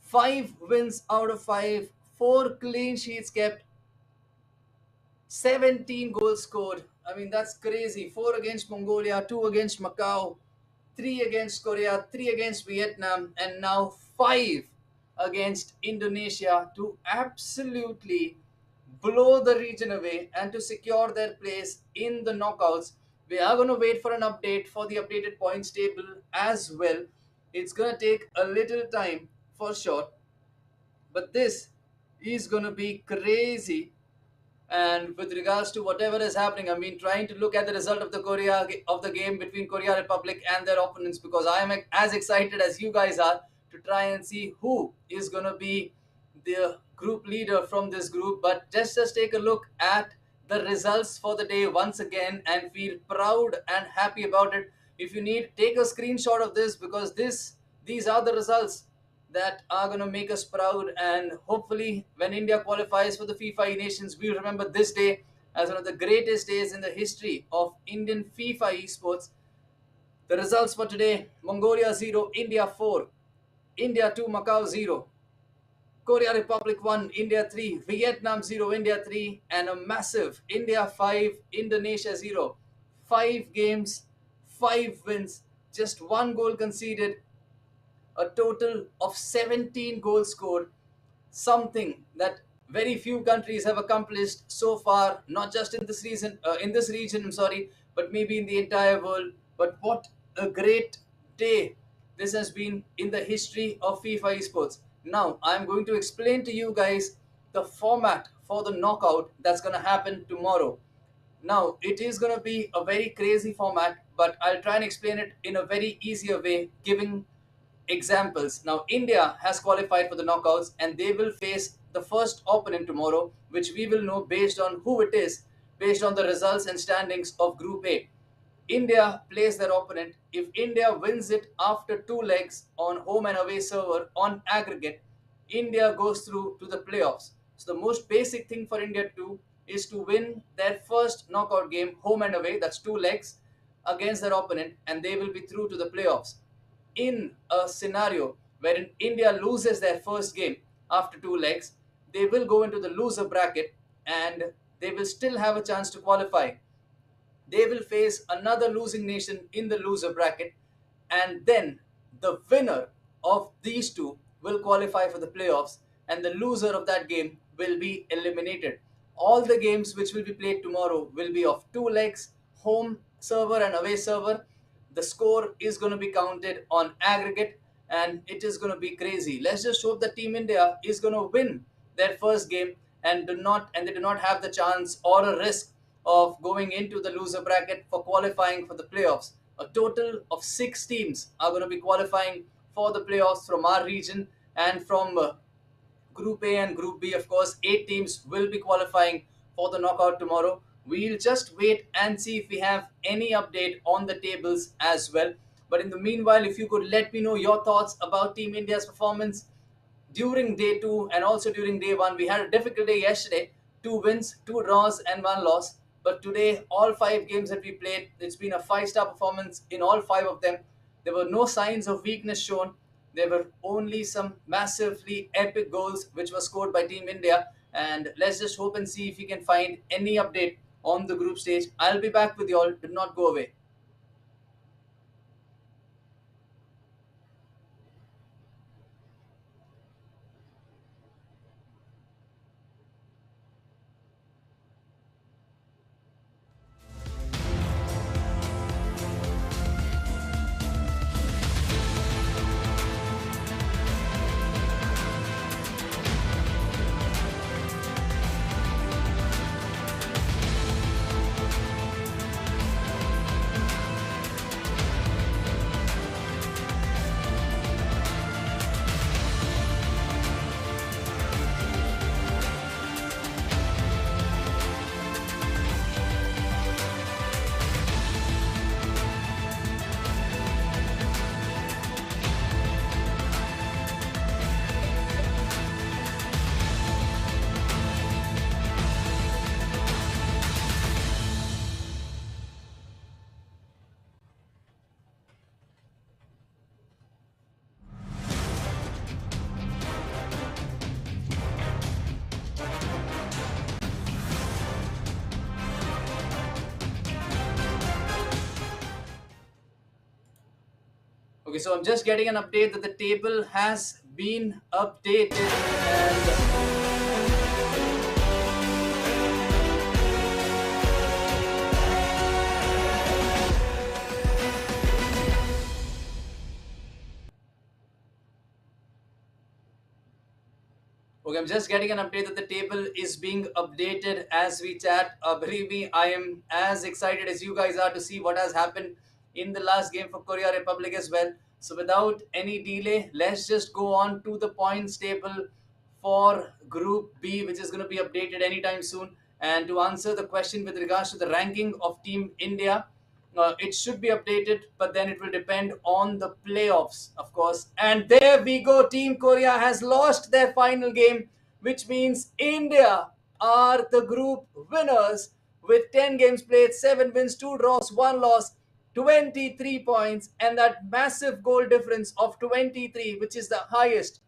5 wins out of 5, 4 clean sheets kept, 17 goals scored. I mean, that's crazy. 4 against Mongolia, 2 against Macau, 3 against Korea, 3 against Vietnam, and now 5 against Indonesia to absolutely blow the region away and to secure their place in the knockouts. We are going to wait for an update for the updated points table as well. It's going to take a little time for sure, but this is going to be crazy. And with regards to whatever is happening, I mean, trying to look at the result of the game between Korea Republic and their opponents, because I am as excited as you guys are to try and see who is going to be the group leader from this group. But just take a look at the results for the day once again and feel proud and happy about it. If you need, take a screenshot of this, because these are the results that are going to make us proud. And hopefully, when India qualifies for the FIFA Nations, we'll remember this day as one of the greatest days in the history of Indian FIFA esports. The results for today: Mongolia 0, India 4, India 2, Macau 0, Korea Republic 1, India 3, Vietnam 0, India 3, and a massive India 5, Indonesia 0. 5 games, 5 wins, just 1 goal conceded, a total of 17 goals scored, something that very few countries have accomplished so far, not just in this region, I'm sorry, but maybe in the entire world. But what a great day this has been in the history of FIFA esports. Now, I'm going to explain to you guys the format for the knockout that's going to happen tomorrow. Now, it is going to be a very crazy format, but I'll try and explain it in a very easier way, giving examples. Now, India has qualified for the knockouts and they will face the first opponent tomorrow, which we will know based on who it is, based on the results and standings of Group A. India plays their opponent. If India wins it after 2 legs on home and away server on aggregate, India goes through to the playoffs. So the most basic thing for India to do is to win their first knockout game home and away, that's 2 legs, against their opponent, and they will be through to the playoffs. In a scenario wherein India loses their first game after 2 legs, they will go into the loser bracket and they will still have a chance to qualify. They will face another losing nation in the loser bracket, and then the winner of these two will qualify for the playoffs, and the loser of that game will be eliminated. All the games which will be played tomorrow will be of 2 legs, home server and away server. The score is going to be counted on aggregate, and it is going to be crazy. Let's just hope that Team India is going to win their first game and they do not have the chance or a risk of going into the loser bracket for qualifying for the playoffs. A total of 6 teams are going to be qualifying for the playoffs from our region, and from Group A and Group B, of course, 8 teams will be qualifying for the knockout tomorrow. We'll just wait and see if we have any update on the tables as well. But in the meanwhile, if you could let me know your thoughts about Team India's performance during day two and also during day one. We had a difficult day yesterday, 2 wins, 2 draws, and 1 loss. But today, all 5 games that we played, it's been a 5-star performance in all 5 of them. There were no signs of weakness shown. There were only some massively epic goals which were scored by Team India. And let's just hope and see if we can find any update on the group stage. I'll be back with you all. Do not go away. Okay, so I'm just getting an update that the table has been updated, and okay, I'm just getting an update that the table is being updated as we chat. Believe me, I am as excited as you guys are to see what has happened in the last game for Korea Republic as well. So, without any delay, let's just go on to the points table for Group B, which is going to be updated anytime soon. And to answer the question with regards to the ranking of Team India, it should be updated, but then it will depend on the playoffs, of course. And there we go. Team Korea has lost their final game, which means India are the group winners with 10 games played, 7 wins, 2 draws, 1 loss, 23 points, and that massive goal difference of 23, which is the highest.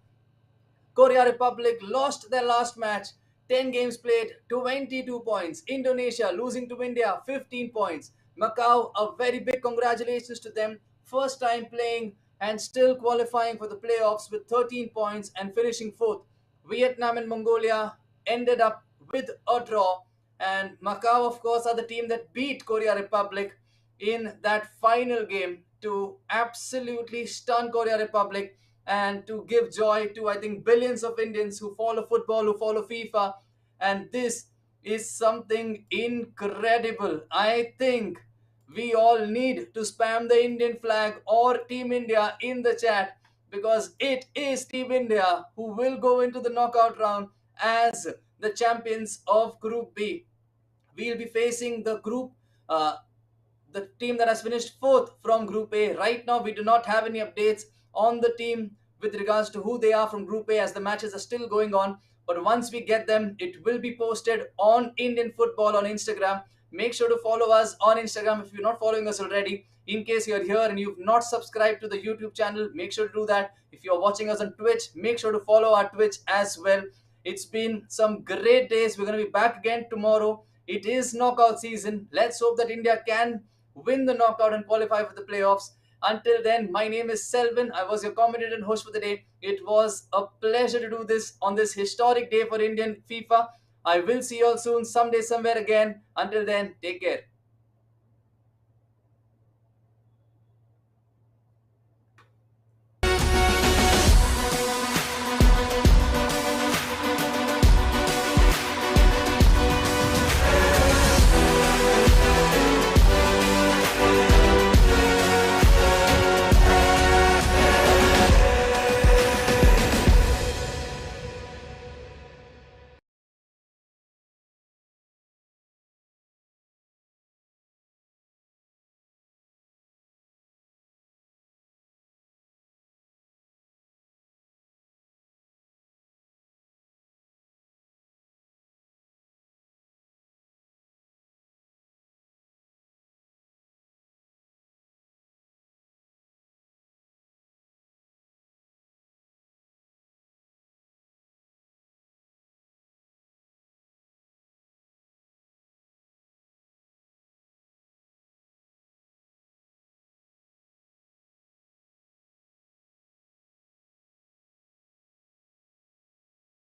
Korea Republic lost their last match, 10 games played, 22 points. Indonesia losing to India, 15 points. Macau, a very big congratulations to them. First time playing and still qualifying for the playoffs with 13 points and finishing fourth. Vietnam and Mongolia ended up with a draw. And Macau, of course, are the team that beat Korea Republic in that final game to absolutely stun Korea Republic and to give joy to, I think, billions of Indians who follow football, who follow FIFA. And this is something incredible. I think we all need to spam the Indian flag or Team India in the chat, because it is Team India who will go into the knockout round as the champions of Group B. We'll be facing uh, the team that has finished fourth from Group A. Right now, we do not have any updates on the team with regards to who they are from Group A, as the matches are still going on. But once we get them, it will be posted on Indian Football on Instagram. Make sure to follow us on Instagram if you're not following us already. In case you're here and you've not subscribed to the YouTube channel, make sure to do that. If you're watching us on Twitch, make sure to follow our Twitch as well. It's been some great days. We're going to be back again tomorrow. It is knockout season. Let's hope that India can win the knockout and qualify for the playoffs. Until then, my name is Selvin. I was your commentator and host for the day. It was a pleasure to do this on this historic day for Indian FIFA. I will see you all soon, someday, somewhere again. Until then, take care.